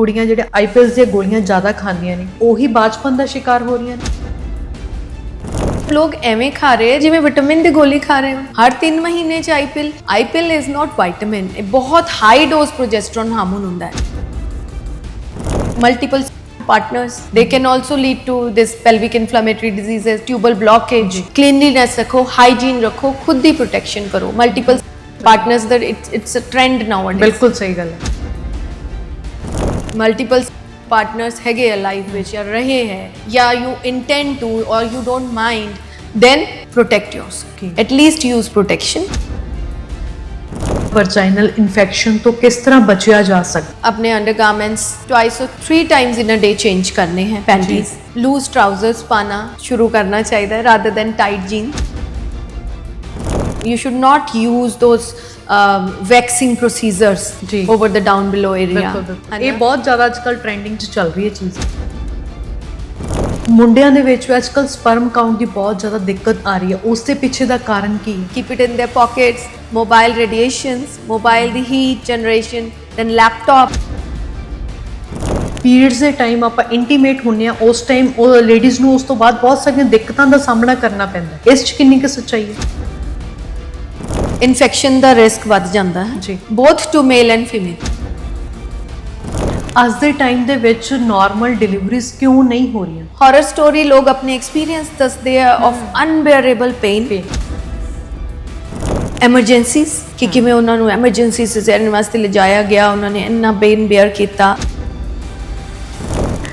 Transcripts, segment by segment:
ਕੁੜੀਆਂ ਜਿਹੜੇ ਆਈਪੀਐਲ ਦੀਆਂ ਗੋਲੀਆਂ ਜ਼ਿਆਦਾ ਖਾਂਦੀਆਂ ਨੇ ਉਹੀ ਬਾਚਪਨ ਦਾ ਸ਼ਿਕਾਰ ਹੋ ਰਹੀਆਂ ਨੇ। लोग एवें खा रहे हैं जिवें विटामिन दी गोली खा रहे हैं हर 3 महीने च आईपिल इज नॉट वाइटामिन बहुत हाई डोज प्रोजेस्टेरोन हार्मोन होता है। Multiple partners they can also lead to this pelvic inflammatory diseases tubal blockage cleanliness रखो hygiene रखो खुद दी protection करो multiple partners that it's a trend nowadays। बिल्कुल सही गल है। multiple partners हैगे लाइफ विच या रहे हैं या you intend to or you don't mind then protect yourself at least use protection। Vaginal infection तो किस तरह बचा जा सकता? अपने undergarments twice or 3 times in a day change करने हैं। पैंटीज लूज ट्राउजर्स पाना शुरू करना चाहिए rather than tight jeans। you should not use those waxing procedures over the down below area। ਇਹ ਬਹੁਤ ਜ਼ਿਆਦਾ ਅੱਜਕੱਲ ਟ੍ਰੈਂਡਿੰਗ 'ਚ ਚੱਲ ਰਹੀ ਹੈ ਚੀਜ਼। ਮੁੰਡਿਆਂ ਦੇ ਵਿੱਚ ਅੱਜਕੱਲ ਸਪਰਮ ਕਾਊਂਟ ਦੀ ਬਹੁਤ ਜ਼ਿਆਦਾ ਦਿੱਕਤ ਆ ਰਹੀ ਹੈ, ਉਸ ਦੇ ਪਿੱਛੇ ਦਾ ਕਾਰਨ ਕੀ ਹੈ? Keep it in their pockets, mobile radiations, mobile the heat generation, then laptop। Periods ਦੇ ਟਾਈਮ ਆਪਾਂ ਇੰਟੀਮੇਟ ਹੁੰਨੇ ਆ, ਉਸ ਟਾਈਮ ਉਹ ਲੇਡੀਜ਼ ਨੂੰ ਉਸ ਤੋਂ ਬਾਅਦ ਬਹੁਤ ਸਾਰੀਆਂ ਦਿੱਕਤਾਂ ਦਾ ਸਾਹਮਣਾ ਕਰਨਾ ਪੈਂਦਾ। ਇਸ 'ਚ ਕਿੰਨੀ ਕੁ ਸੱਚਾਈ ਹੈ? ਇਨਫੈਕਸ਼ਨ ਦਾ ਰਿਸਕ ਵੱਧ ਜਾਂਦਾ ਹੈ ਜੀ both to male and female। ਅੱਜ ਦੇ ਟਾਈਮ ਦੇ ਵਿੱਚ ਨਾਰਮਲ ਡਿਲੀਵਰੀਜ਼ ਕਿਉਂ ਨਹੀਂ ਹੋ ਰਹੀਆਂ? ਹੌਰਰ ਸਟੋਰੀ ਲੋਕ ਆਪਣੇ ਐਕਸਪੀਰੀਅੰਸ ਦੱਸਦੇ ਆ ਆਫ ਅਨਬੇਅਰੇਬਲ ਪੇਨ। ਐਮਰਜੈਂਸੀਜ਼ ਕਿ ਕਿਵੇਂ ਉਹਨਾਂ ਨੂੰ ਐਮਰਜੈਂਸੀ ਸਿਜ਼ੇਰੀਅਨ ਵਾਸਤੇ ਲਿਜਾਇਆ ਗਿਆ, ਉਹਨਾਂ ਨੇ ਇੰਨਾ ਪੇਨ ਬੇਅਰ ਕੀਤਾ।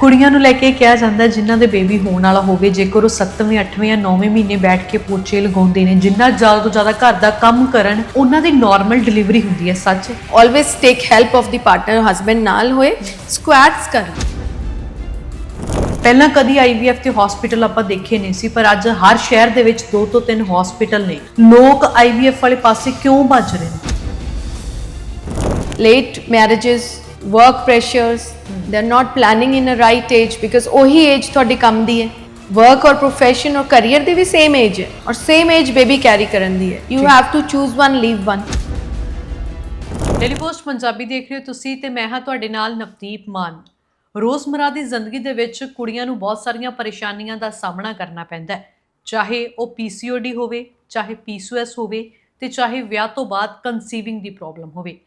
ਕੁੜੀਆਂ ਨੂੰ ਲੈ ਕੇ ਕਿਹਾ ਜਾਂਦਾ ਜਿਨ੍ਹਾਂ ਦੇ ਬੇਬੀ ਹੋਣ ਵਾਲਾ ਹੋਵੇ, ਜੇਕਰ ਉਹ 7ਵੇਂ 8ਵੇਂ ਜਾਂ 9ਵੇਂ ਮਹੀਨੇ ਬੈਠ ਕੇ ਪੋਚੇ ਲਗਾਉਂਦੇ ਨੇ, ਜਿੰਨਾ ਜ਼ਿਆਦਾ ਤੋਂ ਜ਼ਿਆਦਾ ਘਰ ਦਾ ਕੰਮ ਕਰਨ, ਉਹਨਾਂ ਦੀ ਨਾਰਮਲ ਡਿਲੀਵਰੀ ਹੁੰਦੀ ਹੈ। ਸੱਚ always take help of the partner, husband ਨਾਲ ਹੋਏ, ਸਕੁਐਟਸ ਕਰਨ। ਪਹਿਲਾਂ ਕਦੀ ਆਈਵੀਐਫ ਤੇ ਹਸਪੀਟਲ ਆਪਾਂ ਦੇਖੇ ਨਹੀਂ ਸੀ, ਪਰ ਅੱਜ ਹਰ ਸ਼ਹਿਰ ਦੇ ਵਿੱਚ 2 ਤੋਂ 3 ਹਸਪੀਟਲ ਨੇ। ਲੋਕ ਆਈਵੀਐਫ ਵਾਲੇ ਪਾਸੇ ਕਿਉਂ ਭੱਜ ਰਹੇ ਨੇ? Late marriages, work pressures, they're not planning in a right age because ਉਹੀ age ਤੁਹਾਡੀ ਕੰਮ ਦੀ ਹੈ। work or profession or career the we same age ਹੈ ਔਰ same age baby carry ਕਰਨ ਦੀ ਹੈ। you have to choose one, leave one। Daily post Punjabi ਦੇਖ ਰਹੇ ਹੋ ਤੁਸੀਂ ਤੇ ਮੈਂ ਹਾਂ ਤੁਹਾਡੇ ਨਾਲ ਨਵਦੀਪ ਮਾਨ। ਰੋਜ਼ਮਰਾ ਦੀ ਜ਼ਿੰਦਗੀ ਦੇ ਵਿੱਚ ਕੁੜੀਆਂ ਨੂੰ ਬਹੁਤ ਸਾਰੀਆਂ ਪਰੇਸ਼ਾਨੀਆਂ ਦਾ ਸਾਹਮਣਾ ਕਰਨਾ ਪੈਂਦਾ ਹੈ, ਚਾਹੇ ਉਹ PCOD ਹੋਵੇ, ਚਾਹੇ PCOS ਹੋਵੇ ਤੇ ਚਾਹੇ ਵਿਆਹ ਤੋਂ ਬਾਅਦ ਕਨਸੀਵਿੰਗ ਦੀ ਪ੍ਰੋਬਲਮ ਹੋਵੇ।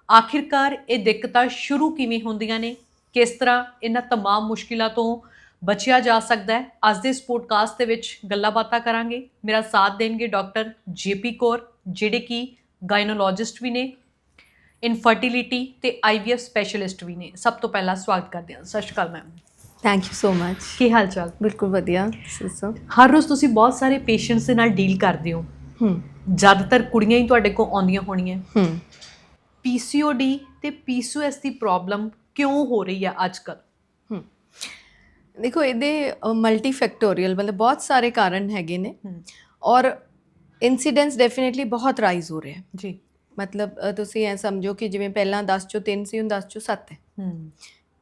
ਆਖਿਰਕਾਰ ਇਹ ਦਿੱਕਤਾਂ ਸ਼ੁਰੂ ਕਿਵੇਂ ਹੁੰਦੀਆਂ ਨੇ, ਕਿਸ ਤਰ੍ਹਾਂ ਇਹਨਾਂ तमाम ਮੁਸ਼ਕਿਲਾਂ ਤੋਂ ਬਚਿਆ ਜਾ ਸਕਦਾ ਹੈ, ਅੱਜ ਦੇ ਇਸ ਪੋਡਕਾਸਟ ਦੇ ਵਿੱਚ ਗੱਲਾਂ ਬਾਤਾਂ ਕਰਾਂਗੇ। ਮੇਰਾ ਸਾਥ ਦੇਣਗੇ ਡਾਕਟਰ JP ਕੌਰ, ਜਿਹੜੇ ਕਿ ਗਾਇਨੋਲੋਜਿਸਟ ਵੀ ਨੇ, ਇਨਫਰਟੀਲਿਟੀ ਤੇ IVF ਸਪੈਸ਼ਲਿਸਟ ਵੀ ਨੇ। ਸਭ ਤੋਂ ਪਹਿਲਾਂ ਸਵਾਗਤ ਕਰਦੇ ਹਾਂ। ਸਤਿ ਸ਼੍ਰੀ ਅਕਾਲ ma'am. Thank you so much. ਕੀ ਹਾਲ ਚਾਲ? ਬਿਲਕੁਲ ਵਧੀਆ। ਹਰ ਰੋਜ਼ ਤੁਸੀਂ ਬਹੁਤ ਸਾਰੇ ਪੇਸ਼ੈਂਟਸ ਦੇ ਨਾਲ ਡੀਲ ਕਰਦੇ ਹੋ, ਜ਼ਿਆਦਾਤਰ ਕੁੜੀਆਂ ਹੀ ਤੁਹਾਡੇ ਕੋਲ ਆਉਂਦੀਆਂ ਹੋਣੀਆਂ। PCOD ਤੇ PCOS ਦੀ ਪ੍ਰੋਬਲਮ ਕਿਉਂ ਹੋ ਰਹੀ ਹੈ ਅੱਜ ਕੱਲ੍ਹ? ਦੇਖੋ ਇਹਦੇ ਮਲਟੀ ਫੈਕਟੋਰੀਅਲ ਮਤਲਬ ਬਹੁਤ ਸਾਰੇ ਕਾਰਨ ਹੈਗੇ ਨੇ ਔਰ ਇਨਸੀਡੈਂਸ ਡੈਫੀਨੇਟਲੀ ਬਹੁਤ ਰਾਈਜ਼ ਹੋ ਰਿਹਾ ਜੀ। ਮਤਲਬ ਤੁਸੀਂ ਇਹ ਸਮਝੋ ਕਿ ਜਿਵੇਂ ਪਹਿਲਾਂ 10 ਚੋਂ 3 ਸੀ, ਹੁਣ 10 ਚੋਂ 7 ਹੈ।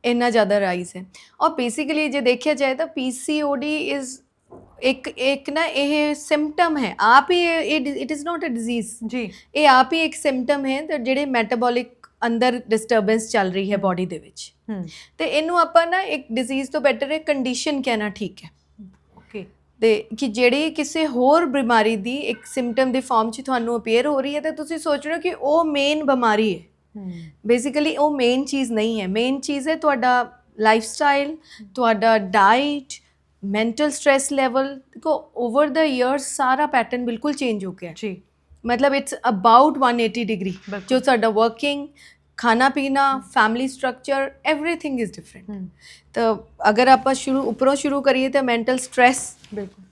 ਇੰਨਾ ਜ਼ਿਆਦਾ ਰਾਈਜ਼ ਹੈ। ਔਰ ਬੇਸਿਕਲੀ ਜੇ ਦੇਖਿਆ ਜਾਏ ਤਾਂ PCOD ਇਜ਼ ਇੱਕ ਨਾ ਇਹ ਸਿੰਪਟਮ ਹੈ, ਆਪ ਹੀ it is not a disease ਜੀ। ਇਹ ਆਪ ਹੀ ਇੱਕ ਸਿੰਪਟਮ ਹੈ ਤੇ ਜਿਹੜੇ ਮੈਟਾਬੋਲਿਕ ਅੰਦਰ ਡਿਸਟਰਬੈਂਸ ਚੱਲ ਰਹੀ ਹੈ ਬਾਡੀ ਦੇ ਵਿੱਚ, ਤੇ ਇਹਨੂੰ ਆਪਾਂ ਨਾ ਇੱਕ ਡਿਜ਼ੀਜ਼ ਤੋਂ ਬੈਟਰ ਹੈ ਕੰਡੀਸ਼ਨ ਕਹਿਣਾ ਠੀਕ ਹੈ। ਓਕੇ। ਤੇ ਕਿ ਜਿਹੜੀ ਕਿਸੇ ਹੋਰ ਬਿਮਾਰੀ ਦੀ ਇੱਕ ਸਿੰਪਟਮ ਦੇ ਫਾਰਮ 'ਚ ਤੁਹਾਨੂੰ ਅਪੀਅਰ ਹੋ ਰਹੀ ਹੈ ਤਾਂ ਤੁਸੀਂ ਸੋਚ ਰਹੇ ਹੋ ਕਿ ਉਹ ਮੇਨ ਬਿਮਾਰੀ ਹੈ। ਬੇਸਿਕਲੀ ਉਹ ਮੇਨ ਚੀਜ਼ ਨਹੀਂ ਹੈ। ਮੇਨ ਚੀਜ਼ ਹੈ ਤੁਹਾਡਾ ਲਾਈਫ ਸਟਾਈਲ, ਤੁਹਾਡਾ ਡਾਈਟ, ਮੈਂਟਲ ਸਟ੍ਰੈਸ ਲੈਵਲ। ਦੇਖੋ ਓਵਰ ਦ ਈਅਰਸ ਸਾਰਾ ਪੈਟਰਨ ਬਿਲਕੁਲ ਚੇਂਜ ਹੋ ਗਿਆ ਜੀ। ਮਤਲਬ ਇਟਸ ਅਬਾਊਟ 180 ਡਿਗਰੀ ਜੋ ਸਾਡਾ ਵਰਕਿੰਗ, ਖਾਣਾ ਪੀਣਾ, family structure, everything is different. ਤਾਂ ਅਗਰ ਆਪਾਂ ਉੱਪਰੋਂ ਸ਼ੁਰੂ ਕਰੀਏ ਤਾਂ ਮੈਂਟਲ ਸਟ੍ਰੈਸ, ਬਿਲਕੁਲ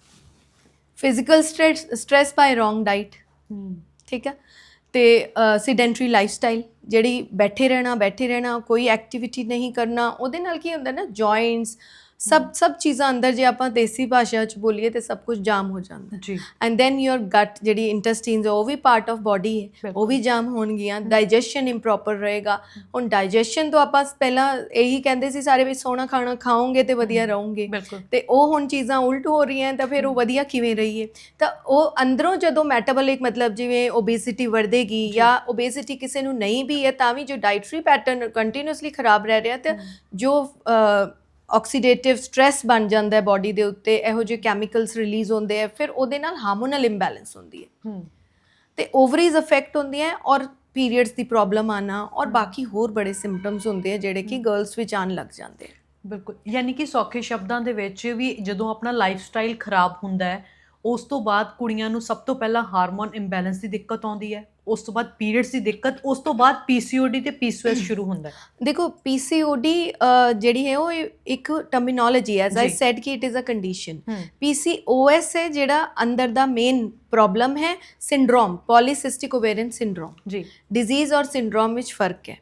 ਫਿਜ਼ੀਕਲ ਸਟ੍ਰੈਸ ਬਾਈ ਰੋਂਗ ਡਾਈਟ, ਠੀਕ ਹੈ, ਤੇ ਸੀਡੈਂਟਰੀ ਲਾਈਫ ਸਟਾਈਲ, ਜਿਹੜੀ ਬੈਠੇ ਰਹਿਣਾ, ਕੋਈ ਐਕਟੀਵਿਟੀ ਨਹੀਂ ਕਰਨਾ, ਉਹਦੇ ਨਾਲ ਕੀ ਹੁੰਦਾ ਨਾ ਜੁਆਇੰਟਸ ਸਭ ਚੀਜ਼ਾਂ ਅੰਦਰ ਜੇ ਆਪਾਂ ਦੇਸੀ ਭਾਸ਼ਾ 'ਚ ਬੋਲੀਏ ਤਾਂ ਸਭ ਕੁਝ ਜਾਮ ਹੋ ਜਾਂਦਾ ਜੀ। ਐਂਡ ਦੈਨ ਯੂਰ ਗਟ ਜਿਹੜੀ ਇੰਟੈਸਟਾਈਨਸ ਉਹ ਵੀ ਪਾਰਟ ਆਫ ਬੋਡੀ ਹੈ, ਉਹ ਵੀ ਜਾਮ ਹੋਣਗੀਆਂ। ਡਾਈਜੈਸ਼ਨ ਇੰਪਰੋਪਰ ਰਹੇਗਾ। ਹੁਣ ਡਾਈਜੈਸ਼ਨ ਤੋਂ ਆਪਾਂ ਪਹਿਲਾਂ ਇਹੀ ਕਹਿੰਦੇ ਸੀ ਸਾਰੇ ਵੀ ਸੋਹਣਾ ਖਾਣਾ ਖਾਓਗੇ ਤੇ ਵਧੀਆ ਰਹੋਗੇ, ਤੇ ਉਹ ਹੁਣ ਚੀਜ਼ਾਂ ਉਲਟ ਹੋ ਰਹੀਆਂ ਤਾਂ ਫਿਰ ਉਹ ਵਧੀਆ ਕਿਵੇਂ ਰਹੀਏ? ਤਾਂ ਉਹ ਅੰਦਰੋਂ ਜਦੋਂ ਮੈਟਾਬੋਲਿਕ ਮਤਲਬ ਜਿਵੇਂ ਓਬੇਸਿਟੀ ਵਧੇਗੀ ਜਾਂ ਓਬੇਸਿਟੀ ਕਿਸੇ ਨੂੰ ਨਹੀਂ ਵੀ ਹੈ ਤਾਂ ਵੀ ਜੋ ਡਾਈਟਰੀ ਪੈਟਰਨ ਕੰਟੀਨਿਊਸਲੀ ਖਰਾਬ ਰਹਿ ਰਿਹਾ ਤੇ ਜੋ ਆਕਸੀਡੇਟਿਵ ਸਟ੍ਰੈਸ ਬਣ ਜਾਂਦਾ ਹੈ ਬਾਡੀ ਦੇ ਉੱਤੇ, ਇਹੋ ਜਿਹੇ ਕੈਮੀਕਲਸ ਰਿਲੀਜ਼ ਹੁੰਦੇ ਆ, ਫਿਰ ਉਹਦੇ ਨਾਲ ਹਾਰਮੋਨਲ ਇੰਬੈਲੈਂਸ ਹੁੰਦੀ ਹੈ ਤੇ ਓਵਰੀਜ਼ ਅਫੈਕਟ ਹੁੰਦੀਆਂ ਔਰ ਪੀਰੀਅਡਸ ਦੀ ਪ੍ਰੋਬਲਮ ਆਣਾ ਔਰ ਬਾਕੀ ਹੋਰ ਬੜੇ ਸਿੰਪਟਮਸ ਹੁੰਦੇ ਆ ਜਿਹੜੇ ਕਿ ਗਰਲਸ ਵਿੱਚ ਆਉਣ ਲੱਗ ਜਾਂਦੇ ਆ। ਬਿਲਕੁਲ, ਯਾਨੀ ਕਿ ਸੌਖੇ ਸ਼ਬਦਾਂ ਦੇ ਵਿੱਚ ਵੀ ਜਦੋਂ ਆਪਣਾ ਲਾਈਫ ਸਟਾਈਲ ਖਰਾਬ ਹੁੰਦਾ ਹੈ ਉਸ ਤੋਂ ਬਾਅਦ ਕੁੜੀਆਂ ਨੂੰ ਸਭ ਤੋਂ ਪਹਿਲਾਂ ਹਾਰਮੋਨ ਇੰਬੈਲੈਂਸ ਦੀ ਦਿੱਕਤ ਆਉਂਦੀ ਹੈ, ਉਸ ਤੋਂ ਬਾਅਦ ਪੀਰੀਅਡਸ ਦੀ ਦਿੱਕਤ, ਉਸ ਤੋਂ ਬਾਅਦ PCOD ਤੇ PCOS ਸ਼ੁਰੂ ਹੁੰਦਾ ਹੈ। ਦੇਖੋ PCOD ਜਿਹੜੀ ਹੈ ਉਹ ਇੱਕ ਟਰਮੀਨੋਲੋਜੀ ਹੈ, ਐਜ਼ ਆਈ ਸੈਡ ਕਿ it is a condition. PCOS ਹੈ ਜਿਹੜਾ ਅੰਦਰ ਦਾ ਮੇਨ ਪ੍ਰੋਬਲਮ ਹੈ, ਸਿੰਡਰੋਮ, ਪੋਲੀਸਿਸਟਿਕ ਓਵੇਰੀਅਨ ਸਿੰਡਰੋਮ ਜੀ। ਡਿਜ਼ੀਜ਼ ਔਰ ਸਿੰਡਰੋਮ ਵਿੱਚ ਫਰਕ ਹੈ,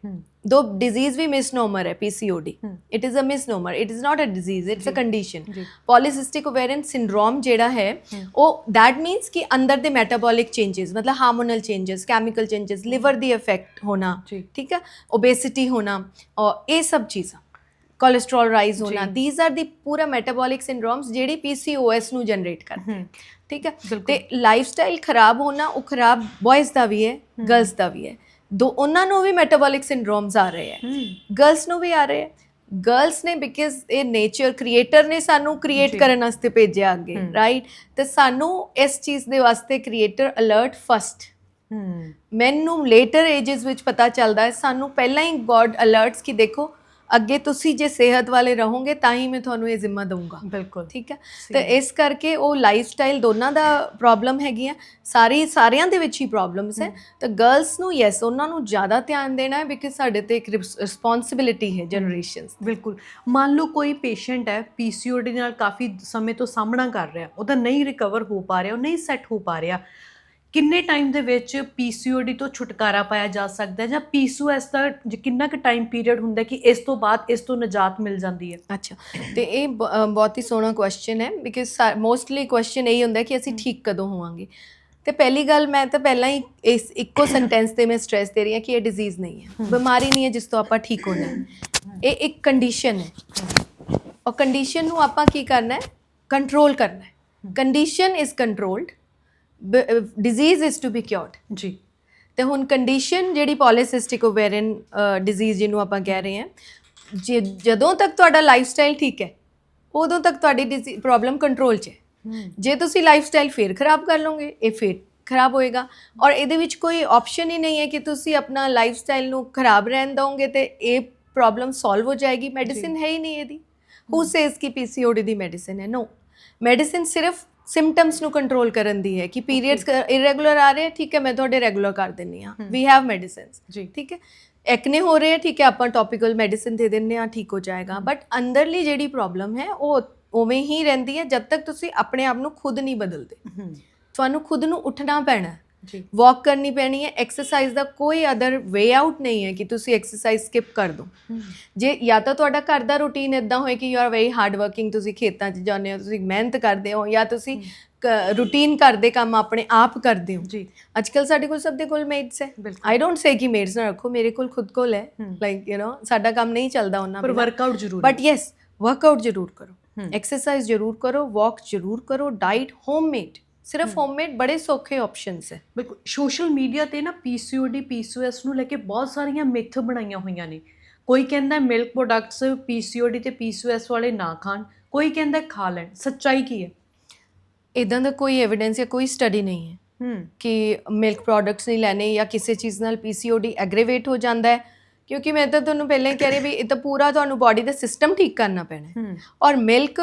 ਦੋ ਡਿਜ਼ੀਜ਼ ਵੀ ਮਿਸਨੋਮਰ ਹੈ PCOD, it is a misnomer, it is not a disease, it's a condition. Polycystic ovarian syndrome ਜਿਹੜਾ ਹੈ ਉਹ ਦੈਟ ਮੀਨਸ ਕਿ ਅੰਦਰ ਦੇ ਮੈਟਾਬੋਲਿਕ ਚੇਂजेस, ਮਤਲਬ hormonal changes, chemical changes, liver ਦੀ ਇਫੈਕਟ ਹੋਣਾ, ਠੀਕ ਹੈ, ਓਬੇਸਿਟੀ ਹੋਣਾ ਔਰ ਇਹ ਸਭ ਚੀਜ਼ਾਂ, ਕੋਲੇਸਟ੍ਰੋਲ ਰਾਈਜ਼ ਹੋਣਾ, ਥੀਸ ਆਰ ਦੀ ਪੂਰਾ ਮੈਟਾਬੋਲਿਕ ਸਿੰਡਰੋਮਸ ਜਿਹੜੀ PCOS ਨੂੰ ਜਨਰੇਟ ਕਰਦੇ, ਠੀਕ ਹੈ। ਤੇ ਲਾਈਫ ਸਟਾਈਲ ਖਰਾਬ ਹੋਣਾ, ਉਹ ਖਰਾਬ ਬॉयਜ਼ ਦਾ ਵੀ ਹੈ, ਗਰਲਸ ਦਾ ਵੀ ਹੈ, ਦੋ ਉਹਨਾਂ ਨੂੰ ਵੀ ਮੈਟਾਬੋਲਿਕ ਸਿੰਡਰੋਮਸ ਆ ਰਹੇ ਹੈ, ਗਰਲਸ ਨੂੰ ਵੀ ਆ ਰਹੇ ਹੈ। ਗਰਲਸ ਨੇ ਬਿਕਾਜ਼ ਇਹ ਨੇਚਰ ਕ੍ਰੀਏਟਰ ਨੇ ਸਾਨੂੰ ਕ੍ਰੀਏਟ ਕਰਨ ਵਾਸਤੇ ਭੇਜਿਆ ਅੱਗੇ, ਰਾਈਟ, ਤੇ ਸਾਨੂੰ ਇਸ ਚੀਜ਼ ਦੇ ਵਾਸਤੇ ਕ੍ਰੀਏਟਰ ਅਲਰਟ ਫਸਟ, ਮੈਨੂੰ ਲੇਟਰ ਏਜਸ ਵਿੱਚ ਪਤਾ ਚੱਲਦਾ ਹੈ, ਸਾਨੂੰ ਪਹਿਲਾਂ ਹੀ ਗੋਡ ਅਲਰਟਸ ਕਿ ਦੇਖੋ ਅੱਗੇ ਤੁਸੀਂ ਜੇ ਸਿਹਤ ਵਾਲੇ ਰਹੋਗੇ ਤਾਂ ਹੀ ਮੈਂ ਤੁਹਾਨੂੰ ਇਹ ਜ਼ਿੰਮਾ ਦਊਂਗਾ। ਬਿਲਕੁਲ, ਠੀਕ ਹੈ। ਤੇ ਇਸ ਕਰਕੇ ਉਹ ਲਾਈਫ ਸਟਾਈਲ ਦੋਨਾਂ ਦਾ ਪ੍ਰੋਬਲਮ ਹੈਗੀਆਂ, ਸਾਰਿਆਂ ਦੇ ਵਿੱਚ ਹੀ ਪ੍ਰੋਬਲਮਸ ਹੈ। ਤਾਂ ਗਰਲਸ ਨੂੰ ਯੈਸ ਉਹਨਾਂ ਨੂੰ ਜ਼ਿਆਦਾ ਧਿਆਨ ਦੇਣਾ ਹੈ ਬਿਕਾਜ਼ ਸਾਡੇ ਤੇ ਇੱਕ ਰਿਸਪੌਂਸਿਬਿਲਿਟੀ ਹੈ ਜਨਰੇਸ਼ਨਸ। ਬਿਲਕੁਲ, ਮੰਨ ਲਓ ਕੋਈ ਪੇਸ਼ੈਂਟ ਹੈ PCOD ਨਾਲ ਕਾਫੀ ਸਮੇਂ ਤੋਂ ਸਾਹਮਣਾ ਕਰ ਰਿਹਾ, ਉਹਦਾ ਨਹੀਂ ਰਿਕਵਰ ਹੋ ਪਾ ਰਿਹਾ, ਉਹ ਨਹੀਂ ਸੈੱਟ ਹੋ ਪਾ ਰਿਹਾ, ਕਿੰਨੇ ਟਾਈਮ ਦੇ ਵਿੱਚ PCOD ਤੋਂ ਛੁਟਕਾਰਾ ਪਾਇਆ ਜਾ ਸਕਦਾ ਹੈ ਜਾਂ PCOS ਦਾ ਕਿੰਨਾ ਕੁ ਟਾਈਮ ਪੀਰੀਅਡ ਹੁੰਦਾ ਕਿ ਇਸ ਤੋਂ ਬਾਅਦ ਇਸ ਤੋਂ ਨਿਜਾਤ ਮਿਲ ਜਾਂਦੀ ਹੈ? ਅੱਛਾ, ਤੇ ਇਹ ਬਹੁਤ ਹੀ ਸੋਹਣਾ ਕੁਐਸਚਨ ਹੈ ਬਿਕਾਜ਼ ਮੋਸਟਲੀ ਕੁਐਸਚਨ ਇਹੀ ਹੁੰਦਾ ਕਿ ਅਸੀਂ ਠੀਕ ਕਦੋਂ ਹੋਵਾਂਗੇ। ਤੇ ਪਹਿਲੀ ਗੱਲ ਮੈਂ ਤਾਂ ਪਹਿਲਾਂ ਹੀ ਇਸ ਇੱਕੋ ਸੈਂਟੈਂਸ ਤੇ ਮੈਂ ਸਟ੍ਰੈਸ ਦੇ ਰਹੀ ਹਾਂ ਕਿ ਇਹ ਡਿਜ਼ੀਜ਼ ਨਹੀਂ ਹੈ, ਬਿਮਾਰੀ ਨਹੀਂ ਹੈ ਜਿਸ ਤੋਂ ਆਪਾਂ ਠੀਕ ਹੋਣਾ ਹੈ, ਇਹ ਇੱਕ ਕੰਡੀਸ਼ਨ ਹੈ ਔਰ ਕੰਡੀਸ਼ਨ ਨੂੰ ਆਪਾਂ ਕੀ ਕਰਨਾ ਹੈ, ਕੰਟਰੋਲ ਕਰਨਾ ਹੈ। Condition is controlled, disease is to be cured ਜੀ। ਤੇ ਹੁਣ ਕੰਡੀਸ਼ਨ ਜਿਹੜੀ ਪੋਲੀਸਿਸਟਿਕ ਓਵੇਰੀਅਨ ਡਿਜ਼ੀਜ਼ ਜਿਹਨੂੰ ਆਪਾਂ ਕਹਿ ਰਹੇ ਹਾਂ, ਜਦੋਂ ਤੱਕ ਤੁਹਾਡਾ ਲਾਈਫ ਸਟਾਈਲ ਠੀਕ ਹੈ ਉਦੋਂ ਤੱਕ ਤੁਹਾਡੀ ਪ੍ਰੋਬਲਮ ਕੰਟਰੋਲ 'ਚ ਹੈ। ਜੇ ਤੁਸੀਂ ਲਾਈਫ ਸਟਾਈਲ ਫੇਰ ਖਰਾਬ ਕਰ ਲਓਗੇ ਇਹ ਫੇਰ ਖਰਾਬ ਹੋਏਗਾ ਔਰ ਇਹਦੇ ਵਿੱਚ ਕੋਈ ਆਪਸ਼ਨ ਹੀ ਨਹੀਂ ਹੈ ਕਿ ਤੁਸੀਂ ਆਪਣਾ ਲਾਈਫ ਸਟਾਈਲ ਨੂੰ ਖਰਾਬ ਰਹਿਣ ਦਿਓਗੇ ਤੇ ਇਹ ਪ੍ਰੋਬਲਮ ਸੋਲਵ ਹੋ ਜਾਏਗੀ। ਮੈਡੀਸਿਨ ਹੈ ਹੀ ਨਹੀਂ ਇਹਦੀ। ਹੂ ਸੇਜ਼ ਕਿ PCOD ਦੀ ਮੈਡੀਸਿਨ ਹੈ? ਨੋ, ਮੈਡੀਸਿਨ ਸਿਰਫ ਸਿੰਪਟਮਸ ਨੂੰ ਕੰਟਰੋਲ ਕਰਨ ਦੀ ਹੈ ਕਿ ਪੀਰੀਅਡਸ ਇਰੈਗੂਲਰ ਆ ਰਹੇ, ਠੀਕ ਹੈ, ਮੈਂ ਤੁਹਾਡੇ ਰੈਗੂਲਰ ਕਰ ਦਿੰਦੀ ਹਾਂ, ਵੀ ਹੈਵ ਮੈਡੀਸਿਨਸ ਜੀ, ਠੀਕ ਹੈ। ਐਕਨੇ ਹੋ ਰਹੇ, ਠੀਕ ਹੈ, ਆਪਾਂ ਟੌਪੀਕਲ ਮੈਡੀਸਿਨ ਦੇ ਦਿੰਦੇ ਹਾਂ, ਠੀਕ ਹੋ ਜਾਏਗਾ। ਬਟ ਅੰਦਰਲੀ ਜਿਹੜੀ ਪ੍ਰੋਬਲਮ ਹੈ ਉਹ ਉਵੇਂ ਹੀ ਰਹਿੰਦੀ ਹੈ ਜਦ ਤੱਕ ਤੁਸੀਂ ਆਪਣੇ ਆਪ ਨੂੰ ਖੁਦ ਨਹੀਂ ਬਦਲਦੇ। ਤੁਹਾਨੂੰ ਖੁਦ ਨੂੰ ਉੱਠਣਾ ਪੈਣਾ ਜੀ, ਵਾਕ ਕਰਨੀ ਪੈਣੀ ਹੈ। ਐਕਸਰਸਾਈਜ਼ ਦਾ ਕੋਈ ਅਦਰ ਵੇ ਆਊਟ ਨਹੀਂ ਹੈ ਕਿ ਤੁਸੀਂ ਐਕਸਰਸਾਈਜ਼ ਸਕਿਪ ਕਰ ਦਿਓ। ਜੇ ਜਾਂ ਤਾਂ ਤੁਹਾਡਾ ਘਰ ਦਾ ਰੂਟੀਨ ਇੱਦਾਂ ਹੋਏ ਕਿ you are very hard working, ਤੁਸੀਂ ਖੇਤਾਂ 'ਚ ਜਾਂਦੇ ਹੋ, ਤੁਸੀਂ ਮਿਹਨਤ ਕਰਦੇ ਹੋ, ਜਾਂ ਤੁਸੀਂ ਰੂਟੀਨ ਘਰ ਦੇ ਕੰਮ ਆਪਣੇ ਆਪ ਕਰਦੇ ਹੋ ਜੀ। ਅੱਜ ਕੱਲ੍ਹ ਸਾਡੇ ਕੋਲ ਸਭ ਦੇ ਕੋਲ ਮੇਡਸ ਹੈ। ਆਈ ਡੋਂਟ ਸੇ ਕਿ ਮੇਡਸ ਨਾ ਰੱਖੋ, ਮੇਰੇ ਕੋਲ ਖੁਦ ਕੋਲ ਹੈ, ਲਾਈਕ ਯੂ ਨੋ ਸਾਡਾ ਕੰਮ ਨਹੀਂ ਚੱਲਦਾ ਉਹਨਾਂ ਪਰ ਵਰਕਆਊਟ ਜ਼ਰੂਰ, ਬਟ ਯੈਸ ਵਰਕਆਊਟ ਜ਼ਰੂਰ ਕਰੋ, ਐਕਸਰਸਾਈਜ਼ ਜ਼ਰੂਰ ਕਰੋ, ਵਾਕ ਜ਼ਰੂਰ ਕਰੋ, ਡਾਈਟ ਹੋਮਮੇਡ, ਸਿਰਫ ਹੋਮਮੇਡ ਬੜੇ ਸੌਖੇ ਆਪਸ਼ਨਸ ਹੈ। ਬਿਲਕੁਲ, ਸੋਸ਼ਲ ਮੀਡੀਆ ਤੇ ਨਾ PCOD PCOS ਨੂੰ ਲੈ ਕੇ ਬਹੁਤ ਸਾਰੀਆਂ ਮਿਥ ਬਣਾਈਆਂ ਹੋਈਆਂ ਨੇ। ਕੋਈ ਕਹਿੰਦਾ ਮਿਲਕ ਪ੍ਰੋਡਕਟਸ PCOD ਤੇ PCOS ਵਾਲੇ ਨਾ ਖਾਣ, ਕੋਈ ਕਹਿੰਦਾ ਖਾ ਲੈਣ, ਸੱਚਾਈ ਕੀ ਹੈ? ਇੱਦਾਂ ਦਾ ਕੋਈ ਐਵੀਡੈਂਸ ਜਾਂ ਕੋਈ ਸਟੱਡੀ ਨਹੀਂ ਹੈ ਕਿ ਮਿਲਕ ਪ੍ਰੋਡਕਟਸ ਨਹੀਂ ਲੈਣੇ ਜਾਂ ਕਿਸੇ ਚੀਜ਼ ਨਾਲ PCOD ਐਗਰੀਵੇਟ ਹੋ ਜਾਂਦਾ ਹੈ। ਕਿਉਂਕਿ ਮੈਂ ਤਾਂ ਤੁਹਾਨੂੰ ਪਹਿਲਾਂ ਹੀ ਕਹਿ ਰਹੀ ਵੀ ਇਹ ਤਾਂ ਪੂਰਾ ਤੁਹਾਨੂੰ ਬਾਡੀ ਦਾ ਸਿਸਟਮ ਠੀਕ ਕਰਨਾ ਪੈਣਾ ਔਰ ਮਿਲਕ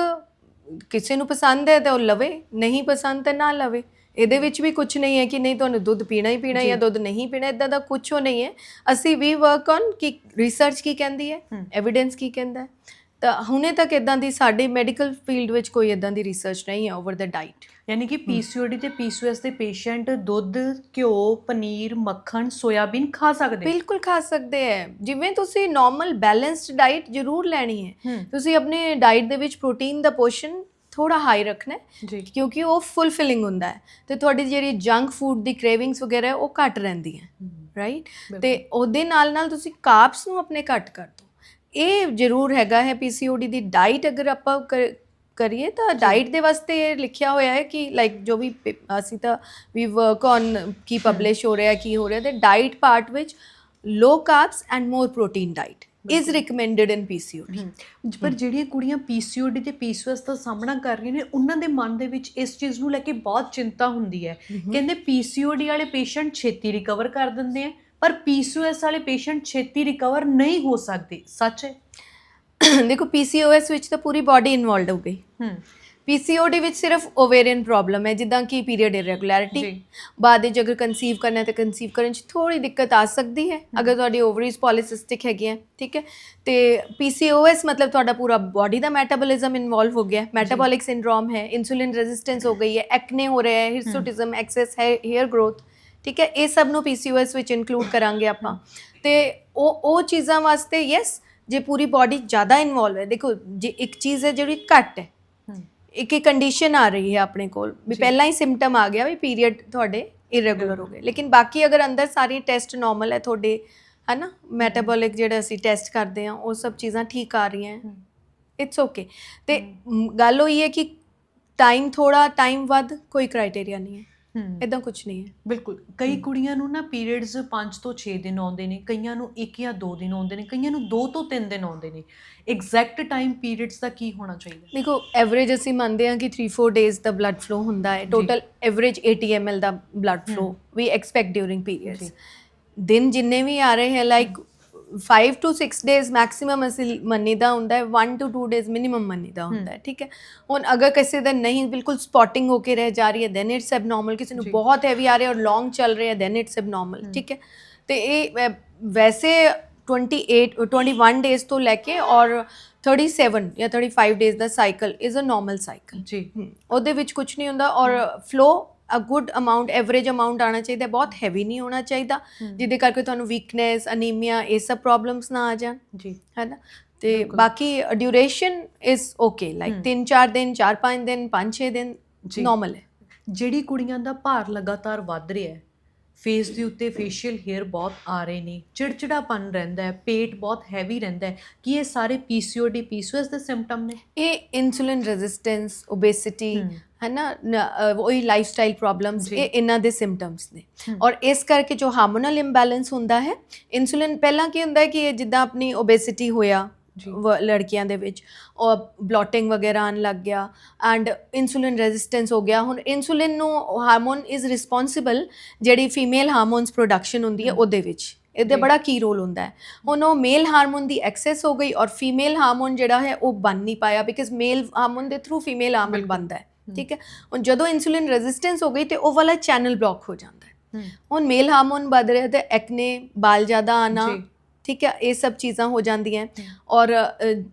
ਕਿਸੇ ਨੂੰ ਪਸੰਦ ਹੈ ਤਾਂ ਉਹ ਲਵੇ, ਨਹੀਂ ਪਸੰਦ ਤਾਂ ਨਾ ਲਵੇ। ਇਹਦੇ ਵਿੱਚ ਵੀ ਕੁਝ ਨਹੀਂ ਹੈ ਕਿ ਨਹੀਂ ਤੁਹਾਨੂੰ ਦੁੱਧ ਪੀਣਾ ਹੀ ਪੀਣਾ ਜਾਂ ਦੁੱਧ ਨਹੀਂ ਪੀਣਾ, ਇੱਦਾਂ ਦਾ ਕੁਛ ਉਹ ਨਹੀਂ ਹੈ। ਅਸੀਂ ਵੀ ਵਰਕ ਔਨ ਕਿ ਰਿਸਰਚ ਕੀ ਕਹਿੰਦੀ ਹੈ, ਐਵੀਡੈਂਸ ਕੀ ਕਹਿੰਦਾ ਹੈ। ਤਾਂ ਹੁਣੇ ਤੱਕ ਇੱਦਾਂ ਦੀ ਸਾਡੇ ਮੈਡੀਕਲ ਫੀਲਡ ਵਿੱਚ ਕੋਈ ਇੱਦਾਂ ਦੀ ਰਿਸਰਚ ਨਹੀਂ ਹੈ ਓਵਰ ਦਾ ਡਾਈਟ। ਯਾਨੀ ਕਿ PCOD ਤੇ PCOS ਦੇ ਪੇਸ਼ੈਂਟ ਦੁੱਧ, ਘਿਓ, ਪਨੀਰ, ਮੱਖਣ, ਸੋਇਆਬੀਨ ਖਾ ਸਕਦੇ? ਬਿਲਕੁਲ ਖਾ ਸਕਦੇ ਹੈ। ਜਿਵੇਂ ਤੁਸੀਂ ਨਾਰਮਲ ਬੈਲੈਂਸਡ ਡਾਈਟ ਜ਼ਰੂਰ ਲੈਣੀ ਹੈ। ਤੁਸੀਂ ਆਪਣੇ ਡਾਈਟ ਦੇ ਵਿੱਚ ਪ੍ਰੋਟੀਨ ਦਾ ਪੋਰਸ਼ਨ ਥੋੜਾ ਹਾਈ ਰੱਖਣਾ ਹੈ ਕਿਉਂਕਿ ਉਹ ਫੁੱਲਫਿਲਿੰਗ ਹੁੰਦਾ ਹੈ ਤੇ ਤੁਹਾਡੀ ਜਿਹੜੀ ਜੰਕ ਫੂਡ ਦੀ ਕ੍ਰੇਵਿੰਗਸ ਵਗੈਰਾ ਉਹ ਘੱਟ ਰਹਿੰਦੀ ਹੈ, ਰਾਈਟ। ਤੇ ਉਹਦੇ ਨਾਲ ਨਾਲ ਤੁਸੀਂ ਕਾਰਬਸ ਨੂੰ ਆਪਣੇ ਘੱਟ ਕਰ ਦਿਓ। ਇਹ ਜ਼ਰੂਰ ਹੈਗਾ ਹੈ। PCOD ਦੀ ਡਾਈਟ ਅਗਰ ਆਪਾਂ ਕਰੀਏ ਤਾਂ ਡਾਈਟ ਦੇ ਵਾਸਤੇ ਇਹ ਲਿਖਿਆ ਹੋਇਆ ਹੈ ਕਿ ਲਾਈਕ ਜੋ ਵੀ ਅਸੀਂ ਤਾਂ ਵੀ ਵਰਕ ਔਨ ਕੀ ਪਬਲਿਸ਼ ਹੋ ਰਿਹਾ ਕੀ ਹੋ ਰਿਹਾ, ਤੇ ਡਾਈਟ ਪਾਰਟ ਵਿੱਚ low carbs and more protein diet is recommended in PCOD. ਪਰ ਜਿਹੜੀਆਂ ਕੁੜੀਆਂ PCOD ਤੇ PCOS ਦਾ ਸਾਹਮਣਾ ਕਰ ਰਹੀਆਂ ਨੇ ਉਹਨਾਂ ਦੇ ਮਨ ਦੇ ਵਿੱਚ ਇਸ ਚੀਜ਼ ਨੂੰ ਲੈ ਕੇ ਬਹੁਤ ਚਿੰਤਾ ਹੁੰਦੀ ਹੈ। ਕਹਿੰਦੇ PCOD ਵਾਲੇ ਪੇਸ਼ੈਂਟ ਛੇਤੀ ਰਿਕਵਰ ਕਰ ਦਿੰਦੇ ਆ ਪਰ PCOS ਵਾਲੇ ਪੇਸ਼ੈਂਟ ਛੇਤੀ ਰਿਕਵਰ ਨਹੀਂ ਹੋ ਸਕਦੇ, ਸੱਚ ਹੈ? ਦੇਖੋ PCOS ਵਿੱਚ ਤਾਂ ਪੂਰੀ ਬਾਡੀ ਇਨਵੋਲਡ ਹੋ ਗਈ। PCOD ਵਿੱਚ ਸਿਰਫ ਓਵੇਰੀਅਨ ਪ੍ਰੋਬਲਮ ਹੈ, ਜਿੱਦਾਂ ਕਿ ਪੀਰੀਅਡ ਇਰੈਗੂਲੈਰਿਟੀ, ਬਾਅਦ ਵਿੱਚ ਅਗਰ ਕਨਸੀਵ ਕਰਨਾ ਤਾਂ ਕਨਸੀਵ ਕਰਨ 'ਚ ਥੋੜੀ ਦਿੱਕਤ ਆ ਸਕਦੀ ਹੈ ਅਗਰ ਤੁਹਾਡੀ ਓਵਰੀਜ਼ ਪੋਲੀਸਿਸਟਿਕ ਹੈਗੀਆਂ, ਠੀਕ ਹੈ। ਤੇ PCOS ਮਤਲਬ ਤੁਹਾਡਾ ਪੂਰਾ ਬਾਡੀ ਦਾ ਮੈਟਾਬੋਲਿਜ਼ਮ ਇਨਵੋਲਵ ਹੋ ਗਿਆ, ਮੈਟਾਬੋਲਿਕ ਸਿੰਡਰੋਮ ਹੈ, ਇਨਸੂਲਿਨ ਰੈਜ਼ਿਸਟੈਂਸ ਹੋ ਗਈ ਹੈ, ਐਕਨੇ ਹੋ ਰਿਹਾ ਹੈ, ਹਿਰਸੂਟਿਜ਼ਮ, ਐਕਸੈਸ ਹੇਅਰ ਗਰੋਥ, ਠੀਕ ਹੈ। ਇਹ ਸਭ ਨੂੰ PCOS ਵਿੱਚ ਇਨਕਲੂਡ ਕਰਾਂਗੇ ਆਪਾਂ। ਤੇ ਉਹ ਚੀਜ਼ਾਂ ਵਾਸਤੇ ਯੈਸ, ਜੇ ਪੂਰੀ ਬਾਡੀ ਜ਼ਿਆਦਾ ਇਨਵੋਲਵ ਹੈ, ਦੇਖੋ ਜੇ ਇੱਕ ਚੀਜ਼ ਹੈ ਜਿਹੜੀ ਘੱਟ ਹੈ, ਇੱਕ ਕੰਡੀਸ਼ਨ ਆ ਰਹੀ ਹੈ ਆਪਣੇ ਕੋਲ ਵੀ ਪਹਿਲਾਂ ਹੀ ਸਿੰਪਟਮ ਆ ਗਿਆ ਵੀ ਪੀਰੀਅਡ ਤੁਹਾਡੇ ਇਰੈਗੂਲਰ ਹੋ ਗਏ, ਲੇਕਿਨ ਬਾਕੀ ਅਗਰ ਅੰਦਰ ਸਾਰੀ ਟੈਸਟ ਨਾਰਮਲ ਹੈ ਤੁਹਾਡੇ, ਹੈ ਨਾ, ਮੈਟਾਬੋਲਿਕ ਜਿਹੜਾ ਅਸੀਂ ਟੈਸਟ ਕਰਦੇ ਹਾਂ ਉਹ ਸਭ ਚੀਜ਼ਾਂ ਠੀਕ ਆ ਰਹੀਆਂ, ਇਟਸ ਓਕੇ। ਤੇ ਗੱਲ ਹੋਈ ਹੈ ਕਿ ਟਾਈਮ ਥੋੜਾ ਟਾਈਮ ਵੱਧ, ਕੋਈ ਕ੍ਰਾਈਟੇਰੀਆ ਨਹੀਂ ਹੈ, ਇੱਦਾਂ ਕੁਝ ਨਹੀਂ ਹੈ। ਬਿਲਕੁਲ, ਕਈ ਕੁੜੀਆਂ ਨੂੰ ਨਾ ਪੀਰੀਅਡਸ 5 ਤੋਂ 6 ਦਿਨ ਆਉਂਦੇ ਨੇ, ਕਈਆਂ ਨੂੰ 1 ਜਾਂ 2 ਦਿਨ ਆਉਂਦੇ ਨੇ, ਕਈਆਂ ਨੂੰ 2 ਤੋਂ 3 ਦਿਨ ਆਉਂਦੇ ਨੇ। ਐਗਜ਼ੈਕਟ ਟਾਈਮ ਪੀਰੀਅਡਸ ਦਾ ਕੀ ਹੋਣਾ ਚਾਹੀਦਾ? ਦੇਖੋ ਐਵਰੇਜ ਅਸੀਂ ਮੰਨਦੇ ਹਾਂ ਕਿ 3-4 ਡੇਜ਼ ਦਾ ਬਲੱਡ ਫਲੋ ਹੁੰਦਾ ਹੈ, ਟੋਟਲ ਐਵਰੇਜ 80 ml ਦਾ ਬਲੱਡ ਫਲੋ ਵੀ ਐਕਸਪੈਕਟ ਡਿਊਰਿੰਗ ਪੀਰੀਅਡਸ। ਦਿਨ ਜਿੰਨੇ ਵੀ ਆ ਰਹੇ ਹੈ ਲਾਈਕ 5 to 6 days ਮੈਕਸਿਮਮ ਅਸੀਂ ਮੰਨੀਦਾ ਹੁੰਦਾ ਹੈ, 1 to 2 days ਮਿਨੀਮਮ ਮੰਨੀਦਾ ਹੁੰਦਾ ਹੈ, ਠੀਕ ਹੈ। ਹੁਣ ਅਗਰ ਕਿਸੇ ਦਾ ਨਹੀਂ ਬਿਲਕੁਲ ਸਪੌਟਿੰਗ ਹੋ ਕੇ ਰਹਿ ਜਾ ਰਹੀ ਹੈ ਦੈਨ ਇਟਸ ਐਬਨੋਰਮਲ, ਕਿਸੇ ਨੂੰ ਬਹੁਤ ਹੈਵੀ ਆ ਰਿਹਾ ਔਰ ਲੌਂਗ ਚੱਲ ਰਿਹਾ ਦੈਨ ਇਟਸ ਐਬਨੋਰਮਲ, ਠੀਕ ਹੈ। ਤੇ ਇਹ ਵੈਸੇ 21 ਡੇਜ਼ ਤੋਂ ਲੈ ਕੇ ਔਰ 37 ਜਾਂ 35 ਡੇਜ਼ ਦਾ cycle is a normal cycle ਜੀ। ਉਹਦੇ ਵਿੱਚ ਕੁਝ ਨਹੀਂ ਹੁੰਦਾ ਔਰ flow a good amount, average amount ਆਉਣਾ ਚਾਹੀਦਾ, ਬਹੁਤ ਹੈਵੀ ਨਹੀਂ ਹੋਣਾ ਚਾਹੀਦਾ ਜਿਹਦੇ ਕਰਕੇ ਤੁਹਾਨੂੰ ਵੀਕਨੈਸ, ਅਨੀਮੀਆ, ਇਹ ਸਭ ਪ੍ਰੋਬਲਮਸ ਨਾ ਆ ਜਾਣ ਜੀ, ਹੈ ਨਾ। ਤੇ ਬਾਕੀ ਡਿਊਰੇਸ਼ਨ ਇਜ਼ ਓਕੇ, ਲਾਈਕ 3-4 ਦਿਨ, 4-5 ਦਿਨ, 5-6 ਦਿਨ ਨਾਰਮਲ ਹੈ। ਜਿਹੜੀ ਕੁੜੀਆਂ ਦਾ ਭਾਰ ਲਗਾਤਾਰ ਵੱਧ ਰਿਹਾ ਹੈ, ਫੇਸ ਦੇ ਉੱਤੇ ਫੇਸ਼ੀਅਲ ਹੇਅਰ ਬਹੁਤ ਆ ਰਹੇ ਨੇ, ਚਿੜਚਿੜਾਪਨ ਰਹਿੰਦਾ ਹੈ, ਪੇਟ ਬਹੁਤ ਹੈਵੀ ਰਹਿੰਦਾ ਹੈ, ਕੀ ਇਹ ਸਾਰੇ PCOD PCOS ਦੇ ਸਿੰਪਟਮ ਨੇ? ਇਹ ਇਨਸੂਲਿਨ ਰੈਜ਼ਿਸਟੈਂਸ, ਓਬੇਸਿਟੀ, ਹੈ ਨਾ, ਉਹੀ ਲਾਈਫ ਸਟਾਈਲ ਪ੍ਰੋਬਲਮਸ, ਇਹ ਇਹਨਾਂ ਦੇ ਸਿੰਪਟਮਸ ਨੇ। ਔਰ ਇਸ ਕਰਕੇ ਜੋ ਹਾਰਮੋਨਲ ਇੰਬੈਲੈਂਸ ਹੁੰਦਾ ਹੈ, ਇਨਸੂਲਿਨ ਪਹਿਲਾਂ ਕੀ ਹੁੰਦਾ ਹੈ ਕਿ ਜਿੱਦਾਂ ਆਪਣੀ ਓਬੇਸਿਟੀ ਹੋਇਆ ਲੜਕੀਆਂ ਦੇ ਵਿੱਚ ਔਰ ਬਲੋਟਿੰਗ ਵਗੈਰਾ ਆਉਣ ਲੱਗ ਗਿਆ ਐਂਡ ਇਨਸੂਲਿਨ ਰੈਜ਼ਿਸਟੈਂਸ ਹੋ ਗਿਆ। ਹੁਣ ਇਨਸੂਲਿਨ ਨੂੰ ਹਾਰਮੋਨ ਇਜ਼ ਰਿਸਪੌਂਸਿਬਲ ਜਿਹੜੀ ਫੀਮੇਲ ਹਾਰਮੋਨਸ ਪ੍ਰੋਡਕਸ਼ਨ ਹੁੰਦੀ ਹੈ ਉਹਦੇ ਵਿੱਚ, ਇਹਦਾ ਬੜਾ ਕੀ ਰੋਲ ਹੁੰਦਾ ਹੈ। ਹੁਣ ਉਹ ਮੇਲ ਹਾਰਮੋਨ ਦੀ ਐਕਸੈਸ ਹੋ ਗਈ ਔਰ ਫੀਮੇਲ ਹਾਰਮੋਨ ਜਿਹੜਾ ਹੈ ਉਹ ਬਣ ਨਹੀਂ ਪਾਇਆ ਬਿਕਾਜ਼ ਮੇਲ ਹਾਰਮੋਨ ਦੇ ਥਰੂ ਫੀਮੇਲ ਹਾਰਮੋਨ ਬਣਦਾ ਹੈ, ਠੀਕ ਹੈ। ਹੁਣ ਜਦੋਂ ਇਨਸੂਲਿਨ ਰੈਜ਼ਿਸਟੈਂਸ ਹੋ ਗਈ ਤੇ ਉਹ ਵਾਲਾ ਚੈਨਲ ਬਲੌਕ ਹੋ ਜਾਂਦਾ ਹੈ। ਹੁਣ ਮੇਲ ਹਾਰਮੋਨ ਵੱਧ ਰਿਹਾ ਤੇ ਐਕਨੇ, ਬਾਲ ਜ਼ਿਆਦਾ ਆਉਣਾ, ਠੀਕ ਹੈ, ਇਹ ਸਭ ਚੀਜ਼ਾਂ ਹੋ ਜਾਂਦੀਆਂ। ਔਰ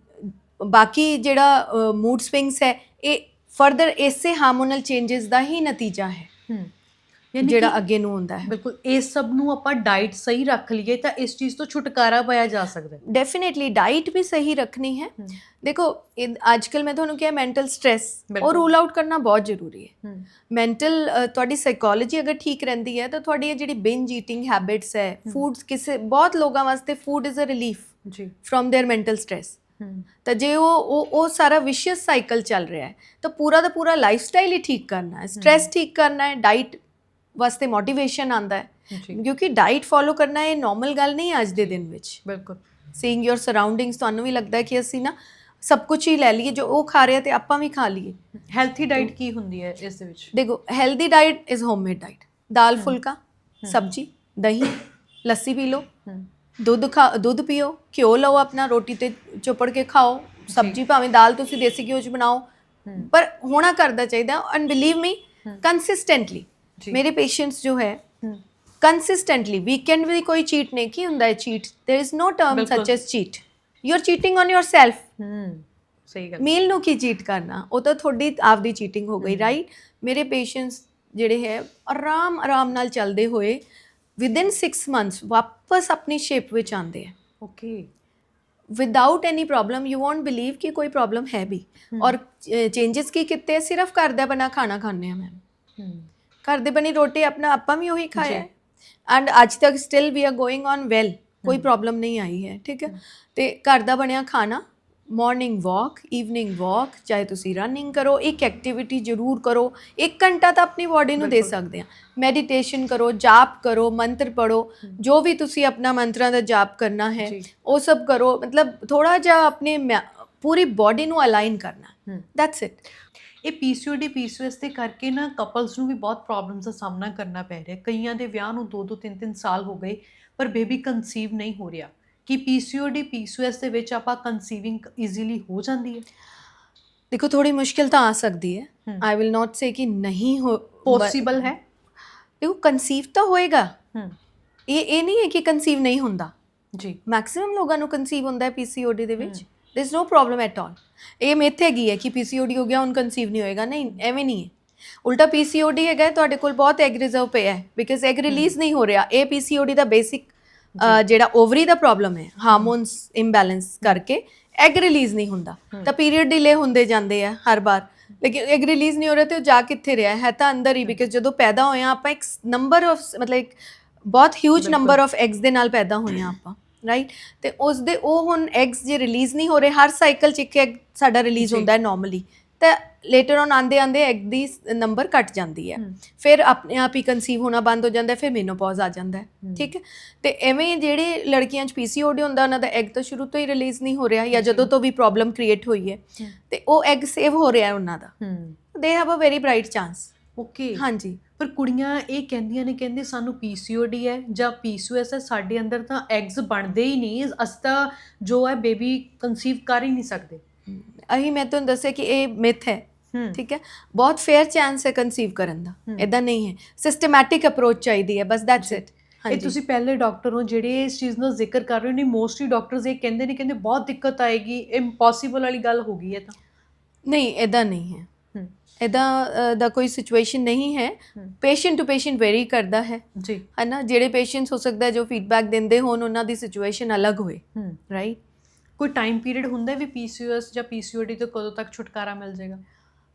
ਬਾਕੀ ਜਿਹੜਾ ਮੂਡ ਸਵਿੰਗਸ ਹੈ ਇਹ ਫਰਦਰ ਇਸੇ ਹਾਰਮੋਨਲ ਚੇਂਜਸ ਦਾ ਹੀ ਨਤੀਜਾ ਹੈ ਜਿਹੜਾ ਅੱਗੇ ਨੂੰ ਹੁੰਦਾ ਹੈ। ਬਿਲਕੁਲ, ਇਸ ਸਭ ਨੂੰ ਆਪਾਂ ਡਾਈਟ ਸਹੀ ਰੱਖ ਲਈਏ ਤਾਂ ਇਸ ਚੀਜ਼ ਤੋਂ ਛੁਟਕਾਰਾ ਪਾਇਆ ਜਾ ਸਕਦਾ ਹੈ। ਡੈਫੀਨੇਟਲੀ ਡਾਈਟ ਵੀ ਸਹੀ ਰੱਖਣੀ ਹੈ। ਦੇਖੋ ਅੱਜ ਕੱਲ੍ਹ ਮੈਂ ਤੁਹਾਨੂੰ ਕਿਹਾ ਮੈਂਟਲ ਸਟ੍ਰੈਸ ਉਹ ਰੂਲ ਆਊਟ ਕਰਨਾ ਬਹੁਤ ਜ਼ਰੂਰੀ ਹੈ। ਮੈਂਟਲ ਤੁਹਾਡੀ ਸਾਈਕੋਲੋਜੀ ਅਗਰ ਠੀਕ ਰਹਿੰਦੀ ਹੈ ਤਾਂ ਤੁਹਾਡੀ ਜਿਹੜੀ ਬਿੰਜ ਈਟਿੰਗ ਹੈਬਿਟਸ ਹੈ, ਫੂਡਸ, ਕਿਸੇ ਬਹੁਤ ਲੋਕਾਂ ਵਾਸਤੇ ਫੂਡ ਇਜ਼ ਅ ਰਿਲੀਫ ਜੀ ਫਰੋਮ देयर ਮੈਂਟਲ ਸਟ੍ਰੈਸ। ਤਾਂ ਜੇ ਉਹ ਸਾਰਾ ਵਿਸ਼ੀਅਸ ਸਾਈਕਲ ਚੱਲ ਰਿਹਾ ਹੈ ਤਾਂ ਪੂਰਾ ਦਾ ਪੂਰਾ ਲਾਈਫ ਸਟਾਈਲ ਹੀ ਠੀਕ ਕਰਨਾ ਹੈ, ਸਟ੍ਰੈਸ ਠੀਕ ਕਰਨਾ ਹੈ, ਡਾਈਟ ਵਾਸਤੇ ਮੋਟੀਵੇਸ਼ਨ ਆਉਂਦਾ ਹੈ ਕਿਉਂਕਿ ਡਾਈਟ ਫੋਲੋ ਕਰਨਾ ਇਹ ਨਾਰਮਲ ਗੱਲ ਨਹੀਂ ਹੈ ਅੱਜ ਦੇ ਦਿਨ ਵਿੱਚ। ਬਿਲਕੁਲ, ਸੀਇੰਗ ਯੋਰ ਸਰਾਊਂਡਿੰਗਸ, ਤੁਹਾਨੂੰ ਵੀ ਲੱਗਦਾ ਕਿ ਅਸੀਂ ਨਾ ਸਭ ਕੁਝ ਹੀ ਲੈ ਲਈਏ, ਜੋ ਉਹ ਖਾ ਰਿਹਾ ਤੇ ਆਪਾਂ ਵੀ ਖਾ ਲਈਏ। ਹੈਲਥੀ ਡਾਈਟ ਕੀ ਹੁੰਦੀ ਹੈ ਇਸ ਦੇ ਵਿੱਚ? ਦੇਖੋ healthy diet is homemade diet, ਦਾਲ ਫੁਲਕਾ, ਸਬਜ਼ੀ, ਦਹੀਂ, ਲੱਸੀ ਪੀ ਲਓ, ਦੁੱਧ ਪੀਓ, ਘਿਓ ਲਓ ਆਪਣਾ, ਰੋਟੀ ਤੇ ਚੁੱਪੜ ਕੇ ਖਾਓ, ਸਬਜ਼ੀ ਭਾਵੇਂ ਦਾਲ ਤੁਸੀਂ ਦੇਸੀ ਘਿਓ 'ਚ ਬਣਾਓ, ਪਰ ਹੋਣਾ ਕਰਦਾ ਚਾਹੀਦਾ। ਐਂਡ ਬਿਲੀਵ ਮੀ ਕੰਸਿਸਟੈਂਟਲੀ ਮੇਰੇ ਪੇਸ਼ੈਂਟਸ ਜੋ ਹੈ ਕੰਸਿਸਟੈਂਟਲੀ, ਵੀਕਐਂਡ ਵੀ ਕੋਈ ਚੀਟ ਨਹੀਂ। ਕੀ ਹੁੰਦਾ ਹੈ cheat? There is no term such as cheat, you are cheating on yourself. ਸਹੀ ਗੱਲ। ਮੀਲ ਨੂੰ ਕੀ ਚੀਟ ਕਰਨਾ, ਉਹ ਤਾਂ ਤੁਹਾਡੀ ਆਪਦੀ ਚੀਟਿੰਗ ਹੋ ਗਈ, ਰਾਈਟ। ਮੇਰੇ ਪੇਸ਼ੈਂਟਸ ਜਿਹੜੇ ਹੈ ਆਰਾਮ ਨਾਲ ਚੱਲਦੇ ਹੋਏ ਵਿਦਿਨ 6 months ਵਾਪਸ ਆਪਣੀ ਸ਼ੇਪ ਵਿੱਚ ਆਉਂਦੇ ਹੈ। Okay, without any problem. You won't believe ਕਿ ਕੋਈ ਪ੍ਰੋਬਲਮ ਹੈ ਵੀ। ਔਰ ਚੇਂਜਸ ਕੀ ਕੀਤੇ? ਸਿਰਫ ਘਰ ਦਾ ਬਣਾ ਖਾਣਾ ਖਾਂਦੇ ਹਾਂ ਮੈਮ, ਘਰ ਦੇ ਬਣੀ ਰੋਟੀ ਆਪਣਾ ਆਪਾਂ ਵੀ ਉਹੀ ਖਾਇਆ ਹੈ ਐਂਡ ਅੱਜ ਤੱਕ still we are going on well, ਕੋਈ ਪ੍ਰੋਬਲਮ ਨਹੀਂ ਆਈ ਹੈ, ਠੀਕ ਹੈ। ਤੇ ਘਰ ਦਾ ਬਣਿਆ ਖਾਣਾ ਮਾਰਨਿੰਗ ਵਾਕ, ਈਵਨਿੰਗ ਵਾਕ, ਚਾਹੇ ਤੁਸੀਂ ਰਨਿੰਗ ਕਰੋ, ਇੱਕ ਐਕਟੀਵਿਟੀ ਜ਼ਰੂਰ ਕਰੋ। 1 ਘੰਟਾ ਤਾਂ ਆਪਣੀ ਬਾਡੀ ਨੂੰ ਦੇ ਸਕਦੇ ਆ। ਮੈਡੀਟੇਸ਼ਨ ਕਰੋ, ਜਾਪ ਕਰੋ, ਮੰਤਰ ਪੜੋ, ਜੋ ਵੀ ਤੁਸੀਂ ਆਪਣਾ ਮੰਤਰਾਂ ਦਾ ਜਾਪ ਕਰਨਾ ਹੈ ਉਹ ਸਭ ਕਰੋ। ਮਤਲਬ ਥੋੜਾ ਜਿਹਾ ਆਪਣੇ ਪੂਰੀ ਬਾਡੀ ਨੂੰ ਅਲਾਈਨ ਕਰਨਾ, ਦੈਟਸ ਇਟ। ਇਹ ਪੀਸੀਓਡੀ ਪੀਸੀਓਐਸ ਦੇ ਕਰਕੇ ਨਾ ਕਪਲਸ ਨੂੰ ਵੀ ਬਹੁਤ ਪ੍ਰੋਬਲਮਸ ਦਾ ਸਾਹਮਣਾ ਕਰਨਾ ਪੈ ਰਿਹਾ। ਕਈਆਂ ਦੇ ਵਿਆਹ ਨੂੰ 2-2 3-3 ਸਾਲ ਹੋ ਗਏ ਪਰ ਬੇਬੀ ਕਨਸੀਵ ਨਹੀਂ ਹੋ ਰਿਹਾ। ਕਿ ਪੀਸੀਓਡੀ ਪੀਸੀਓਐਸ ਦੇ ਵਿੱਚ ਆਪਾਂ ਕਨਸੀਵਿੰਗ ਈਜ਼ੀਲੀ ਹੋ ਜਾਂਦੀ ਹੈ? ਦੇਖੋ ਥੋੜੀ ਮੁਸ਼ਕਿਲ ਤਾਂ ਆ ਸਕਦੀ ਹੈ, ਆਈ ਵਿਲ ਨਾਟ ਸੇ ਕਿ ਨਹੀਂ ਹੋ ਪੋਸੀਬਲ ਹੈ। ਦੇਖੋ ਕਨਸੀਵ ਤਾਂ ਹੋਏਗਾ, ਇਹ ਨਹੀਂ ਹੈ ਕਿ ਕਨਸੀਵ ਨਹੀਂ ਹੁੰਦਾ ਜੀ। ਮੈਕਸਿਮਮ ਲੋਕਾਂ ਨੂੰ ਕਨਸੀਵ ਹੁੰਦਾ ਹੈ ਪੀਸੀਓਡੀ ਦੇ ਵਿੱਚ, there is no problem at all. ਇਹ ਮਿਥ ਹੈਗੀ ਹੈ ਕਿ ਪੀਸੀਓਡੀ ਹੋ ਗਿਆ ਹੁਣ ਕਨਸੀਵ ਨਹੀਂ ਹੋਏਗਾ, ਨਹੀਂ ਐਵੇਂ ਨਹੀਂ ਹੈ। ਉਲਟਾ ਪੀਸੀਓਡੀ ਹੈਗਾ ਤੁਹਾਡੇ ਕੋਲ ਬਹੁਤ ਐਗ ਰਿਜ਼ਰਵ ਪਿਆ ਹੈ ਬਿਕਾਜ਼ ਐਗ ਰਿਲੀਜ਼ ਨਹੀਂ ਹੋ ਰਿਹਾ। ਇਹ ਪੀਸੀਓਡੀ ਦਾ ਬੇਸਿਕ ਜਿਹੜਾ ਓਵਰੀ ਦਾ ਪ੍ਰੋਬਲਮ ਹੈ, ਹਾਰਮੋਨਸ ਇੰਬੈਲੈਂਸ ਕਰਕੇ ਐਗ ਰਿਲੀਜ਼ ਨਹੀਂ ਹੁੰਦਾ, ਤਾਂ ਪੀਰੀਅਡ ਡਿਲੇ ਹੁੰਦੇ ਜਾਂਦੇ ਆ ਹਰ ਵਾਰ। ਲੇਕਿਨ ਐਗ ਰਿਲੀਜ਼ ਨਹੀਂ ਹੋ ਰਿਹਾ ਤੇ ਉਹ ਜਾ ਕਿੱਥੇ ਰਿਹਾ ਹੈ ਤਾਂ ਅੰਦਰ ਹੀ, ਬਿਕਾਜ਼ ਜਦੋਂ ਪੈਦਾ ਹੋਇਆ ਆਪਾਂ ਇੱਕ ਨੰਬਰ ਆਫ ਮਤਲਬ ਇੱਕ ਬਹੁਤ ਹਿਊਜ ਨੰਬਰ ਆਫ ਐਗਸ ਦੇ ਨਾਲ ਪੈਦਾ ਹੋਇਆ ਆਪਾਂ, ਰਾਈਟ। ਤੇ ਉਸ ਦੇ ਉਹ ਹੁਣ ਐਗਸ ਜੇ ਰਿਲੀਜ਼ ਨਹੀਂ ਹੋ ਰਹੇ, ਹਰ ਸਾਈਕਲ 'ਚ ਇੱਕ ਐਗ ਸਾਡਾ ਰਿਲੀਜ਼ ਹੁੰਦਾ ਹੈ ਨਾਰਮਲੀ, ਤਾਂ ਲੇਟਰ ਔਨ ਆਉਂਦੇ ਆਉਂਦੇ ਐਗ ਦੀ ਨੰਬਰ ਘਟ ਜਾਂਦੀ ਹੈ, ਫਿਰ ਆਪਣੇ ਆਪ ਹੀ ਕਨਸੀਵ ਹੋਣਾ ਬੰਦ ਹੋ ਜਾਂਦਾ, ਫਿਰ ਮੇਨੋਪੌਜ਼ ਆ ਜਾਂਦਾ ਹੈ, ਠੀਕ ਹੈ। ਤੇ ਐਵੇਂ ਜਿਹੜੇ ਲੜਕੀਆਂ 'ਚ ਪੀਸੀਓਡੀ ਹੁੰਦਾ ਉਹਨਾਂ ਦਾ ਐਗ ਤਾਂ ਸ਼ੁਰੂ ਤੋਂ ਹੀ ਰਿਲੀਜ਼ ਨਹੀਂ ਹੋ ਰਿਹਾ, ਜਾਂ ਜਦੋਂ ਤੋਂ ਵੀ ਪ੍ਰੋਬਲਮ ਕ੍ਰੀਏਟ ਹੋਈ ਹੈ ਤੇ ਉਹ ਐਗ ਸੇਵ ਹੋ ਰਿਹਾ ਉਹਨਾਂ ਦਾ, they have a very bright chance. Okay. ਹਾਂਜੀ। ਪਰ ਕੁੜੀਆਂ ਇਹ ਕਹਿੰਦੀਆਂ ਨੇ, ਕਹਿੰਦੇ ਸਾਨੂੰ ਪੀਸੀਓਡੀ ਹੈ ਜਾਂ ਪੀਸੀਓਐਸ ਹੈ, ਸਾਡੇ ਅੰਦਰ ਤਾਂ ਐਗਸ ਬਣਦੇ ਹੀ ਨਹੀਂ, ਅਸੀਂ ਤਾਂ ਜੋ ਹੈ ਬੇਬੀ ਕਨਸੀਵ ਕਰ ਹੀ ਨਹੀਂ ਸਕਦੇ। ਅਹੀਂ ਮੈਂ ਤੁਹਾਨੂੰ ਦੱਸਿਆ ਕਿ ਇਹ ਮਿਥ ਹੈ, ਠੀਕ ਹੈ। ਬਹੁਤ ਫੇਅਰ ਚਾਂਸ ਹੈ ਕਨਸੀਵ ਕਰਨ ਦਾ, ਇਦਾਂ ਨਹੀਂ ਹੈ। ਸਿਸਟਮੈਟਿਕ ਅਪਰੋਚ ਚਾਹੀਦੀ ਹੈ, ਬਸ ਦੈਟਸ ਇਟ। ਇਹ ਤੁਸੀਂ ਪਹਿਲੇ ਡਾਕਟਰ ਹੋ ਜਿਹੜੇ ਇਸ ਚੀਜ਼ ਦਾ ਜ਼ਿਕਰ ਕਰ ਰਹੇ ਹੋ। ਨਹੀਂ ਮੋਸਟਲੀ ਡਾਕਟਰਸ ਇਹ ਕਹਿੰਦੇ ਨੇ, ਕਹਿੰਦੇ ਬਹੁਤ ਦਿੱਕਤ ਆਏਗੀ, ਇੰਪੋਸੀਬਲ ਵਾਲੀ ਗੱਲ ਹੋ ਗਈ ਹੈ। ਤਾਂ ਨਹੀਂ, ਇਦਾਂ ਨਹੀਂ ਹੈ, ਇਦਾਂ ਦਾ ਕੋਈ ਸਿਚੁਏਸ਼ਨ ਨਹੀਂ ਹੈ। ਪੇਸ਼ੈਂਟ ਟੂ ਪੇਸ਼ੈਂਟ ਵੇਰੀ ਕਰਦਾ ਹੈ ਜੀ, ਹੈ ਨਾ। ਜਿਹੜੇ ਪੇਸ਼ੈਂਟਸ ਹੋ ਸਕਦਾ ਜੋ ਫੀਡਬੈਕ ਦਿੰਦੇ ਹੋਣ ਉਹਨਾਂ ਦੀ ਸਿਚੁਏਸ਼ਨ ਅਲੱਗ ਹੋਏ, ਰਾਈਟ। ਕੋਈ ਟਾਈਮ ਪੀਰੀਅਡ ਹੁੰਦਾ ਵੀ ਪੀਸੀਓਐਸ ਜਾਂ ਪੀਸੀਓਡੀ ਤੋਂ ਕਦੋਂ ਤੱਕ ਛੁਟਕਾਰਾ ਮਿਲ ਜਾਏਗਾ?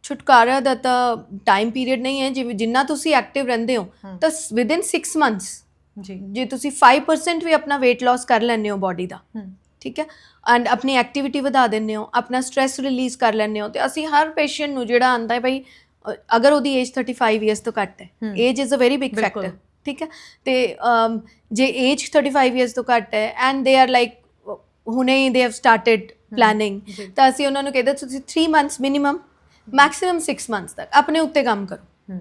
ਛੁਟਕਾਰਾ ਦਾ ਤਾਂ ਟਾਈਮ ਪੀਰੀਅਡ ਨਹੀਂ ਹੈ। ਜਿਵੇਂ ਜਿੰਨਾ ਤੁਸੀਂ ਐਕਟਿਵ ਰਹਿੰਦੇ ਹੋ ਤਾਂ ਵਿਦਿਨ 6 ਮੰਥਸ ਜੀ, ਜੇ ਤੁਸੀਂ 5% ਵੀ ਆਪਣਾ weight loss ਕਰ ਲੈਂਦੇ ਹੋ ਬਾਡੀ ਦਾ, ਠੀਕ ਹੈ, ਐਂਡ ਆਪਣੀ ਐਕਟੀਵਿਟੀ ਵਧਾ ਦਿੰਦੇ ਹੋ, ਆਪਣਾ ਸਟ੍ਰੈਸ ਰਿਲੀਜ਼ ਕਰ ਲੈਂਦੇ ਹੋ, ਤੇ ਅਸੀਂ ਹਰ ਪੇਸ਼ੈਂਟ ਨੂੰ ਜਿਹੜਾ ਆਉਂਦਾ ਹੈ ਬਈ ਅਗਰ ਉਹਦੀ ਏਜ 35 ਇਅਰਸ ਤੋਂ ਘੱਟ ਹੈ, age is a very big factor, ਠੀਕ ਹੈ। ਤੇ ਜੇ ਏਜ 35 ਇਅਰਸ ਤੋਂ ਘੱਟ ਹੈ ਐਂਡ ਦੇ ਆਰ ਲਾਈਕ ਹੁਣੇ ਦੇ ਹੈਵ ਸਟਾਰਟਡ ਪਲੈਨਿੰਗ, ਤਾਂ ਅਸੀਂ ਉਹਨਾਂ ਨੂੰ ਕਹਿੰਦੇ ਤੁਸੀਂ 3 ਮੰਥਸ ਮਿਨੀਮਮ, ਮੈਕਸਿਮਮ 6 ਮੰਥਸ ਤੱਕ ਆਪਣੇ ਉੱਤੇ ਕੰਮ ਕਰੋ,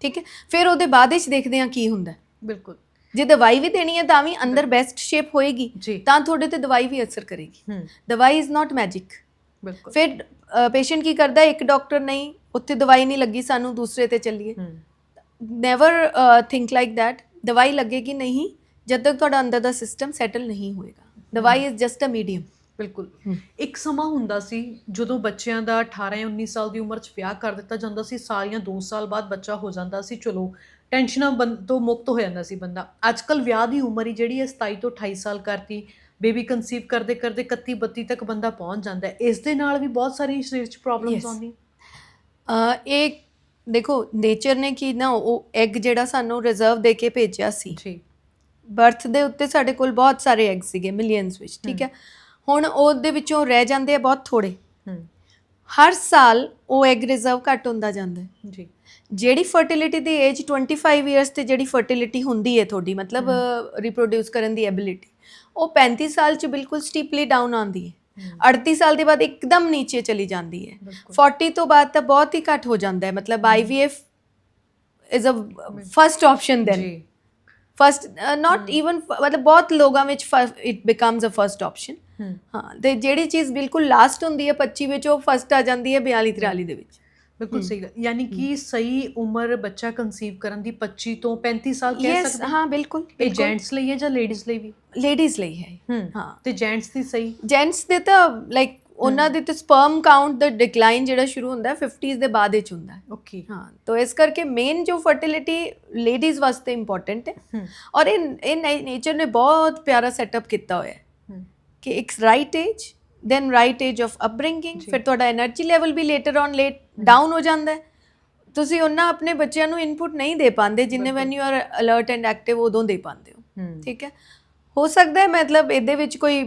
ਠੀਕ ਹੈ। ਫਿਰ ਉਹਦੇ ਬਾਅਦ ਵਿੱਚ ਦੇਖਦੇ ਹਾਂ ਕੀ ਹੁੰਦਾ। ਬਿਲਕੁਲ। ਜੇ ਦਵਾਈ ਵੀ ਦੇਣੀ ਹੈ ਤਾਂ ਵੀ ਅੰਦਰ ਬੈਸਟ ਸ਼ੇਪ ਹੋਏਗੀ ਤਾਂ ਤੁਹਾਡੇ ਤੇ ਦਵਾਈ ਵੀ ਅਸਰ ਕਰੇਗੀ। ਦਵਾਈ ਇਜ਼ ਨਾਟ ਮੈਜਿਕ। ਬਿਲਕੁਲ। ਫਿਰ ਪੇਸ਼ੈਂਟ ਕੀ ਕਰਦਾ, ਇੱਕ ਡਾਕਟਰ ਨਹੀਂ, ਉੱਥੇ ਦਵਾਈ ਨਹੀਂ ਲੱਗੀ, ਸਾਨੂੰ ਦੂਸਰੇ ਤੇ ਚੱਲੀਏ। Never think like that. ਦਵਾਈ ਲੱਗੇਗੀ ਨਹੀਂ ਜਦ ਤੱਕ ਤੁਹਾਡਾ ਅੰਦਰ ਦਾ ਸਿਸਟਮ ਸੈਟਲ ਨਹੀਂ ਹੋਏਗਾ। ਦਵਾਈ ਇਜ਼ ਜਸਟ ਅ ਮੀਡੀਅਮ। ਬਿਲਕੁਲ। ਇੱਕ ਸਮਾਂ ਹੁੰਦਾ ਸੀ ਜਦੋਂ ਬੱਚਿਆਂ ਦਾ 18 ਜਾਂ 19 ਸਾਲ ਦੀ ਉਮਰ 'ਚ ਵਿਆਹ ਕਰ ਦਿੱਤਾ ਜਾਂਦਾ ਸੀ, ਸਾਰੀਆਂ 2 ਸਾਲ ਬਾਅਦ ਬੱਚਾ ਹੋ ਜਾਂਦਾ ਸੀ, ਚਲੋ ਟੈਨਸ਼ਨਾਂ ਤੋਂ ਮੁਕਤ ਹੋ ਜਾਂਦਾ ਸੀ ਬੰਦਾ। ਅੱਜ ਕੱਲ੍ਹ ਵਿਆਹ ਦੀ ਉਮਰ ਹੀ ਜਿਹੜੀ ਹੈ 27 ਤੋਂ 28 ਸਾਲ ਕਰਤੀ, ਬੇਬੀ ਕਨਸੀਵ ਕਰਦੇ ਕਰਦੇ 31-32 ਤੱਕ ਬੰਦਾ ਪਹੁੰਚ ਜਾਂਦਾ ਹੈ। ਇਸ ਦੇ ਨਾਲ ਵੀ ਬਹੁਤ ਸਾਰੀ ਸਰੀਰ 'ਚ ਪ੍ਰੋਬਲਮਸ ਆਉਂਦੀਆਂ। ਇਹ ਦੇਖੋ ਨੇਚਰ ਨੇ ਕੀ ਨਾ, ਉਹ ਐਗ ਜਿਹੜਾ ਸਾਨੂੰ ਰਿਜ਼ਰਵ ਦੇ ਕੇ ਭੇਜਿਆ ਸੀ ਜੀ, ਬਰਥ ਦੇ ਉੱਤੇ ਸਾਡੇ ਕੋਲ ਬਹੁਤ ਸਾਰੇ ਐਗ ਸੀਗੇ ਮਿਲੀਅਨਸ ਵਿੱਚ, ਠੀਕ ਹੈ। ਹੁਣ ਉਹਦੇ ਵਿੱਚੋਂ ਰਹਿ ਜਾਂਦੇ ਆ ਬਹੁਤ ਥੋੜੇ। ਹਰ ਸਾਲ ਉਹ ਐਗ ਰਿਜ਼ਰਵ ਘੱਟ ਹੁੰਦਾ ਜਾਂਦਾ ਹੈ ਜੀ। ਜਿਹੜੀ ਫਰਟੀਲਿਟੀ ਦੀ ਏਜ 25 ਇਅਰਸ ਤੇ ਜਿਹੜੀ ਫਰਟੀਲਿਟੀ ਹੁੰਦੀ ਹੈ ਤੁਹਾਡੀ, ਮਤਲਬ ਰੀਪਰੋਡਿਊਸ ਕਰਨ ਦੀ ਐਬਿਲਿਟੀ, ਉਹ 35 ਸਾਲ 'ਚ ਬਿਲਕੁਲ ਸਟੀਪਲੀ ਡਾਊਨ ਆਉਂਦੀ ਹੈ। 38 ਸਾਲ ਦੇ ਬਾਅਦ ਇੱਕਦਮ ਨੀਚੇ ਚਲੀ ਜਾਂਦੀ ਹੈ। 40 ਤੋਂ ਬਾਅਦ ਤਾਂ ਬਹੁਤ ਹੀ ਘੱਟ ਹੋ ਜਾਂਦਾ ਹੈ। ਮਤਲਬ IVF is a first option then, first not even, ਮਤਲਬ ਬਹੁਤ ਲੋਕਾਂ ਵਿੱਚ it becomes a first option. ਹਾਂ, ਤੇ ਜਿਹੜੀ ਚੀਜ਼ ਬਿਲਕੁਲ ਲਾਸਟ ਹੁੰਦੀ ਹੈ 25 ਵਿੱਚ, ਉਹ ਫਸਟ ਆ ਜਾਂਦੀ ਹੈ 42-43 ਦੇ ਵਿੱਚ। ਬਿਲਕੁਲ ਸਹੀ ਗੱਲ। ਯਾਨੀ ਕਿ ਸਹੀ ਉਮਰ ਬੱਚਾ ਕਨਸੀਵ ਕਰਨ ਦੀ 25 ਤੋਂ 35 ਸਾਲ ਕਹਿ ਸਕਦੇ ਹਾਂ। ਹਾਂ ਬਿਲਕੁਲ। ਇਹ ਜੈਂਟਸ ਲਈ ਹੈ ਜਾਂ ਲੇਡੀਜ਼ ਲਈ ਵੀ? ਲੇਡੀਜ਼ ਲਈ ਹੈ। ਹਾਂ। ਤੇ ਜੈਂਟਸ ਦੀ ਸਹੀ? ਜੈਂਟਸ ਦੇ ਤਾਂ ਲਾਈਕ ਉਹਨਾਂ ਦੇ ਤੇ ਸਪਰਮ ਕਾਊਂਟ ਦਾ ਡਿਕਲਾਈਨ ਜਿਹੜਾ ਸ਼ੁਰੂ ਹੁੰਦਾ 50s ਦੇ ਬਾਅਦ ਵਿੱਚ ਹੁੰਦਾ ਹੈ। ਓਕੇ। ਹਾਂ, ਤਾਂ ਇਸ ਕਰਕੇ ਮੇਨ ਜੋ ਫਰਟੀਲਿਟੀ ਲੇਡੀਜ਼ ਵਾਸਤੇ ਇੰਪੋਰਟੈਂਟ ਹੈ। ਔਰ ਇਹ ਨੇਚਰ ਨੇ ਬਹੁਤ ਪਿਆਰਾ ਸੈਟਅਪ ਕੀਤਾ ਹੋਇਆ ਹੈ ਕਿ ਇੱਕ right age, then right age of upbringing, ਫਿਰ ਤੁਹਾਡਾ ਐਨਰਜੀ ਲੈਵਲ ਵੀ ਲੇਟਰ ਔਨ ਲੇਟ ਡਾਊਨ ਹੋ ਜਾਂਦਾ ਹੈ। ਤੁਸੀਂ ਉਹਨਾਂ ਆਪਣੇ ਬੱਚਿਆਂ ਨੂੰ ਇਨਪੁਟ ਨਹੀਂ ਦੇ ਪਾਉਂਦੇ ਜਿੰਨੇ when you are alert and active ਉਦੋਂ ਦੇ ਪਾਉਂਦੇ ਹੋ, ਠੀਕ ਹੈ। ਹੋ ਸਕਦਾ ਹੈ, ਮਤਲਬ ਇਹਦੇ ਵਿੱਚ ਕੋਈ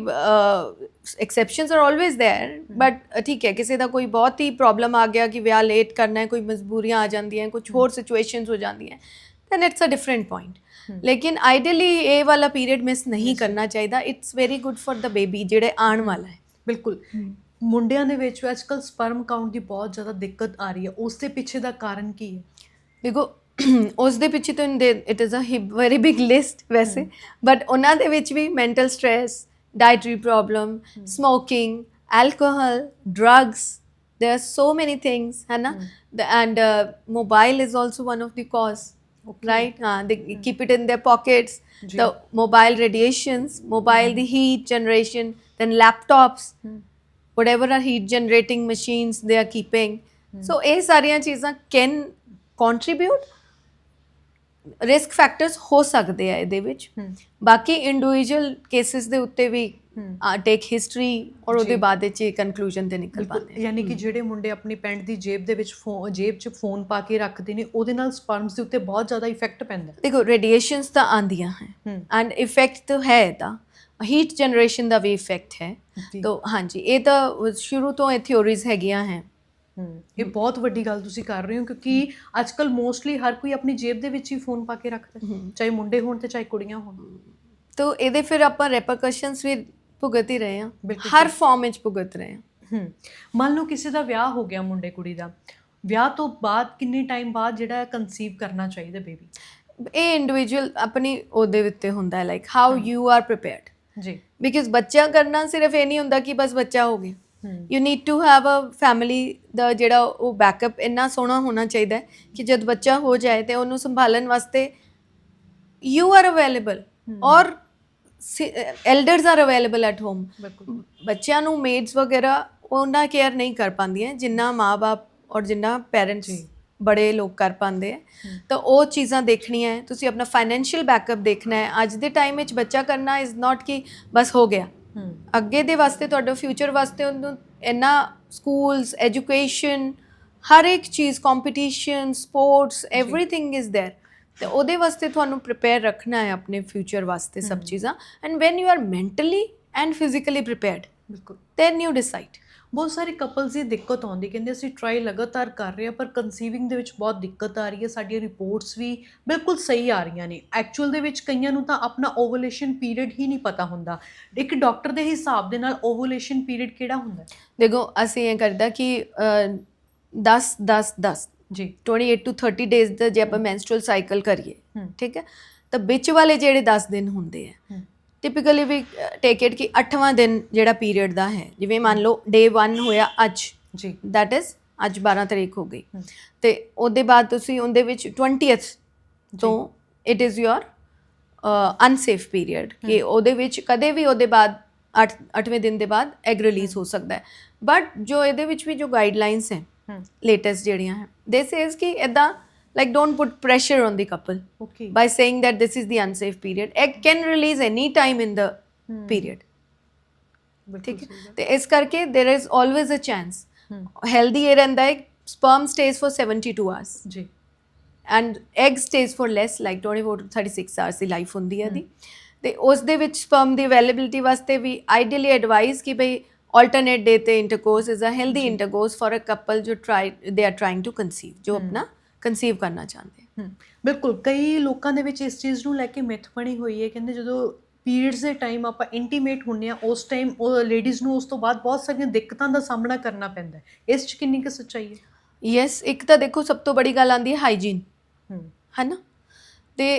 exceptions are always there, but ਠੀਕ ਹੈ, ਕਿਸੇ ਦਾ ਕੋਈ ਬਹੁਤ ਹੀ ਪ੍ਰੋਬਲਮ ਆ ਗਿਆ ਕਿ ਵਿਆਹ ਲੇਟ ਕਰਨਾ ਹੈ, ਕੋਈ ਮਜਬੂਰੀਆਂ ਆ ਜਾਂਦੀਆਂ, ਕੁਝ ਹੋਰ ਸਿਚੁਏਸ਼ਨਸ ਹੋ ਜਾਂਦੀਆਂ, then it's a different point. ਲੇਕਿਨ ਆਈਡੀਅਲੀ ਇਹ ਵਾਲਾ ਪੀਰੀਅਡ ਮਿਸ ਨਹੀਂ ਕਰਨਾ ਚਾਹੀਦਾ. It's very good for the baby ਜਿਹੜੇ ਆਉਣ ਵਾਲਾ ਹੈ. ਬਿਲਕੁਲ. ਮੁੰਡਿਆਂ ਦੇ ਵਿੱਚ ਅੱਜਕੱਲ ਸਪਰਮ ਕਾਊਂਟ ਦੀ ਬਹੁਤ ਜ਼ਿਆਦਾ ਦਿੱਕਤ ਆ ਰਹੀ ਹੈ, ਉਸ ਦੇ ਪਿੱਛੇ ਦਾ ਕਾਰਨ ਕੀ ਹੈ? ਦੇਖੋ ਉਸ ਦੇ ਪਿੱਛੇ ਤਾਂ it is a very big list ਵੈਸੇ, ਬਟ ਉਹਨਾਂ ਦੇ ਵਿੱਚ ਵੀ mental stress, dietary problem, smoking, alcohol, drugs, there are so many things, है ना? And mobile is also one of the cause. Okay. Right? They keep it in their pockets. The mobile radiations, mobile the heat generation, then laptops, whatever are heat generating machines they are keeping. So ਇਹ ਸਾਰੀਆਂ ਚੀਜ਼ਾਂ can contribute. Risk factors ਹੋ ਸਕਦੇ ਆ ਇਹਦੇ ਵਿੱਚ. ਬਾਕੀ individual cases ਦੇ ਉੱਤੇ ਵੀ ਟੇਕ ਹਿਸਟਰੀ ਔਰ ਉਹਦੇ ਬਾਅਦ ਵਿੱਚ ਕਨਕਲੂਜਨ ਤੇ ਨਿਕਲ ਪਾਉਂਦੇ. ਯਾਨੀ ਕਿ ਜਿਹੜੇ ਮੁੰਡੇ ਆਪਣੀ ਪੈਂਟ ਦੀ ਜੇਬ ਦੇ ਵਿੱਚ ਜੇਬ 'ਚ ਫੋਨ ਪਾ ਕੇ ਰੱਖਦੇ ਨੇ, ਉਹਦੇ ਨਾਲ ਸਪਰਮਸ ਦੇ ਉੱਤੇ ਬਹੁਤ ਜ਼ਿਆਦਾ ਇਫੈਕਟ ਪੈਂਦਾ. ਦੇਖੋ ਰੇਡੀਏਸ਼ਨਸ ਤਾਂ ਆਉਂਦੀਆਂ ਹੈ ਐਂਡ ਇਫੈਕਟ ਤਾਂ ਹੈ ਇਹਦਾ, ਹੀਟ ਜਨਰੇਸ਼ਨ ਦਾ ਵੀ ਇਫੈਕਟ ਹੈ. ਤਾਂ ਹਾਂਜੀ, ਇਹ ਤਾਂ ਸ਼ੁਰੂ ਤੋਂ ਇਹ ਥਿਓਰੀਜ਼ ਹੈਗੀਆਂ ਹੈ. ਇਹ ਬਹੁਤ ਵੱਡੀ ਗੱਲ ਤੁਸੀਂ ਕਰ ਰਹੇ ਹੋ, ਕਿਉਂਕਿ ਅੱਜਕੱਲ ਮੋਸਟਲੀ ਹਰ ਕੋਈ ਆਪਣੀ ਜੇਬ ਦੇ ਵਿੱਚ ਹੀ ਫੋਨ ਪਾ ਕੇ ਰੱਖਦਾ, ਚਾਹੇ ਮੁੰਡੇ ਹੋਣ ਤੇ ਚਾਹੇ ਕੁੜੀਆਂ ਹੋਣ. ਤਾਂ ਇਹਦੇ ਫਿਰ ਆਪਾਂ ਰੈਪਰਕਸ਼ਨਸ ਵੀ ਭੁਗਤ ਹੀ ਰਹੇ ਹਾਂ, ਹਰ ਫਾਰਮ ਵਿੱਚ ਭੁਗਤ ਰਹੇ ਹਾਂ. ਮੰਨ ਲਓ ਕਿਸੇ ਦਾ ਵਿਆਹ ਹੋ ਗਿਆ, ਮੁੰਡੇ ਕੁੜੀ ਦਾ, ਵਿਆਹ ਤੋਂ ਬਾਅਦ ਕਿੰਨੇ ਟਾਈਮ ਬਾਅਦ ਜਿਹੜਾ ਕਨਸੀਵ ਕਰਨਾ ਚਾਹੀਦਾ ਬੇਬੀ? ਇਹ ਇੰਡੀਵਿਜੂਅਲ ਆਪਣੀ ਉਹਦੇ ਉੱਤੇ ਹੁੰਦਾ ਹੈ, like how you are prepared. ਜੀ, ਬਿਕਾਜ਼ ਬੱਚਾ ਕਰਨਾ ਸਿਰਫ ਇਹ ਨਹੀਂ ਹੁੰਦਾ ਕਿ ਬਸ ਬੱਚਾ ਹੋ ਗਿਆ. You need to have a family ਦਾ ਜਿਹੜਾ ਉਹ ਬੈਕਅਪ ਇੰਨਾ ਸੋਹਣਾ ਹੋਣਾ ਚਾਹੀਦਾ ਹੈ ਕਿ ਜਦ ਬੱਚਾ ਹੋ ਜਾਏ ਤੇ ਉਹਨੂੰ ਸੰਭਾਲਣ ਵਾਸਤੇ ਯੂ ਆਰ ਅਵੇਲੇਬਲ ਔਰ elders R available at home. ਬੱਚਿਆਂ ਨੂੰ ਮੇਡਸ ਵਗੈਰਾ ਉਹਨਾਂ ਕੇਅਰ ਨਹੀਂ ਕਰ ਪਾਉਂਦੀਆਂ ਜਿੰਨਾ ਮਾਂ-ਬਾਪ ਔਰ ਜਿੰਨਾ ਪੈਰੈਂਟਸ ਬੜੇ ਲੋਕ ਕਰ ਪਾਉਂਦੇ ਹੈ. ਤਾਂ ਉਹ ਚੀਜ਼ਾਂ ਦੇਖਣੀਆਂ ਹੈ. ਤੁਸੀਂ ਆਪਣਾ ਫਾਈਨੈਂਸ਼ੀਅਲ ਬੈਕਅਪ ਦੇਖਣਾ ਹੈ. ਅੱਜ ਦੇ ਟਾਈਮ ਵਿੱਚ ਬੱਚਾ ਕਰਨਾ ਇਜ਼ ਨਾਟ ਕਿ ਬਸ ਹੋ ਗਿਆ. ਅੱਗੇ ਦੇ ਵਾਸਤੇ, ਤੁਹਾਡੇ ਫਿਊਚਰ ਵਾਸਤੇ ਉਹਨੂੰ ਇੰਨਾ ਸਕੂਲਸ, ਐਜੂਕੇਸ਼ਨ, ਹਰ ਇੱਕ ਚੀਜ਼, competition, sports, everything is there. ਤੇ ਉਹਦੇ ਵਾਸਤੇ ਤੁਹਾਨੂੰ ਪ੍ਰੀਪੇਅਰ ਰੱਖਣਾ ਹੈ ਆਪਣੇ ਫਿਊਚਰ ਵਾਸਤੇ ਸਭ ਚੀਜ਼ਾਂ. And when you are mentally and physically prepared, ਬਿਲਕੁਲ, ਦੈਨ ਯੂ ਡਿਸਾਈਡ. ਬਹੁਤ ਸਾਰੇ ਕਪਲਸ ਦੀ ਦਿੱਕਤ ਆਉਂਦੀ, ਕਹਿੰਦੇ ਅਸੀਂ ਟਰਾਈ ਲਗਾਤਾਰ ਕਰ ਰਹੇ ਹਾਂ ਪਰ ਕਨਸੀਵਿੰਗ ਦੇ ਵਿੱਚ ਬਹੁਤ ਦਿੱਕਤ ਆ ਰਹੀ ਹੈ, ਸਾਡੀਆਂ ਰਿਪੋਰਟਸ ਵੀ ਬਿਲਕੁਲ ਸਹੀ ਆ ਰਹੀਆਂ ਨੇ. ਐਕਚੁਅਲ ਦੇ ਵਿੱਚ ਕਈਆਂ ਨੂੰ ਤਾਂ ਆਪਣਾ ਓਵੂਲੇਸ਼ਨ ਪੀਰੀਅਡ ਹੀ ਨਹੀਂ ਪਤਾ ਹੁੰਦਾ. ਇੱਕ ਡਾਕਟਰ ਦੇ ਹਿਸਾਬ ਦੇ ਨਾਲ ਓਵੂਲੇਸ਼ਨ ਪੀਰੀਅਡ ਕਿਹੜਾ ਹੁੰਦਾ? ਦੇਖੋ ਅਸੀਂ ਇਹ ਕਰਦਾ ਕਿ 10-10-10 ਜੀ 28 to 30 ਡੇਜ਼ ਦਾ ਜੇ ਆਪਾਂ ਮੈਂਸਟਰੂਅਲ ਸਾਈਕਲ ਕਰੀਏ, ਠੀਕ ਹੈ, ਤਾਂ ਵਿੱਚ ਵਾਲੇ ਜਿਹੜੇ 10 ਦਿਨ ਹੁੰਦੇ ਆ ਟਿਪੀਕਲੀ ਵੀ ਟੇਕ ਇਟ ਕਿ 8ਵਾਂ ਦਿਨ ਜਿਹੜਾ ਪੀਰੀਅਡ ਦਾ ਹੈ, ਜਿਵੇਂ ਮੰਨ ਲਓ ਡੇ 1 ਹੋਇਆ ਅੱਜ ਜੀ, ਦੈਟ ਇਜ਼ ਅੱਜ 12 ਤਰੀਕ ਹੋ ਗਈ, ਤੇ ਉਹਦੇ ਬਾਅਦ ਤੁਸੀਂ ਉਹਦੇ ਵਿੱਚ 20th ਤੋਂ it is your unsafe period, ਕਿ ਉਹਦੇ ਵਿੱਚ ਕਦੇ ਵੀ ਉਹਦੇ ਬਾਅਦ 8ਵੇਂ ਦਿਨ ਦੇ ਬਾਅਦ ਐਗ ਰਿਲੀਜ਼ ਹੋ ਸਕਦਾ ਹੈ. ਬਟ ਜੋ ਇਹਦੇ ਵਿੱਚ ਵੀ ਜੋ ਗਾਈਡਲਾਈਨਸ ਹੈ ਲੇਟੈਸਟ ਜਿਹੜੀਆਂ ਹੈ, ਦੇ ਸੇਜ਼ ਕਿ ਇੱਦਾਂ like don't put pressure on the couple by saying that this is the unsafe period. Egg can release any time in the period. ठीक है, तो इस करके there is always a chance. Healthy ये रहता है, sperm stays for 72 hours जी, and egg stays for less, like 24 to 36 hours the life ਹੁੰਦੀ ਹੈ ਦੀ. ਤੇ ਉਸ ਦੇ ਵਿੱਚ sperm ਦੀ ਅਵੇਲੇਬਿਲਿਟੀ ਵਾਸਤੇ ਵੀ ਆਈਡੀਅਲੀ ਐਡਵਾਈਸ ਕਿ ਭਈ alternate day ਤੇ intercourse is a healthy intercourse for a couple ਜੋ they are trying to conceive, ਜੋ ਆਪਣਾ ਕੰਸੀਵ ਕਰਨਾ ਚਾਹੁੰਦੇ. ਬਿਲਕੁਲ, ਕਈ ਲੋਕਾਂ ਦੇ ਵਿੱਚ ਇਸ ਚੀਜ਼ ਨੂੰ ਲੈ ਕੇ ਮਿਥ ਬਣੀ ਹੋਈ ਹੈ, ਕਹਿੰਦੇ ਜਦੋਂ ਪੀਰੀਅਡਸ ਦੇ ਟਾਈਮ ਆਪਾਂ ਇੰਟੀਮੇਟ ਹੁੰਦੇ ਹਾਂ ਉਸ ਟਾਈਮ ਉਹ ਲੇਡੀਜ਼ ਨੂੰ ਉਸ ਤੋਂ ਬਾਅਦ ਬਹੁਤ ਸਾਰੀਆਂ ਦਿੱਕਤਾਂ ਦਾ ਸਾਹਮਣਾ ਕਰਨਾ ਪੈਂਦਾ ਹੈ. ਇਸ 'ਚ ਕਿੰਨੀ ਕੁ ਸੱਚਾਈ ਹੈ? ਯੈਸ, ਇੱਕ ਤਾਂ ਦੇਖੋ ਸਭ ਤੋਂ ਬੜੀ ਗੱਲ ਆਉਂਦੀ ਹੈ ਹਾਈਜੀਨ, ਹੈ ਨਾ, ਤੇ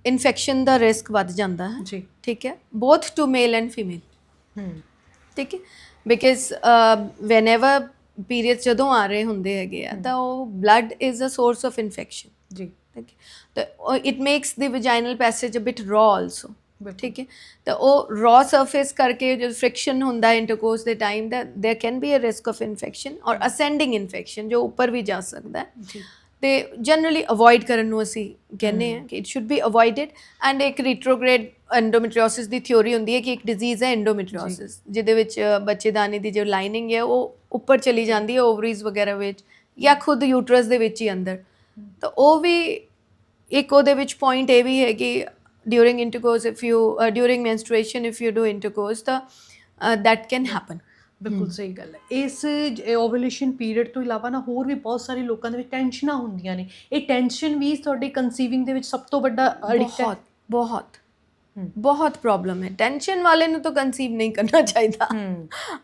ਇਨਫੈਕਸ਼ਨ ਦਾ ਰਿਸਕ ਵੱਧ ਜਾਂਦਾ ਹੈ ਜੀ, ਠੀਕ ਹੈ, ਬੋਥ ਟੂ ਮੇਲ ਐਂਡ ਫੀਮੇਲ, ਠੀਕ ਹੈ, ਬਿਕਾਜ਼ ਵੈਨਐਵਰ ਪੀਰੀਅਡਸ ਜਦੋਂ ਆ ਰਹੇ ਹੁੰਦੇ ਹੈਗੇ ਆ ਤਾਂ ਉਹ blood is a source of infection ਜੀ, ਠੀਕ ਹੈ, ਤਾਂ it makes the vaginal passage a bit raw also, ਠੀਕ ਹੈ, ਤਾਂ ਉਹ ਰॉ ਸਰਫੇਸ ਕਰਕੇ ਜੋ ਫ੍ਰਿਕਸ਼ਨ ਹੁੰਦਾ ਇੰਟਰਕੋਰਸ ਦੇ ਟਾਈਮ ਦਾ there can be a risk of infection ਔਰ ਅਸੈਂਡਿੰਗ ਇਨਫੈਕਸ਼ਨ ਜੋ ਉੱਪਰ ਵੀ ਜਾ ਸਕਦਾ ਹੈ ਜੀ. ਤੇ ਜਨਰਲੀ ਅਵੋਇਡ ਕਰਨ ਨੂੰ ਅਸੀਂ ਕਹਿੰਦੇ ਹਾਂ ਕਿ ਇਟ ਸ਼ੁੱਡ ਬੀ ਅਵੋਇਡਡ. ਐਂਡ ਇੱਕ ਰਿਟਰੋਗ੍ਰੇਡ ਐਂਡੋਮੈਟ੍ਰੀਓਸਿਸ ਦੀ ਥਿਓਰੀ ਹੁੰਦੀ ਹੈ ਕਿ ਇੱਕ ਡਿਜ਼ੀਜ਼ ਹੈ ਐਂਡੋਮੈਟ੍ਰੀਓਸਿਸ, ਜਿਹਦੇ ਵਿੱਚ ਬੱਚੇਦਾਨੀ ਦੀ ਜੋ ਲਾਈਨਿੰਗ ਹੈ ਉਹ ਉੱਪਰ ਚਲੀ ਜਾਂਦੀ ਹੈ ਓਵਰੀਜ਼ ਵਗੈਰਾ ਵਿੱਚ ਜਾਂ ਖੁਦ ਯੂਟਰਸ ਦੇ ਵਿੱਚ ਹੀ ਅੰਦਰ. ਤਾਂ ਉਹ ਵੀ ਇੱਕ ਉਹਦੇ ਵਿੱਚ ਪੁਆਇੰਟ ਇਹ ਵੀ ਹੈ ਕਿ during intercourse, if you during menstruation if you do intercourse, that can happen. ਬਿਲਕੁਲ ਸਹੀ ਗੱਲ ਹੈ। ਇਸ ਓਵੂਲੇਸ਼ਨ ਪੀਰੀਅਡ ਤੋਂ ਇਲਾਵਾ ਨਾ ਹੋਰ ਵੀ ਬਹੁਤ ਸਾਰੇ ਲੋਕਾਂ ਦੇ ਵਿੱਚ ਟੈਨਸ਼ਨਾਂ ਹੁੰਦੀਆਂ ਨੇ। ਇਹ ਟੈਨਸ਼ਨ ਵੀ ਤੁਹਾਡੇ ਕਨਸੀਵਿੰਗ ਦੇ ਵਿੱਚ ਸਭ ਤੋਂ ਵੱਡਾ ਅਡਿਕਟ ਹੈ। ਬਹੁਤ ਬਹੁਤ ਪ੍ਰੋਬਲਮ ਹੈ। ਟੈਨਸ਼ਨ ਵਾਲੇ ਨੂੰ ਤਾਂ ਕਨਸੀਵ ਨਹੀਂ ਕਰਨਾ ਚਾਹੀਦਾ।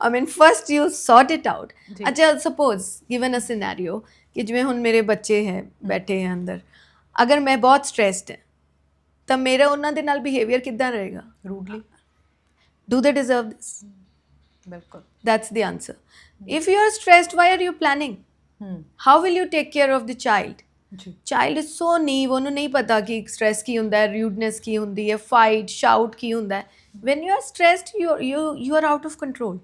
I mean first you sort it out. ਅੱਛਾ, ਸਪੋਜ਼ ਗਿਵਨ ਅ ਸਿਨੈਰੀਓ ਕਿ ਜਿਵੇਂ ਹੁਣ ਮੇਰੇ ਬੱਚੇ ਹੈ ਬੈਠੇ ਹੈ ਅੰਦਰ, ਅਗਰ ਮੈਂ ਬਹੁਤ ਸਟ੍ਰੈਸਡ ਹੈ ਤਾਂ ਮੇਰਾ ਉਹਨਾਂ ਦੇ ਨਾਲ ਬਿਹੇਵੀਅਰ ਕਿੱਦਾਂ ਰਹੇਗਾ? ਰੂਡਲੀ। ਡੂ ਦੇ ਡਿਜ਼ਰਵ ਦਿਸ? ਬਿਲਕੁਲ, that's the answer. If you are stressed, why are you planning? How will you take care of the child? Child is so naive, ਉਹਨੂੰ ਨਹੀਂ ਪਤਾ ਕਿ stress ਕੀ ਹੁੰਦਾ ਹੈ, rudeness ਕੀ ਹੁੰਦੀ ਹੈ, fight, shout ਕੀ ਹੁੰਦਾ ਹੈ। when you are stressed, you are out of control.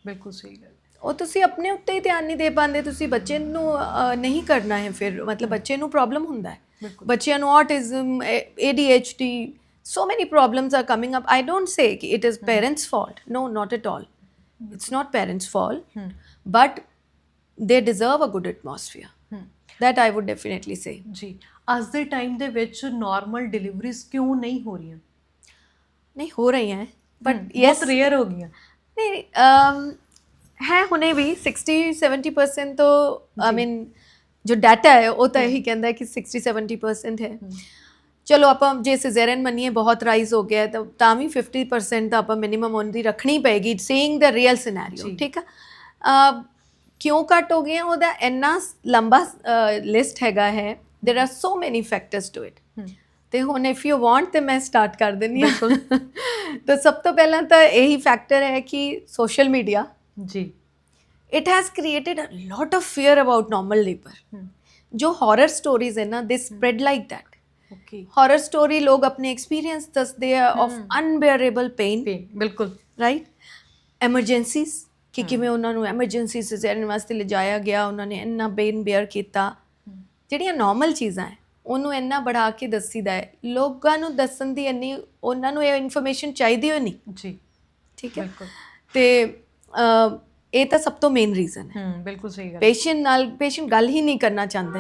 ਬਿਲਕੁਲ ਸਹੀ ਗੱਲ। ਉਹ ਤੁਸੀਂ ਆਪਣੇ ਉੱਤੇ ਹੀ ਧਿਆਨ ਨਹੀਂ ਦੇ ਪਾਉਂਦੇ, ਤੁਸੀਂ ਬੱਚੇ ਨੂੰ ਨਹੀਂ ਕਰਨਾ ਹੈ। ਫਿਰ ਮਤਲਬ ਬੱਚੇ ਨੂੰ ਪ੍ਰੋਬਲਮ ਹੁੰਦਾ ਹੈ। ਬੱਚਿਆਂ ਨੂੰ autism, ADHD, so many problems are coming up. I don't say it is parents' fault. No, not at all. It's not parents' fault. But they deserve a good atmosphere. That I would definitely say. ਜੀ, ਅੱਜ ਦੇ time ਦੇ ਵਿੱਚ normal deliveries ਕਿਉਂ ਨਹੀਂ ਹੋ ਰਹੀਆਂ? ਨਹੀਂ ਹੋ ਰਹੀਆਂ ਹੈ, ਬਟ ਬਹੁਤ ਰੇਅਰ ਹੋ ਗਈਆਂ। ਨਹੀਂ ਹੈ, ਹੁਣੇ ਵੀ 60-70% ਤੋਂ ਆਈ ਮੀਨ ਜੋ ਡਾਟਾ ਹੈ ਉਹ ਤਾਂ ਇਹੀ ਕਹਿੰਦਾ ਹੈ ਕਿ 60-70% ਹੈ। ਚਲੋ ਆਪਾਂ ਜੇ ਸਿਜ਼ੇਰੀਅਨ ਮੰਨੀਏ ਬਹੁਤ ਰਾਈਜ਼ ਹੋ ਗਿਆ ਤਾਂ ਵੀ 50% ਤਾਂ ਆਪਾਂ ਮਿਨੀਮਮ ਉਹਦੀ ਰੱਖਣੀ ਪਏਗੀ, ਸੀਇੰਗ ਦ ਰੀਅਲ ਸਿਨੈਰੀਓ। ਠੀਕ ਆ, ਕਿਉਂ ਘੱਟ ਹੋ ਗਏ? ਉਹਦਾ ਇੰਨਾ ਲੰਬਾ ਲਿਸਟ ਹੈਗਾ ਹੈ। ਦੇਰ ਆਰ ਸੋ ਮੈਨੀ ਫੈਕਟਰਸ ਟੂ ਇਟ। ਤੇ ਹੁਣ ਇਫ ਯੂ ਵਾਂਟ ਤੇ ਮੈਂ ਸਟਾਰਟ ਕਰ ਦਿੰਦੀ ਹਾਂ। ਤਾਂ ਸਭ ਤੋਂ ਪਹਿਲਾਂ ਤਾਂ ਇਹੀ ਫੈਕਟਰ ਹੈ ਕਿ ਸੋਸ਼ਲ ਮੀਡੀਆ ਜੀ, it has created a lot of fear about normal labor. जो horror stories है ना, they spread like that. Okay. Horror story लोग अपने experience ਦੱਸਦੇ ਆ of unbearable pain. ਬਿਲਕੁਲ right? Emergencies ਕਿ ਕਿਵੇਂ ਉਹਨਾਂ ਨੂੰ ਐਮਰਜੈਂਸੀ ਸਿਜ਼ੇਰੀਅਨ ਵਾਸਤੇ ਲਿਜਾਇਆ ਗਿਆ, ਉਹਨਾਂ ਨੇ ਇੰਨਾ ਪੇਨ ਬੇਅਰ ਕੀਤਾ। ਜਿਹੜੀਆਂ ਨਾਰਮਲ ਚੀਜ਼ਾਂ ਹੈ ਉਹਨੂੰ ਇੰਨਾ बढ़ा ਕੇ ਦੱਸੀਦਾ ਹੈ। ਲੋਕਾਂ ਨੂੰ ਦੱਸਣ ਦੀ ਇੰਨੀ ਉਹਨਾਂ ਨੂੰ ਇਹ ਇਨਫੋਰਮੇਸ਼ਨ ਚਾਹੀਦੀ ਹੋਈ ਨਹੀਂ। ਜੀ, ਠੀਕ ਹੈ। ਤੇ ਇਹ ਤਾਂ ਸਭ ਤੋਂ ਮੇਨ ਰੀਜ਼ਨ ਹੈ। ਬਿਲਕੁਲ ਸਹੀ ਗੱਲ। ਪੇਸ਼ੈਂਟ ਗੱਲ ਹੀ ਨਹੀਂ ਕਰਨਾ ਚਾਹੁੰਦੇ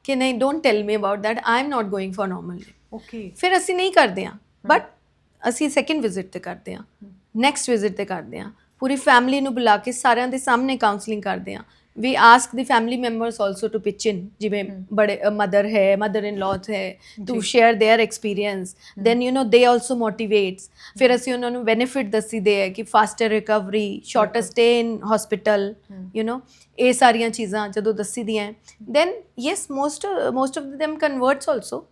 ਕਿ ਨਹੀਂ, don't tell me about that, I am not going for normal. Okay, ਫਿਰ ਅਸੀਂ ਨਹੀਂ ਕਰਦੇ ਹਾਂ, ਬਟ ਅਸੀਂ ਸੈਕਿੰਡ ਵਿਜ਼ਿਟ ਤੇ ਕਰਦੇ ਹਾਂ, ਨੈਕਸਟ ਵਿਜ਼ਿਟ ਤੇ ਕਰਦੇ ਹਾਂ, ਪੂਰੀ ਫੈਮਿਲੀ ਨੂੰ ਬੁਲਾ ਕੇ ਸਾਰਿਆਂ ਦੇ ਸਾਹਮਣੇ ਕਾਉਂਸਲਿੰਗ ਕਰਦੇ ਹਾਂ। we ask the family members also to pitch in, ਜਿਵੇਂ ਬੜੇ ਮਦਰ ਹੈ, ਮਦਰ ਇਨ ਲॉ ਹੈ, to share their experience. then you know they also motivates. ਫਿਰ ਅਸੀਂ ਉਹਨਾਂ ਨੂੰ ਬੈਨੀਫਿਟ ਦੱਸੀਦੇ ਹੈ ਕਿ foster recovery, shorter stay in hospital, you know ਇਹ ਸਾਰੀਆਂ ਚੀਜ਼ਾਂ ਜਦੋਂ ਦੱਸੀਦੀਆਂ ਹੈ, then yes, most of them converts also.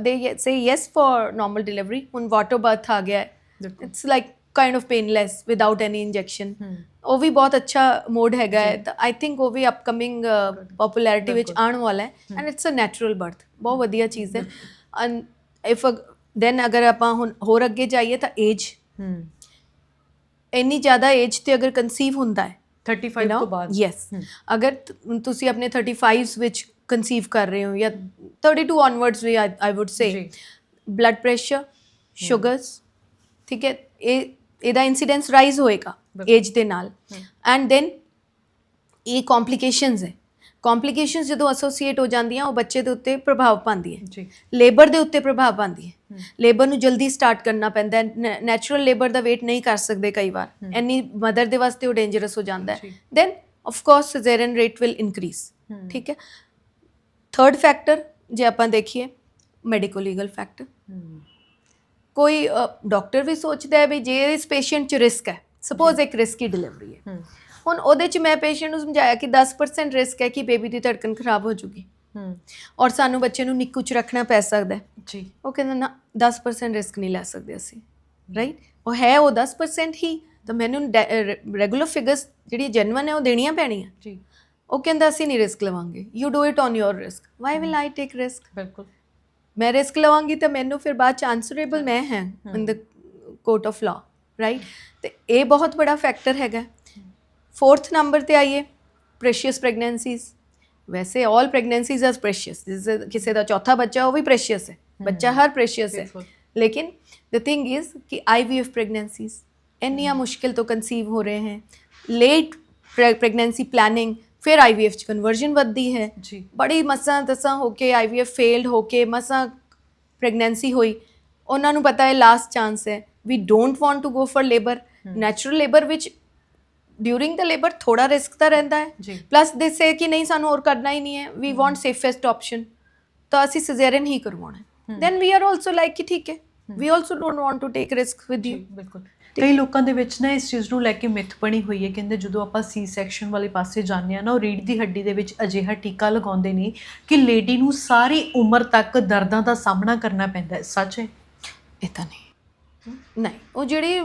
they say yes for normal delivery. ਹੁਣ ਵਾਟਰ ਬਰਥ ਆ ਗਿਆ ਹੈ, it's like kind of painless without any injection. ਉਹ ਵੀ ਬਹੁਤ ਅੱਛਾ ਮੋਡ ਹੈਗਾ ਹੈ। ਤਾਂ ਆਈ ਥਿੰਕ ਉਹ ਵੀ ਅਪਕਮਿੰਗ ਪੋਪੂਲੈਰਿਟੀ ਵਿੱਚ ਆਉਣ ਵਾਲਾ ਹੈ। And it's a natural birth, ਬਹੁਤ ਵਧੀਆ ਚੀਜ਼ ਹੈ। ਐਂਡ ਇਫ ਦੈਨ ਅਗਰ ਆਪਾਂ ਹੁਣ ਹੋਰ ਅੱਗੇ ਜਾਈਏ ਤਾਂ ਏਜ, ਇੰਨੀ ਜ਼ਿਆਦਾ ਏਜ 'ਤੇ ਅਗਰ ਕਨਸੀਵ ਹੁੰਦਾ ਹੈ 35 ਤੋਂ ਬਾਅਦ, ਯੈਸ, ਅਗਰ ਤੁਸੀਂ ਆਪਣੇ 35s ਵਿੱਚ ਕਨਸੀਵ ਕਰ ਰਹੇ ਹੋ ਜਾਂ 32 ਔਨਵਰਡਸ ਵੀ I would say, blood pressure, sugars, ਠੀਕ ਹੈ, ਇਹਦਾ ਇੰਸੀਡੈਂਸ ਰਾਈਜ਼ ਹੋਏਗਾ ਏਜ ਦੇ ਨਾਲ। ਐਂਡ ਦੈਨ ਇਹ ਕੰਪਲਿਕੇਸ਼ਨਸ ਹੈ। ਕੰਪਲਿਕੇਸ਼ਨਸ ਜਦੋਂ ਐਸੋਸੀਏਟ ਹੋ ਜਾਂਦੀਆਂ ਉਹ ਬੱਚੇ ਦੇ ਉੱਤੇ ਪ੍ਰਭਾਵ ਪਾਉਂਦੀ ਹੈ, ਲੇਬਰ ਦੇ ਉੱਤੇ ਪ੍ਰਭਾਵ ਪਾਉਂਦੀ ਹੈ। ਲੇਬਰ ਨੂੰ ਜਲਦੀ ਸਟਾਰਟ ਕਰਨਾ ਪੈਂਦਾ ਹੈ। ਨੈਚੁਰਲ ਲੇਬਰ ਦਾ ਵੇਟ ਨਹੀਂ ਕਰ ਸਕਦੇ ਕਈ ਵਾਰ, ਇੰਨੀ ਮਦਰ ਦੇ ਵਾਸਤੇ ਉਹ ਡੇਂਜਰਸ ਹੋ ਜਾਂਦਾ ਹੈ। Then of course caesarean rate will increase. ਠੀਕ ਹੈ। ਥਰਡ ਫੈਕਟਰ ਜੇ ਆਪਾਂ ਦੇਖੀਏ, ਮੈਡੀਕੋ ਲੀਗਲ ਫੈਕਟਰ। ਕੋਈ ਡਾਕਟਰ ਵੀ ਸੋਚਦਾ ਹੈ ਵੀ ਜੇ ਇਸ ਪੇਸ਼ੈਂਟ 'ਚ ਰਿਸਕ ਹੈ, ਸਪੋਜ਼ ਇੱਕ ਰਿਸਕੀ ਡਿਲੀਵਰੀ ਹੈ, ਹੁਣ ਉਹਦੇ 'ਚ ਮੈਂ ਪੇਸ਼ੈਂਟ ਨੂੰ ਸਮਝਾਇਆ ਕਿ 10% ਰਿਸਕ ਹੈ ਕਿ ਬੇਬੀ ਦੀ ਧੜਕਣ ਖਰਾਬ ਹੋ ਜੂਗੀ ਔਰ ਸਾਨੂੰ ਬੱਚੇ ਨੂੰ ਨਿੱਕੂ 'ਚ ਰੱਖਣਾ ਪੈ ਸਕਦਾ ਜੀ। ਉਹ ਕਹਿੰਦਾ ਨਾ, 10% ਰਿਸਕ ਨਹੀਂ ਲੈ ਸਕਦੇ ਅਸੀਂ, ਰਾਈਟ? ਉਹ ਹੈ ਉਹ 10% ਹੀ, ਤਾਂ ਮੈਨੂੰ ਰੈਗੂਲਰ ਫਿਗਰਸ ਜਿਹੜੀ ਜੈਨੂਅਨ ਹੈ ਉਹ ਦੇਣੀਆਂ ਪੈਣੀਆਂ ਜੀ। ਉਹ ਕਹਿੰਦਾ ਅਸੀਂ ਨਹੀਂ ਰਿਸਕ ਲਵਾਂਗੇ, you do it on your risk. Why will I take risk? ਬਿਲਕੁਲ, ਮੈਂ ਰਿਸਕ ਲਵਾਂਗੀ ਤਾਂ ਮੈਨੂੰ ਫਿਰ ਬਾਅਦ 'ਚ ਆਨਸਰੇਬਲ ਮੈਂ ਹੈ in the court of law, right? ਤੇ ਇਹ ਬਹੁਤ ਬੜਾ ਫੈਕਟਰ ਹੈਗਾ। ਫੋਰਥ ਨੰਬਰ 'ਤੇ ਆਈਏ, ਪ੍ਰੈਸ਼ੀਅਸ ਪ੍ਰੈਗਨੈਂਸੀਜ਼। ਵੈਸੇ ਆਲ ਪ੍ਰੈਗਨੈਂਸੀਜ਼ ਆਰ ਪ੍ਰੈਸ਼ੀਅਸ, ਕਿਸੇ ਦਾ ਚੌਥਾ ਬੱਚਾ ਉਹ ਵੀ ਪ੍ਰੈਸ਼ੀਅਸ ਹੈ, ਬੱਚਾ ਹਰ ਪ੍ਰੈਸ਼ੀਅਸ ਹੈ। ਲੇਕਿਨ ਦ ਥਿੰਗ ਇਜ਼ ਕਿ IVF ਪ੍ਰੈਗਨੈਂਸੀਜ਼ ਇੰਨੀਆਂ ਮੁਸ਼ਕਿਲ ਤੋਂ ਕਨਸੀਵ ਹੋ ਰਹੇ ਹੈ। ਲੇਟ ਪ੍ਰੈਗਨੈਂਸੀ ਪਲੈਨਿੰਗ, ਫਿਰ IVF 'ਚ ਕਨਵਰਜਨ ਵੱਧਦੀ ਹੈ। ਬੜੀ ਮਸਾਂ ਤਸਾਂ ਹੋ ਕੇ IVF ਫੇਲਡ ਹੋ ਕੇ ਮਸਾਂ ਪ੍ਰੈਗਨੈਂਸੀ ਹੋਈ, ਉਹਨਾਂ ਨੂੰ ਪਤਾ ਹੈ ਲਾਸਟ ਚਾਂਸ ਹੈ, we don't want to go for labour. Natural labour ਵਿੱਚ ਡਿਊਰਿੰਗ ਦ ਲੇਬਰ ਥੋੜਾ ਰਿਸਕ ਤਾਂ ਰਹਿੰਦਾ ਹੈ, ਜੀ ਪਲੱਸ ਦੇ ਸੇ ਕਿ ਨਹੀਂ ਸਾਨੂੰ ਹੋਰ ਕਰਨਾ ਹੀ ਨਹੀਂ ਹੈ, ਵੀ ਵਾਂਟ ਸੇਫੈਸਟ ਆਪਸ਼ਨ, ਤਾਂ ਅਸੀਂ ਸਿਜ਼ੇਰੀਅਨ ਹੀ ਕਰਵਾਉਣਾ। Then we are also like ਕਿ ਠੀਕ ਹੈ, we also don't want to take risk with you. ਬਿਲਕੁਲ। ਕਈ ਲੋਕਾਂ ਦੇ ਵਿੱਚ ਨਾ ਇਸ ਚੀਜ਼ ਨੂੰ ਲੈ ਕੇ ਮਿੱਥ ਬਣੀ ਹੋਈ ਹੈ, ਕਹਿੰਦੇ ਜਦੋਂ ਆਪਾਂ ਸੀ ਸੈਕਸ਼ਨ ਵਾਲੇ ਪਾਸੇ ਜਾਂਦੇ ਆ ਨਾ, ਉਹ ਰੀੜ੍ਹ ਦੀ ਹੱਡੀ ਦੇ ਵਿੱਚ ਅਜਿਹਾ ਟੀਕਾ ਲਗਾਉਂਦੇ ਨੇ ਕਿ ਲੇਡੀ ਨੂੰ ਸਾਰੀ ਉਮਰ ਤੱਕ ਦਰਦਾਂ ਦਾ ਸਾਹਮਣਾ ਕਰਨਾ ਪੈਂਦਾ ਹੈ। ਸੱਚ ਹੈ? ਇਹ ਤਾਂ ਨਹੀਂ, ਉਹ ਜਿਹੜੀ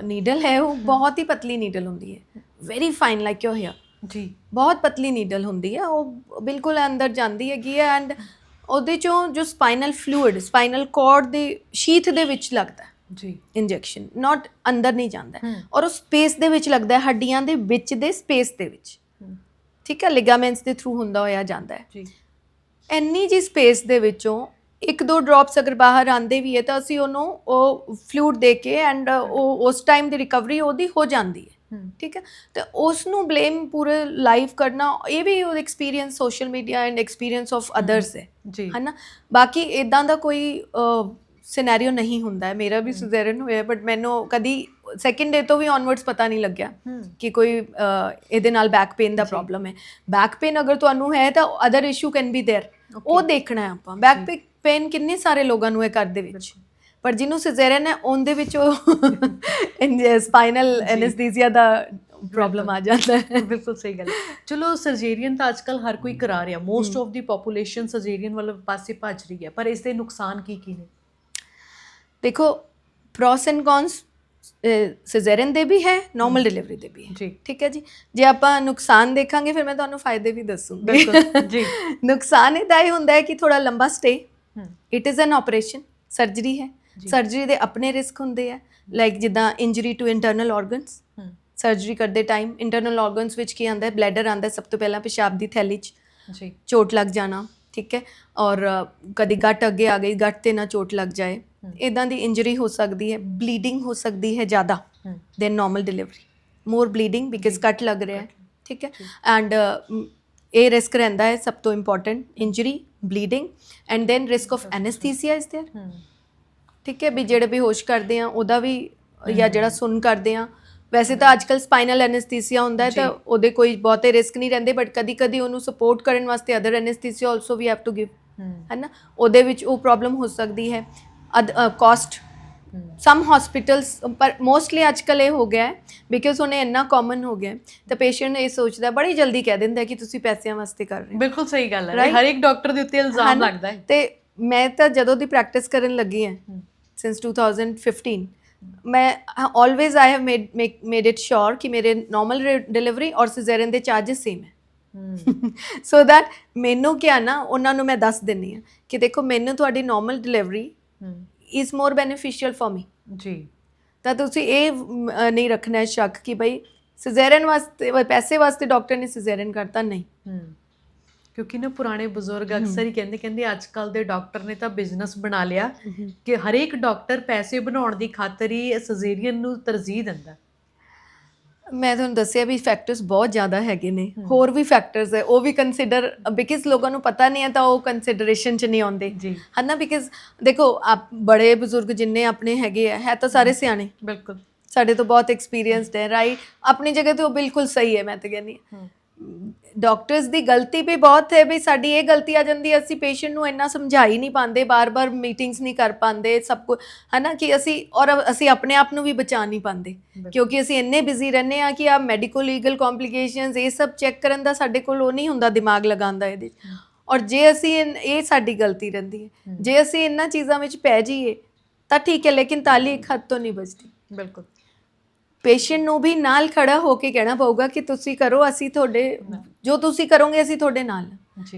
ਨੀਡਲ ਹੈ ਉਹ ਬਹੁਤ ਹੀ ਪਤਲੀ ਨੀਡਲ ਹੁੰਦੀ ਹੈ, very fine like your hair ਜੀ। ਬਹੁਤ ਪਤਲੀ ਨੀਡਲ ਹੁੰਦੀ ਹੈ, ਉਹ ਬਿਲਕੁਲ ਅੰਦਰ ਜਾਂਦੀ ਹੈਗੀ ਹੈ, ਐਂਡ ਉਹਦੇ ਚੋਂ ਜੋ ਸਪਾਈਨਲ ਫਲੂਇਡ, ਸਪਾਈਨਲ ਕੋਰਡ ਦੇ ਸ਼ੀਥ ਦੇ ਵਿੱਚ ਲੱਗਦਾ ਜੀ ਇੰਜੈਕਸ਼ਨ, ਨਾਟ ਅੰਦਰ ਨਹੀਂ ਜਾਂਦਾ, ਔਰ ਉਹ ਸਪੇਸ ਦੇ ਵਿੱਚ ਲੱਗਦਾ ਹੈ, ਹੱਡੀਆਂ ਦੇ ਵਿੱਚ ਦੇ ਸਪੇਸ ਦੇ ਵਿੱਚ, ਠੀਕ ਹੈ, ਲਿਗਾਮੈਂਟਸ ਦੇ ਥਰੂ ਹੁੰਦਾ ਹੋਇਆ ਜਾਂਦਾ ਹੈ ਜੀ। ਇੰਨੀ ਜੀ ਸਪੇਸ ਦੇ ਵਿੱਚੋਂ 1-2 ਡ੍ਰੌਪਸ ਅਗਰ ਬਾਹਰ ਆਉਂਦੇ ਵੀ ਹੈ ਤਾਂ ਅਸੀਂ ਉਹਨੂੰ ਉਹ ਫਲੂਇਡ ਦੇ ਕੇ ਐਂਡ ਉਹ ਉਸ ਟਾਈਮ ਦੀ ਰਿਕਵਰੀ ਉਹਦੀ ਹੋ ਜਾਂਦੀ ਹੈ, ਠੀਕ ਹੈ। ਤੇ ਉਸ ਨੂੰ ਬਲੇਮ ਪੂਰੇ ਲਾਈਫ ਕਰਨਾ, ਇਹ ਵੀ ਉਹ experience social media and experience of others ਹੈ ਜੀ, ਹੈ ਨਾ। ਬਾਕੀ ਇਦਾਂ ਦਾ ਕੋਈ ਸਿਨੈਰੀਓ ਨਹੀਂ ਹੁੰਦਾ ਹੈ। ਮੇਰਾ ਵੀ ਸਿਜ਼ੇਰੀਅਨ ਹੋਇਆ, ਬਟ ਮੈਨੂੰ ਕਦੀ ਸੈਕਿੰਡ ਡੇ ਤੋਂ ਵੀ ਔਨਵਰਡਸ ਪਤਾ ਨਹੀਂ ਲੱਗਿਆ ਕਿ ਕੋਈ ਇਹਦੇ ਨਾਲ ਬੈਕ ਪੇਨ ਦਾ ਪ੍ਰੋਬਲਮ ਹੈ। ਬੈਕ ਪੇਨ ਅਗਰ ਤੁਹਾਨੂੰ ਹੈ ਤਾਂ other issue can be there, ਉਹ ਦੇਖਣਾ ਹੈ ਆਪਾਂ। ਬੈਕ ਪੇਨ ਕਿੰਨੇ ਸਾਰੇ ਲੋਕਾਂ ਨੂੰ ਹੈ ਘਰ ਦੇ ਵਿੱਚ, ਪਰ ਜਿਹਨੂੰ ਸਿਜ਼ੇਰੀਅਨ ਹੈ ਉਹਦੇ ਵਿੱਚ ਉਹ ਸਪਾਈਨਲ ਐਨੈਸਥੀਸੀਆ ਦਾ ਪ੍ਰੋਬਲਮ ਆ ਜਾਂਦਾ ਹੈ। ਬਿਲਕੁਲ ਸਹੀ ਗੱਲ। ਚਲੋ ਸਰਜਰੀਅਨ ਤਾਂ ਅੱਜ ਕੱਲ੍ਹ ਹਰ ਕੋਈ ਕਰਾ ਰਿਹਾ, ਮੋਸਟ ਆਫ ਦੀ ਪੋਪੂਲੇਸ਼ਨ ਸਰਜਰੀਅਨ ਵਾਲੇ ਪਾਸੇ ਭੱਜ ਰਹੀ ਹੈ, ਪਰ ਇਸ ਦੇ ਨੁਕਸਾਨ ਕੀ ਨੇ? ਦੇਖੋ, ਪ੍ਰੋਸ ਐਂਡ ਕੌਨਸ ਸਿਜ਼ੇਰੀਅਨ ਦੇ ਵੀ ਹੈ, ਨਾਰਮਲ ਡਿਲੀਵਰੀ ਦੇ ਵੀ ਹੈ, ਜੀ, ਠੀਕ ਹੈ ਜੀ। ਜੇ ਆਪਾਂ ਨੁਕਸਾਨ ਦੇਖਾਂਗੇ ਫਿਰ ਮੈਂ ਤੁਹਾਨੂੰ ਫਾਇਦੇ ਵੀ ਦੱਸੂੰਗੀ। ਬਿਲਕੁਲ ਜੀ। ਨੁਕਸਾਨ ਇਹਦਾ ਹੀ ਹੁੰਦਾ ਹੈ ਕਿ ਥੋੜਾ ਲੰਬਾ stay, it is an operation, surgery ਹੈ, ਸਰਜਰੀ ਦੇ ਆਪਣੇ ਰਿਸਕ ਹੁੰਦੇ ਆ, ਲਾਈਕ ਜਿੱਦਾਂ injury to internal organs. Surgery ਕਰਦੇ ਟਾਈਮ ਇੰਟਰਨਲ ਆਰਗਨਸ ਵਿੱਚ ਕੀ ਆਉਂਦਾ ਹੈ, ਬਲੈਡਰ ਆਉਂਦਾ ਸਭ ਤੋਂ ਪਹਿਲਾਂ, ਪਿਸ਼ਾਬ ਦੀ ਥੈਲੀ 'ਚ ਜੀ ਚੋਟ ਲੱਗ ਜਾਣਾ, ਠੀਕ ਹੈ, ਔਰ ਕਦੀ ਗੱਠ ਅੱਗੇ ਆ ਗਈ, ਗੱਠ 'ਤੇ ਨਾ ਚੋਟ ਲੱਗ ਜਾਏ, ਇੱਦਾਂ ਦੀ ਇੰਜਰੀ ਹੋ ਸਕਦੀ ਹੈ। ਬਲੀਡਿੰਗ ਹੋ ਸਕਦੀ ਹੈ ਜ਼ਿਆਦਾ than normal delivery, more bleeding because cut ਲੱਗ ਰਿਹਾ ਹੈ, ਠੀਕ ਹੈ। ਐਂਡ ਇਹ ਰਿਸਕ ਰਹਿੰਦਾ ਹੈ ਸਭ ਤੋਂ important, injury, bleeding, and then risk of anaesthesia is there, ਠੀਕ ਹੈ, ਵੀ ਜਿਹੜੇ ਬੇਹੋਸ਼ ਕਰਦੇ ਆ ਉਹਦਾ ਵੀ, ਜਾਂ ਜਿਹੜਾ ਸੁੰਨ ਕਰਦੇ ਆ। ਵੈਸੇ ਤਾਂ ਅੱਜ ਕੱਲ੍ਹ ਸਪਾਈਨਲ ਐਨੈਸਥੀਸੀਆ ਹੁੰਦਾ ਹੈ ਤਾਂ ਉਹਦੇ ਕੋਈ ਬਹੁਤੇ ਰਿਸਕ ਨਹੀਂ ਰਹਿੰਦੇ, ਬਟ ਕਦੀ ਕਦੀ ਉਹਨੂੰ ਸਪੋਰਟ ਕਰਨ ਵਾਸਤੇ other anaesthesia also we have to give, ਹੈ ਨਾ, ਉਹਦੇ ਵਿੱਚ ਉਹ ਪ੍ਰੋਬਲਮ ਹੋ ਸਕਦੀ ਹੈ। ਕਾਸਟ, ਸਮ ਹਸਪੀਟਲਸ, ਪਰ ਮੋਸਟਲੀ ਅੱਜ ਕੱਲ੍ਹ ਇਹ ਹੋ ਗਿਆ ਹੈ ਬਿਕਾਜ਼ ਉਹਨੇ ਇੰਨਾ ਕਾਮਨ ਹੋ ਗਿਆ ਤਾਂ ਪੇਸ਼ੈਂਟ ਇਹ ਸੋਚਦਾ, ਬੜੀ ਜਲਦੀ ਕਹਿ ਦਿੰਦਾ ਕਿ ਤੁਸੀਂ ਪੈਸਿਆਂ ਵਾਸਤੇ ਕਰ ਰਹੇ ਹੋ। ਬਿਲਕੁਲ ਸਹੀ ਗੱਲ ਹੈ, ਹਰ ਇੱਕ ਡਾਕਟਰ ਦੇ ਉੱਤੇ ਇਲਜ਼ਾਮ ਲੱਗਦਾ ਹੈ। ਤੇ ਮੈਂ ਤਾਂ ਜਦੋਂ ਦੀ ਪ੍ਰੈਕਟਿਸ ਕਰਨ ਲੱਗੀ ਹਾਂ ਸਿੰਸ 2015, ਮੈਂ always I have made it sure ਕਿ ਮੇਰੇ ਨਾਰਮਲ ਡਿਲੀਵਰੀ ਔਰ ਸਿਜ਼ੇਰੀਅਨ ਦੇ ਚਾਰजेस ਸੇਮ ਹੈ, ਸੋ ਦੈਟ ਮੈਨੂੰ ਕਿਹਾ ਨਾ, ਉਹਨਾਂ ਨੂੰ ਮੈਂ ਦੱਸ ਦਿੰਦੀ ਹਾਂ ਕਿ ਦੇਖੋ ਮੈਨੂੰ ਤੁਹਾਡੀ normal delivery is more beneficial for me ਜੀ। ਤਾਂ ਤੁਸੀਂ ਇਹ ਨਹੀਂ ਰੱਖਣਾ ਹੈ ਸ਼ੱਕ ਕਿ ਬਈ ਸਿਜ਼ੇਰੀਅਨ ਵਾਸਤੇ, ਪੈਸੇ ਵਾਸਤੇ ਡਾਕਟਰ ਨੇ ਸਿਜ਼ੇਰੀਅਨ ਕਰਤਾ, ਨਹੀਂ। ਕਿਉਂਕਿ ਨਾ ਪੁਰਾਣੇ ਬਜ਼ੁਰਗ ਅਕਸਰ ਹੀ ਕਹਿੰਦੇ ਅੱਜ ਕੱਲ੍ਹ ਦੇ ਡਾਕਟਰ ਨੇ ਤਾਂ ਬਿਜ਼ਨਸ ਬਣਾ ਲਿਆ ਕਿ ਹਰੇਕ ਡਾਕਟਰ ਪੈਸੇ ਬਣਾਉਣ ਦੀ ਖਾਤਰ ਹੀ ਸਰਜਰੀਅਨ ਨੂੰ ਤਰਜੀਹ ਦਿੰਦਾ। ਮੈਂ ਤੁਹਾਨੂੰ ਦੱਸਿਆ ਵੀ ਫੈਕਟਰਸ ਬਹੁਤ ਜ਼ਿਆਦਾ ਹੈਗੇ ਨੇ, ਹੋਰ ਵੀ ਫੈਕਟਰਸ ਹੈ, ਉਹ ਵੀ ਕੰਸੀਡਰ, ਬਿਕਾਜ਼ ਲੋਕਾਂ ਨੂੰ ਪਤਾ ਨਹੀਂ ਹੈ ਤਾਂ ਉਹ ਕੰਸੀਡਰੇਸ਼ਨ 'ਚ ਨਹੀਂ ਆਉਂਦੇ, ਹੈ ਨਾ। ਬਿਕਾਜ਼ ਦੇਖੋ, ਬੜੇ ਬਜ਼ੁਰਗ ਜਿੰਨੇ ਆਪਣੇ ਹੈਗੇ ਹੈ ਤਾਂ ਸਾਰੇ ਸਿਆਣੇ, ਬਿਲਕੁਲ ਸਾਡੇ ਤੋਂ ਬਹੁਤ ਐਕਸਪੀਰੀਅੰਸਡ ਹੈ, ਰਾਈਟ, ਆਪਣੀ ਜਗ੍ਹਾ 'ਤੇ ਉਹ ਬਿਲਕੁਲ ਸਹੀ ਹੈ। ਮੈਂ ਤਾਂ ਕਹਿੰਦੀ ਹਾਂ ਡਾਕਟਰਸ ਦੀ ਗਲਤੀ ਵੀ ਬਹੁਤ ਹੈ, ਵੀ ਸਾਡੀ ਇਹ ਗਲਤੀ ਆ ਜਾਂਦੀ ਹੈ, ਅਸੀਂ ਪੇਸ਼ੈਂਟ ਨੂੰ ਇੰਨਾ ਸਮਝਾ ਹੀ ਨਹੀਂ ਪਾਉਂਦੇ, ਬਾਰ-ਬਾਰ ਮੀਟਿੰਗਸ ਨਹੀਂ ਕਰ ਪਾਉਂਦੇ, ਸਭ ਕੁਝ, ਹੈ ਨਾ, ਕਿ ਅਸੀਂ ਆਪਣੇ ਆਪ ਨੂੰ ਵੀ ਬਚਾ ਨਹੀਂ ਪਾਉਂਦੇ ਕਿਉਂਕਿ ਅਸੀਂ ਇੰਨੇ ਬਿਜ਼ੀ ਰਹਿੰਦੇ ਹਾਂ ਕਿ ਆ ਮੈਡੀਕਲ ਲੀਗਲ ਕੰਪਲਿਕੇਸ਼ਨਸ ਇਹ ਸਭ ਚੈੱਕ ਕਰਨ ਦਾ ਸਾਡੇ ਕੋਲ ਉਹ ਨਹੀਂ ਹੁੰਦਾ, ਦਿਮਾਗ ਲਗਾਉਂਦਾ ਇਹਦੇ 'ਚ। ਔਰ ਜੇ ਅਸੀਂ ਇਹ ਸਾਡੀ ਗਲਤੀ ਰਹਿੰਦੀ ਹੈ, ਜੇ ਅਸੀਂ ਇਹਨਾਂ ਚੀਜ਼ਾਂ ਵਿੱਚ ਪੈ ਜਾਈਏ ਤਾਂ ਠੀਕ ਹੈ, ਲੇਕਿਨ ਤਾਲੀ ਇੱਕ ਹੱਥ ਤੋਂ ਨਹੀਂ ਬਚਦੀ। ਬਿਲਕੁਲ, ਪੇਸ਼ੈਂਟ ਨੂੰ ਵੀ ਨਾਲ ਖੜਾ ਹੋ ਕੇ ਕਹਿਣਾ ਪਊਗਾ ਕਿ ਤੁਸੀਂ ਕਰੋ, ਅਸੀਂ ਤੁਹਾਡੇ, ਜੋ ਤੁਸੀਂ ਕਰੋਗੇ ਅਸੀਂ ਤੁਹਾਡੇ ਨਾਲ।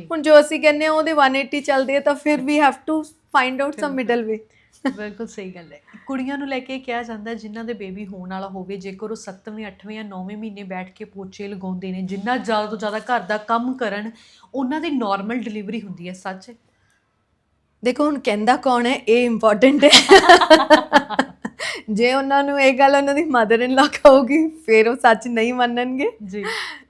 ਹੁਣ ਜੋ ਅਸੀਂ ਕਹਿੰਦੇ ਹਾਂ ਉਹਦੇ 180 ਚੱਲਦੇ ਆ ਤਾਂ ਫਿਰ we have to find out some middle way. ਬਿਲਕੁਲ ਸਹੀ ਗੱਲ ਹੈ। ਕੁੜੀਆਂ ਨੂੰ ਲੈ ਕੇ ਕਿਹਾ ਜਾਂਦਾ ਜਿਨ੍ਹਾਂ ਦੇ ਬੇਬੀ ਹੋਣ ਵਾਲਾ ਹੋਵੇ, ਜੇਕਰ ਉਹ 7ਵੇਂ 8ਵੇਂ ਜਾਂ 9ਵੇਂ ਮਹੀਨੇ ਬੈਠ ਕੇ ਪੋਚੇ ਲਗਾਉਂਦੇ ਨੇ, ਜਿੰਨਾ ਜ਼ਿਆਦਾ ਤੋਂ ਜ਼ਿਆਦਾ ਘਰ ਦਾ ਕੰਮ ਕਰਨ, ਉਹਨਾਂ ਦੀ ਨਾਰਮਲ ਡਿਲੀਵਰੀ ਹੁੰਦੀ ਹੈ। ਸੱਚ ਹੈ? ਦੇਖੋ, ਹੁਣ ਕਹਿੰਦਾ ਕੌਣ ਹੈ ਇਹ ਇੰਪੋਰਟੈਂਟ ਹੈ। ਜੇ ਉਹਨਾਂ ਨੂੰ ਇਹ ਗੱਲ ਉਹਨਾਂ ਦੀ ਮਦਰ ਇਨ ਲਾ ਕਹੂਗੀ ਫਿਰ ਉਹ ਸੱਚ ਨਹੀਂ ਮੰਨਣਗੇ ਜੀ,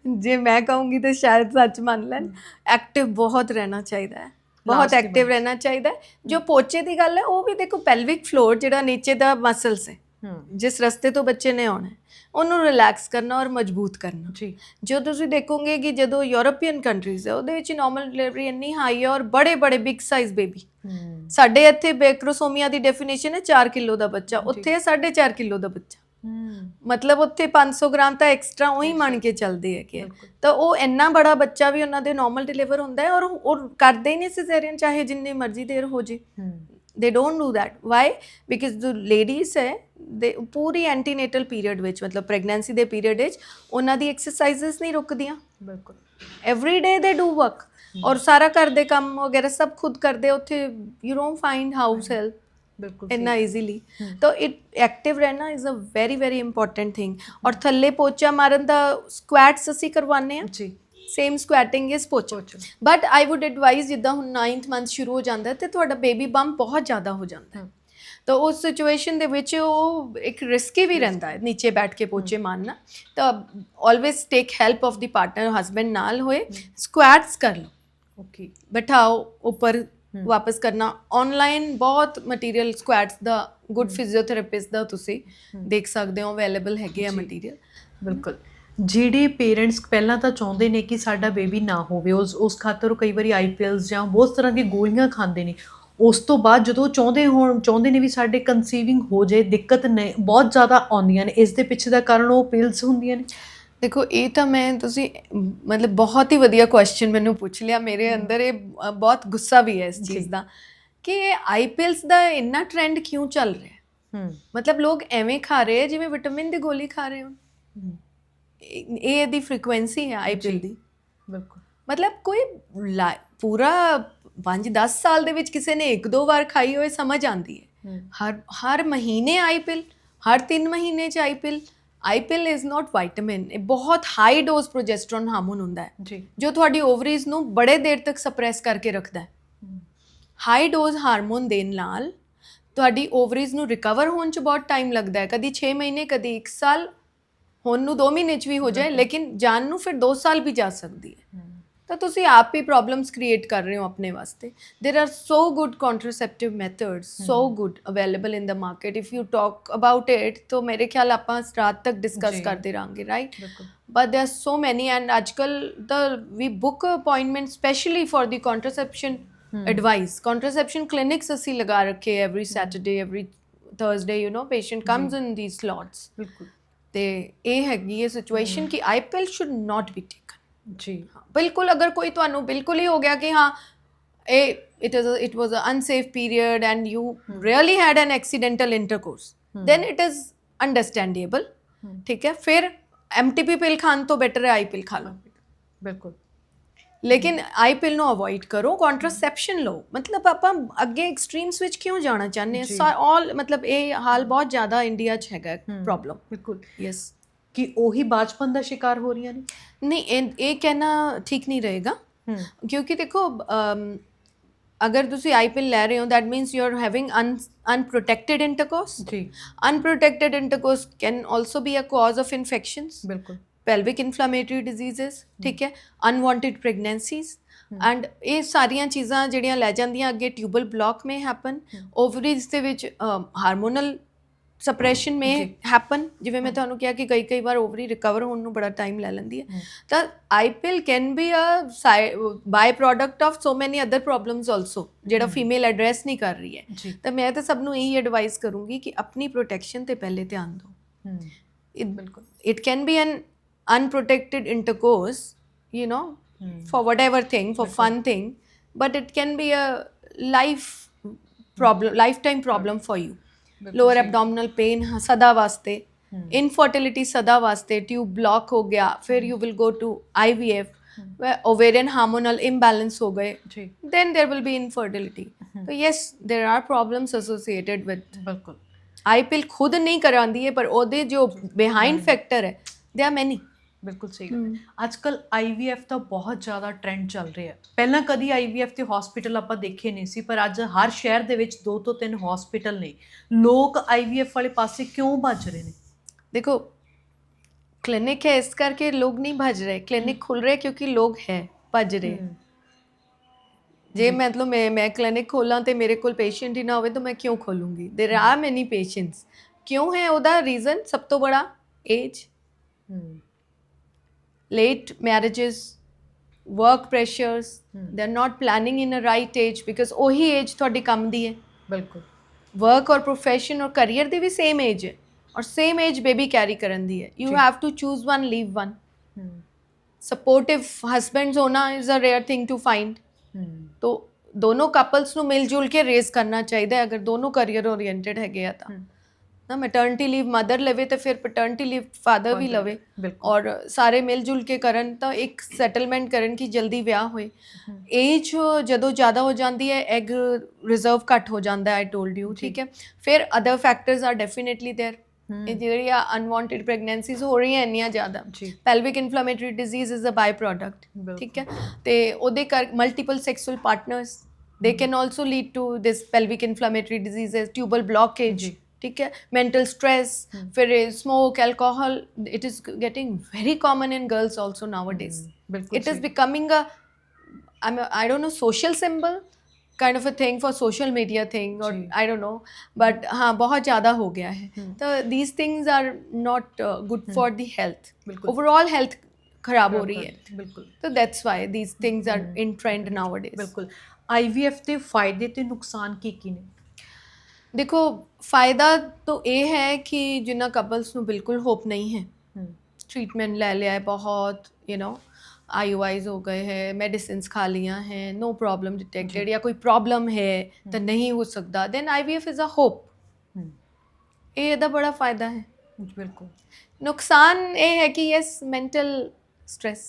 ਜੇ ਮੈਂ ਕਹੂੰਗੀ ਤਾਂ ਸ਼ਾਇਦ ਸੱਚ ਮੰਨ ਲੈਣ। ਐਕਟਿਵ ਬਹੁਤ ਰਹਿਣਾ ਚਾਹੀਦਾ ਹੈ, ਬਹੁਤ ਐਕਟਿਵ ਰਹਿਣਾ ਚਾਹੀਦਾ ਹੈ। ਜੋ ਪੋਚੇ ਦੀ ਗੱਲ ਹੈ ਉਹ ਵੀ ਦੇਖੋ ਪੈਲਵਿਕ ਫਲੋਰ ਜਿਹੜਾ ਨੀਚੇ ਦਾ ਮਸਲਸ ਹੈ ਜਿਸ ਰਸਤੇ ਤੋਂ ਬੱਚੇ ਨੇ ਆਉਣਾ ਹੈ, ਉਹਨੂੰ ਰਿਲੈਕਸ ਕਰਨਾ ਔਰ ਮਜ਼ਬੂਤ ਕਰਨਾ ਜੀ। ਜੋ ਤੁਸੀਂ ਦੇਖੋਗੇ ਕਿ ਜਦੋਂ ਯੂਰੋਪੀਅਨ ਕੰਟਰੀਜ਼ ਹੈ ਉਹਦੇ ਵਿੱਚ ਨਾਰਮਲ ਡਿਲੀਵਰੀ ਇੰਨੀ ਹਾਈ ਹੈ ਔਰ ਬੜੇ ਬੜੇ ਬਿਗ ਸਾਈਜ਼ ਬੇਬੀ। ਸਾਡੇ ਇੱਥੇ ਬੈਕਰੋਸੋਮੀਆ ਦੀ ਡੈਫੀਨੇਸ਼ਨ ਹੈ 4 ਕਿਲੋ ਦਾ ਬੱਚਾ, ਉੱਥੇ ਹੈ 4.5 ਕਿਲੋ ਦਾ ਬੱਚਾ। ਮਤਲਬ ਉੱਥੇ 500 ਗ੍ਰਾਮ ਤਾਂ ਐਕਸਟਰਾ ਉਹੀ ਮੰਨ ਕੇ ਚੱਲਦੇ ਹੈਗੇ। ਤਾਂ ਉਹ ਇੰਨਾ ਬੜਾ ਬੱਚਾ ਵੀ ਉਹਨਾਂ ਦੇ ਨਾਰਮਲ ਡਿਲੀਵਰ ਹੁੰਦਾ ਹੈ ਔਰ ਉਹ ਕਰਦੇ ਹੀ ਨਹੀਂ ਸਿਜ਼ੇਰੀਅਨ ਚਾਹੇ ਜਿੰਨੀ ਮਰਜ਼ੀ ਦੇਰ ਹੋ ਜੇ। they don't do that. Why? Because the ladies ਹੈ ਦੇ ਪੂਰੀ ਐਂਟੀਨੇਟਲ ਪੀਰੀਅਡ ਵਿੱਚ ਮਤਲਬ ਪ੍ਰੈਗਨੈਂਸੀ ਦੇ ਪੀਰੀਅਡ ਵਿੱਚ ਉਹਨਾਂ ਦੀ ਐਕਸਰਸਾਈਜ਼ਸ ਨਹੀਂ ਰੁਕਦੀਆਂ। ਬਿਲਕੁਲ ਐਵਰੀ ਡੇ ਦੇ ਡੂ ਵਰਕ ਔਰ ਸਾਰਾ ਘਰ ਦੇ ਕੰਮ ਵਗੈਰਾ ਸਭ ਖੁਦ ਕਰਦੇ। ਉੱਥੇ you don't find house help ਬਿਲਕੁਲ ਇੰਨਾ ਈਜ਼ੀਲੀ। ਤਾਂ ਇਟ ਐਕਟਿਵ ਰਹਿਣਾ is a very very important thing. ਔਰ ਥੱਲੇ ਪੋਚਾ ਮਾਰਨ ਦਾ ਸਕੁਐਟਸ ਅਸੀਂ ਕਰਵਾਉਂਦੇ ਹਾਂ ਜੀ, ਸੇਮ ਸਕੁਐਟਿੰਗ ਇਜ਼ ਪੋਚਾ। ਬਟ ਆਈ ਵੁੱਡ ਐਡਵਾਈਜ਼ ਜਿੱਦਾਂ ਹੁਣ 9th ਮੰਥ ਸ਼ੁਰੂ ਹੋ ਜਾਂਦਾ ਤੇ ਤੁਹਾਡਾ ਬੇਬੀ ਬੰਪ ਬਹੁਤ ਜ਼ਿਆਦਾ ਹੋ ਜਾਂਦਾ ਤਾਂ ਉਸ ਸਿਚੁਏਸ਼ਨ ਦੇ ਵਿੱਚ ਉਹ ਇੱਕ ਰਿਸਕੀ ਵੀ ਰਹਿੰਦਾ ਹੈ ਨੀਚੇ ਬੈਠ ਕੇ ਪੋਚੇ ਮਾਰਨਾ। ਤਾਂ always take help of the partner, husband ਨਾਲ ਹੋਏ, ਸਕੁਐਟਸ ਕਰ ਲਓ, ਓਕੇ ਬਿਠਾਓ ਉੱਪਰ ਵਾਪਸ ਕਰਨਾ। ਆਨਲਾਈਨ ਬਹੁਤ ਮਟੀਰੀਅਲ ਸਕੁਐਟਸ ਦਾ ਗੁੱਡ ਫਿਜ਼ੀਓਥੈਰੇਪਿਸਟ ਦਾ ਤੁਸੀਂ ਦੇਖ ਸਕਦੇ ਹੋ, ਅਵੇਲੇਬਲ ਹੈਗੇ ਆ ਮਟੀਰੀਅਲ। ਬਿਲਕੁਲ। ਜਿਹੜੇ ਪੇਰੈਂਟਸ ਪਹਿਲਾਂ ਤਾਂ ਚਾਹੁੰਦੇ ਨੇ ਕਿ ਸਾਡਾ ਬੇਬੀ ਨਾ ਹੋਵੇ, ਉਸ ਖਾਤਰ ਉਹ ਕਈ ਵਾਰੀ IPLs ਜਾਂ ਬਹੁਤ ਤਰ੍ਹਾਂ ਦੀਆਂ ਗੋਲੀਆਂ ਖਾਂਦੇ ਨੇ। ਉਸ ਤੋਂ ਬਾਅਦ ਜਦੋਂ ਚਾਹੁੰਦੇ ਨੇ ਵੀ ਸਾਡੇ ਕਨਸੀਵਿੰਗ ਹੋ ਜਾਏ, ਦਿੱਕਤ ਨੇ ਬਹੁਤ ਜ਼ਿਆਦਾ ਆਉਂਦੀਆਂ ਨੇ। ਇਸ ਦੇ ਪਿੱਛੇ ਦਾ ਕਾਰਨ ਉਹ ਪਿਲਸ ਹੁੰਦੀਆਂ ਨੇ। ਦੇਖੋ ਇਹ ਤਾਂ ਤੁਸੀਂ ਮਤਲਬ ਬਹੁਤ ਹੀ ਵਧੀਆ ਕੁਐਸਚਨ ਮੈਨੂੰ ਪੁੱਛ ਲਿਆ। ਮੇਰੇ ਅੰਦਰ ਇਹ ਬਹੁਤ ਗੁੱਸਾ ਵੀ ਹੈ ਇਸ ਚੀਜ਼ ਦਾ ਕਿ IPLs ਦਾ ਇੰਨਾ ਟ੍ਰੈਂਡ ਕਿਉਂ ਚੱਲ ਰਿਹਾ। ਮਤਲਬ ਲੋਕ ਐਵੇਂ ਖਾ ਰਹੇ ਆ ਜਿਵੇਂ ਵਿਟਾਮਿਨ ਦੀ ਗੋਲੀ ਖਾ ਰਹੇ ਹੋ। ਇਹ ਇਹਦੀ ਫ੍ਰੀਕੁਐਂਸੀ ਹੈ IPL ਦੀ। ਬਿਲਕੁਲ ਮਤਲਬ ਕੋਈ ਪੂਰਾ 5-10 ਸਾਲ ਦੇ ਵਿੱਚ ਕਿਸੇ ਨੇ 1-2 ਵਾਰ ਖਾਈ ਹੋਏ ਸਮਝ ਆਉਂਦੀ ਹੈ। ਹਰ ਮਹੀਨੇ IPL, ਹਰ 3 ਮਹੀਨੇ 'ਚ IPL ਇਜ਼ ਨਾਟ ਵਾਈਟਾਮਿਨ। ਇਹ ਬਹੁਤ ਹਾਈ ਡੋਜ਼ ਪ੍ਰੋਜੈਸਟਰੋਨ ਹਾਰਮੋਨ ਹੁੰਦਾ ਹੈ ਜੋ ਤੁਹਾਡੀ ਓਵਰੀਜ਼ ਨੂੰ ਬੜੇ ਦੇਰ ਤੱਕ ਸਪਰੈਸ ਕਰਕੇ ਰੱਖਦਾ ਹੈ। ਹਾਈ ਡੋਜ਼ ਹਾਰਮੋਨ ਦੇਣ ਨਾਲ ਤੁਹਾਡੀ ਓਵਰੀਜ਼ ਨੂੰ ਰਿਕਵਰ ਹੋਣ 'ਚ ਬਹੁਤ ਟਾਈਮ ਲੱਗਦਾ ਹੈ, ਕਦੀ 6 ਮਹੀਨੇ, ਕਦੀ 1 ਸਾਲ, ਹੁਣ ਨੂੰ 2 ਮਹੀਨੇ 'ਚ ਵੀ ਹੋ ਜਾਏ, ਲੇਕਿਨ ਜਾਨ ਨੂੰ ਫਿਰ 2 ਸਾਲ ਵੀ ਜਾ ਸਕਦੀ ਹੈ। ਤਾਂ ਤੁਸੀਂ ਆਪ ਹੀ ਪ੍ਰੋਬਲਮਸ ਕ੍ਰੀਏਟ ਕਰ ਰਹੇ ਹੋ ਆਪਣੇ ਵਾਸਤੇ। There are so good contraceptive methods, so good available in the market. If you talk about it ਤਾਂ ਮੇਰੇ ਖਿਆਲ ਆਪਾਂ ਰਾਤ ਤੱਕ ਡਿਸਕਸ ਕਰਦੇ ਰਹਾਂਗੇ, right? But there are so many and ਅੱਜ ਕੱਲ੍ਹ ਦਾ we book appointment specially for the contraception advice. Contraception clinics ਅਸੀਂ ਲਗਾ ਰੱਖੇ every Saturday, every Thursday, you know patient comes in these slots. ਬਿਲਕੁਲ। ਤੇ ਇਹ ਹੈਗੀ ਹੈ ਸਿਚੁਏਸ਼ਨ ਕਿ IPL should not be taken ਜੀ। ਬਿਲਕੁਲ ਅਗਰ ਕੋਈ ਤੁਹਾਨੂੰ ਬਿਲਕੁਲ ਹੀ ਹੋ ਗਿਆ ਕਿ ਹਾਂ it was an unsafe period and you really had an accidental intercourse, then it is understandable, ਠੀਕ ਹੈ। ਫਿਰ MTP ਪਿਲ ਖਾਣ ਤੋਂ ਬੈਟਰ ਹੈ IPL ਖਾ ਲਓ। ਬਿਲਕੁਲ। ਲੇਕਿਨ IPL ਨੂੰ ਅਵੋਇਡ ਕਰੋ, ਕੌਂਟਰਾਸੈਪਸ਼ਨ ਲਓ। ਮਤਲਬ ਆਪਾਂ ਅੱਗੇ ਐਕਸਟ੍ਰੀਮਸ ਵਿੱਚ ਕਿਉਂ ਜਾਣਾ ਚਾਹੁੰਦੇ ਹਾਂ? ਆਲ ਮਤਲਬ ਇਹ ਹਾਲ ਬਹੁਤ ਜ਼ਿਆਦਾ ਇੰਡੀਆ 'ਚ ਹੈਗਾ ਪ੍ਰੋਬਲਮ। ਬਿਲਕੁਲ ਯੈਸ। ਕਿ ਉਹੀ ਬਾਚਪਨ ਦਾ ਸ਼ਿਕਾਰ ਹੋ ਰਹੀਆਂ ਨੇ। ਨਹੀਂ ਇਹ ਕਹਿਣਾ ਠੀਕ ਨਹੀਂ ਰਹੇਗਾ ਕਿਉਂਕਿ ਦੇਖੋ ਅਗਰ ਤੁਸੀਂ IPL ਲੈ ਰਹੇ ਹੋ that means you are having unprotected intercourse. ਜੀ। Unprotected intercourse can also be a cause of infections. ਬਿਲਕੁਲ। pelvic inflammatory diseases, ਠੀਕ ਹੈ, ਅਨਵਾਂਟਿਡ ਪ੍ਰੈਗਨੈਂਸੀਜ਼ ਐਂਡ ਇਹ ਸਾਰੀਆਂ ਚੀਜ਼ਾਂ ਜਿਹੜੀਆਂ ਲੈ ਜਾਂਦੀਆਂ ਅੱਗੇ ਟਿਊਬਲ ਬਲੌਕ ਮੇ ਹੈਪਨ, ਓਵਰੀਜ਼ ਦੇ ਵਿੱਚ ਹਾਰਮੋਨਲ ਸਪਰੈਸ਼ਨ ਮੇ ਹੈਪਨ। ਜਿਵੇਂ ਮੈਂ ਤੁਹਾਨੂੰ ਕਿਹਾ ਕਿ ਕਈ ਵਾਰ ਓਵਰੀ ਰਿਕਵਰ ਹੋਣ ਨੂੰ ਬੜਾ ਟਾਈਮ ਲੈ ਲੈਂਦੀ ਹੈ। ਤਾਂ IPL can be a by product of so many other problems also ਜਿਹੜਾ ਫੀਮੇਲ ਐਡਰੈਸ ਨਹੀਂ ਕਰ ਰਹੀ ਹੈ। ਤਾਂ ਮੈਂ ਤਾਂ ਸਭ ਨੂੰ ਇਹੀ ਐਡਵਾਈਸ ਕਰੂੰਗੀ ਕਿ ਆਪਣੀ ਪ੍ਰੋਟੈਕਸ਼ਨ 'ਤੇ ਪਹਿਲੇ ਧਿਆਨ ਦਿਓ। ਬਿਲਕੁਲ। It can B N unprotected intercourse, you know, for whatever thing, for fun thing, but it can be a lifetime problem for you. Lower abdominal pain sada vaste, infertility sada vaste, tube block ho gaya, फिर you will go to IVF, where ovarian hormonal imbalance ho gaye, then there will be infertility. So yes, there are problems associated with. बिल्कुल। IPL खुद नहीं करांदी है पर ਉਹਦੇ ਜੋ behind factor है, there are many। ਬਿਲਕੁਲ ਸਹੀ ਗੱਲ। ਅੱਜ ਕੱਲ੍ਹ IVF ਦਾ ਬਹੁਤ ਜ਼ਿਆਦਾ ਟ੍ਰੈਂਡ ਚੱਲ ਰਿਹਾ। ਪਹਿਲਾਂ ਕਦੀ IVF ਦੇ ਹਸਪੀਟਲ ਆਪਾਂ ਦੇਖੇ ਨਹੀਂ ਸੀ, ਪਰ ਅੱਜ ਹਰ ਸ਼ਹਿਰ ਦੇ ਵਿੱਚ 2 ਤੋਂ 3 ਹਸਪੀਟਲ ਨੇ। ਲੋਕ IVF ਵਾਲੇ ਪਾਸੇ ਕਿਉਂ ਭੱਜ ਰਹੇ ਨੇ? ਦੇਖੋ ਕਲੀਨਿਕ ਹੈ ਇਸ ਕਰਕੇ ਲੋਕ ਨਹੀਂ ਭੱਜ ਰਹੇ। ਕਲੀਨਿਕ ਖੁੱਲ ਰਹੇ ਕਿਉਂਕਿ ਲੋਕ ਹੈ ਭੱਜ ਰਹੇ। ਜੇ ਮਤਲਬ ਮੈਂ ਕਲੀਨਿਕ ਖੋਲਾਂ ਤੇ ਮੇਰੇ ਕੋਲ ਪੇਸ਼ੈਂਟ ਹੀ ਨਾ ਹੋਵੇ ਤਾਂ ਮੈਂ ਕਿਉਂ ਖੋਲੂੰਗੀ? There are many patients. ਕਿਉਂ ਹੈ ਉਹਦਾ ਰੀਜ਼ਨ ਸਭ ਤੋਂ ਬੜਾ age, late marriages, work pressures, they're not planning in a right age because ਉਹੀ ਏਜ ਤੁਹਾਡੀ ਕੰਮ ਦੀ ਹੈ। ਬਿਲਕੁਲ वर्क और प्रोफेशन और करियर ਦੀ ਵੀ ਸੇਮ ਏਜ ਹੈ ਔਰ ਸੇਮ ਏਜ ਬੇਬੀ ਕੈਰੀ ਕਰਨ ਦੀ ਹੈ। You have to choose one, leave one. Supportive husbands होना is a rare thing to find. तो दोनों कपल्स ਨੂੰ ਮਿਲ ਜੁਲ ਕੇ ਰੇਸ ਕਰਨਾ ਚਾਹੀਦਾ ਹੈ ਅਗਰ ਦੋਨੋਂ ਕਰੀਅਰ ਓਰੀਐਂਟਡ ਹੈਗੇ ਆ ਤਾਂ ਨਾ। ਮੈਟਰਨਿਟੀ ਲੀਵ ਮਦਰ ਲਵੇ ਤੇ ਫਿਰ ਪੈਟਰਨਿਟੀ ਲੀਵ ਫਾਦਰ ਵੀ ਲਵੇ ਔਰ ਸਾਰੇ ਮਿਲ ਜੁਲ ਕੇ ਕਰਨ ਤਾਂ ਇੱਕ ਸੈਟਲਮੈਂਟ ਕਰਨ ਕਿ ਜਲਦੀ ਵਿਆਹ ਹੋਏ। ਏਜ ਜਦੋਂ ਜ਼ਿਆਦਾ ਹੋ ਜਾਂਦੀ ਹੈ ਐਗ ਰਿਜ਼ਰਵ ਘੱਟ ਹੋ ਜਾਂਦਾ ਹੈ, ਆਈ ਟੋਲਡ ਯੂ, ਠੀਕ ਹੈ। ਫਿਰ other factors are definitely there. ਇਹ ਜਿਹੜੀਆਂ ਅਨਵਾਂਟਡ ਪ੍ਰੈਗਨੈਂਸੀਜ਼ ਹੋ ਰਹੀਆਂ ਇੰਨੀਆਂ ਜ਼ਿਆਦਾ, pelvic inflammatory disease is a by product, ਠੀਕ ਹੈ। ਤੇ ਉਹਦੇ ਕਰ multiple sexual partners they can also lead to this pelvic inflammatory diseases, tubal blockage, ठीक है, मेंटल स्ट्रेस, फिर smoke, alcohol, it is getting very common in girls also nowadays. It is becoming a I don't know, social symbol kind of a thing for social media thing, or I don't know, but हाँ बहुत ज़्यादा हो गया है। तो these things are not good for the health, overall health खराब हो रही है। बिल्कुल, तो that's why these things are in trend nowadays। बिल्कुल। IVF ਦੇ ਫਾਇਦੇ ਤੇ ਨੁਕਸਾਨ ਕੀ ਨੇ? ਦੇਖੋ ਫਾਇਦਾ ਤਾਂ ਇਹ ਹੈ ਕਿ ਜਿਨ੍ਹਾਂ ਕਪਲਸ ਨੂੰ ਬਿਲਕੁਲ ਹੋਪ ਨਹੀਂ ਹੈ, ट्रीटमेंट ले लिया है बहुत, यू नो, IUIs हो गए हैं, मेडिसिन्स खा लिया हैं, नो प्रॉब्लम डिटेक्टेड, या कोई प्रॉब्लम है तो नहीं हो सकता, then IVF is a hope. ये ਇਹਦਾ ਬੜਾ ਫਾਇਦਾ ਹੈ। ਬਿਲਕੁਲ। ਨੁਕਸਾਨ ਇਹ ਹੈ ਕਿ yes mental stress,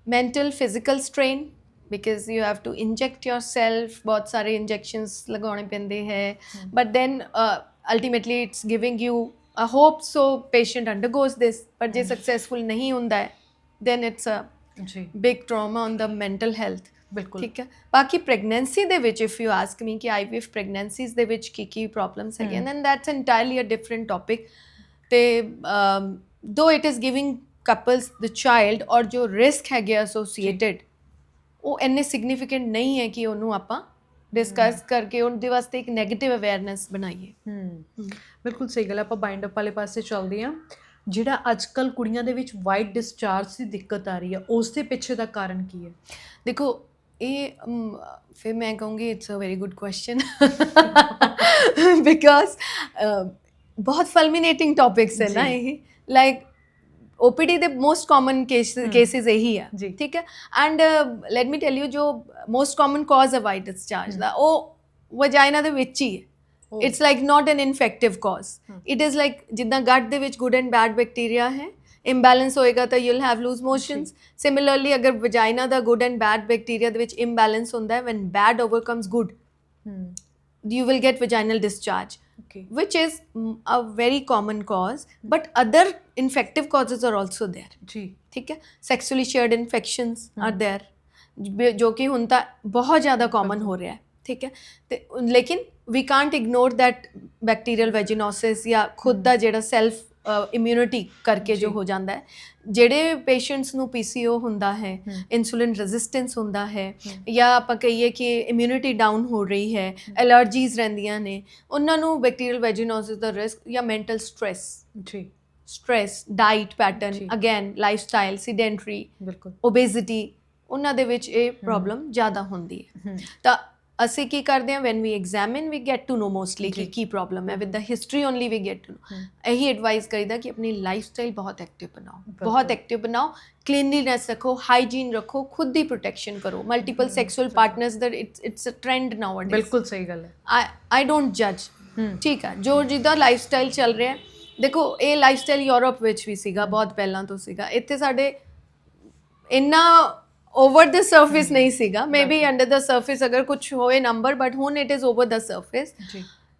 mental physical strain, because you have to inject yourself, बहुत सारे injections लगाने पैंदे हैं, but then ultimately it's giving you a hope, so patient undergoes this, but J successful नहीं ਹੁੰਦਾ है then it's a big trauma on the mental health। ਬਿਲਕੁਲ, ਠੀਕ ਹੈ। ਬਾਕੀ ਪ੍ਰੈਗਨੈਂਸੀ ਦੇ ਵਿੱਚ if you ask me ਕਿ IVF pregnancies ਦੇ ਵਿੱਚ ਕੀ ਪ੍ਰੋਬਲਮਸ ਹੈਗੇ then that's entirely a different topic। ਤੇ though it is giving couples the child, ਔਰ ਜੋ risk ਹੈਗੇ associated ਉਹ ਇੰਨੇ ਸਿਗਨੀਫਿਕੈਂਟ ਨਹੀਂ ਹੈ ਕਿ ਉਹਨੂੰ ਆਪਾਂ ਡਿਸਕਸ ਕਰਕੇ ਉਹਦੇ ਵਾਸਤੇ ਇੱਕ ਨੈਗੇਟਿਵ ਅਵੇਅਰਨੈਸ ਬਣਾਈਏ। ਬਿਲਕੁਲ ਸਹੀ ਗੱਲ ਹੈ। ਆਪਾਂ ਬਾਈਂਡ ਅਪ ਵਾਲੇ ਪਾਸੇ ਚੱਲਦੇ ਹਾਂ। ਜਿਹੜਾ ਅੱਜ ਕੱਲ੍ਹ ਕੁੜੀਆਂ ਦੇ ਵਿੱਚ ਵਾਈਟ ਡਿਸਚਾਰਜ ਦੀ ਦਿੱਕਤ ਆ ਰਹੀ ਹੈ, ਉਸ ਦੇ ਪਿੱਛੇ ਦਾ ਕਾਰਨ ਕੀ ਹੈ? ਦੇਖੋ ਇਹ ਫਿਰ ਮੈਂ ਕਹੂੰਗੀ it's a very good question because ਬਹੁਤ ਫਲਮੀਨੇਟਿੰਗ ਟੌਪਿਕਸ ਹੈ ਨਾ ਇਹ। ਲਾਈਕ OPD ਦੇ ਮੋਸਟ ਕਾਮਨ ਕੇਸਿਸ ਇਹੀ ਆ, ਠੀਕ ਹੈ। And let me tell you ਜੋ ਮੋਸਟ ਕਾਮਨ ਕਾਜ਼ ਹੈ ਵਾਈਟ ਡਿਸਚਾਰਜ ਦਾ, ਉਹ ਵਜਾਈਨਾ ਦੇ ਵਿੱਚ ਹੀ ਹੈ। It's like not an infective cause, it is like ਜਿੱਦਾਂ ਗੱਟ ਦੇ ਵਿੱਚ ਗੁੱਡ ਐਂਡ ਬੈਡ ਬੈਕਟੀਰੀਆ ਹੈ, ਇੰਬੈਲੈਂਸ ਹੋਏਗਾ ਤਾਂ you'll have loose motions. Similarly ਅਗਰ ਵਜਾਈਨਾ ਦਾ ਗੁੱਡ ਐਂਡ ਬੈਡ ਬੈਕਟੀਰੀਆ ਦੇ ਵਿੱਚ ਇੰਬੈਲੈਂਸ ਹੁੰਦਾ ਹੈ, when bad overcomes good you will get vaginal discharge, which is a very common cause, but other infective causes are also there ji, theek hai। sexually shared infections are there jo ki hun ta bahut zyada common ho raha hai, theek hai। te lekin we can't ignore that bacterial vaginosis ya khud da jehda self immunity ਕਰਕੇ ਜੋ ਹੋ ਜਾਂਦਾ ਹੈ। ਜਿਹੜੇ patients ਨੂੰ PCO ਹੁੰਦਾ ਹੈ, insulin resistance ਹੁੰਦਾ ਹੈ, ਜਾਂ ਆਪਾਂ ਕਹੀਏ ਕਿ ਇਮਿਊਨਿਟੀ ਡਾਊਨ ਹੋ ਰਹੀ ਹੈ, ਐਲਰਜੀਜ਼ ਰਹਿੰਦੀਆਂ ਨੇ, ਉਹਨਾਂ ਨੂੰ ਬੈਕਟੀਰੀਅਲ ਵੈਜੀਨੋਸਿਸ ਦਾ ਰਿਸਕ, ਜਾਂ mental stress, diet pattern, again lifestyle, sedentary, obesity, ਉਹਨਾਂ ਦੇ ਵਿੱਚ ਇਹ ਪ੍ਰੋਬਲਮ ਜ਼ਿਆਦਾ ਹੁੰਦੀ ਹੈ। ਤਾਂ ਅਸੀਂ ਕੀ ਕਰਦੇ ਹਾਂ, when we examine we get to know mostly ਕਿ ਕੀ ਪ੍ਰੋਬਲਮ ਹੈ। With the history only we get to know. ਇਹੀ ਐਡਵਾਈਸ ਕਰੀਦਾ ਕਿ ਆਪਣੀ ਲਾਈਫ ਸਟਾਈਲ ਬਹੁਤ ਐਕਟਿਵ ਬਣਾਓ, ਬਹੁਤ ਐਕਟਿਵ ਬਣਾਓ, ਕਲੀਨਲੀਨੈਸ ਰੱਖੋ, ਹਾਈਜੀਨ ਰੱਖੋ, ਖੁਦ ਦੀ ਪ੍ਰੋਟੈਕਸ਼ਨ ਕਰੋ। ਮਲਟੀਪਲ ਸੈਕਸੁਅਲ ਪਾਰਟਨਰਸ ਦਾ it's a trend nowadays. ਬਿਲਕੁਲ ਸਹੀ ਗੱਲ ਹੈ। ਆਈ ਡੋਂਟ ਜੱਜ, ਠੀਕ ਹੈ। ਜੋ ਜਿੱਦਾਂ ਲਾਈਫ ਸਟਾਈਲ ਚੱਲ ਰਿਹਾ, ਦੇਖੋ ਇਹ ਲਾਈਫ ਸਟਾਈਲ ਯੂਰਪ ਵਿੱਚ ਵੀ ਸੀਗਾ, ਬਹੁਤ ਪਹਿਲਾਂ ਤੋਂ ਸੀਗਾ। ਇੱਥੇ ਸਾਡੇ ਇੰਨਾ ਓਵਰ ਦ ਸਰਫੇਸ ਨਹੀਂ ਸੀਗਾ, maybe under the surface ਅਗਰ ਕੁਛ ਹੋਏ ਨੰਬਰ, ਬਟ ਹੁਣ it is over the surface.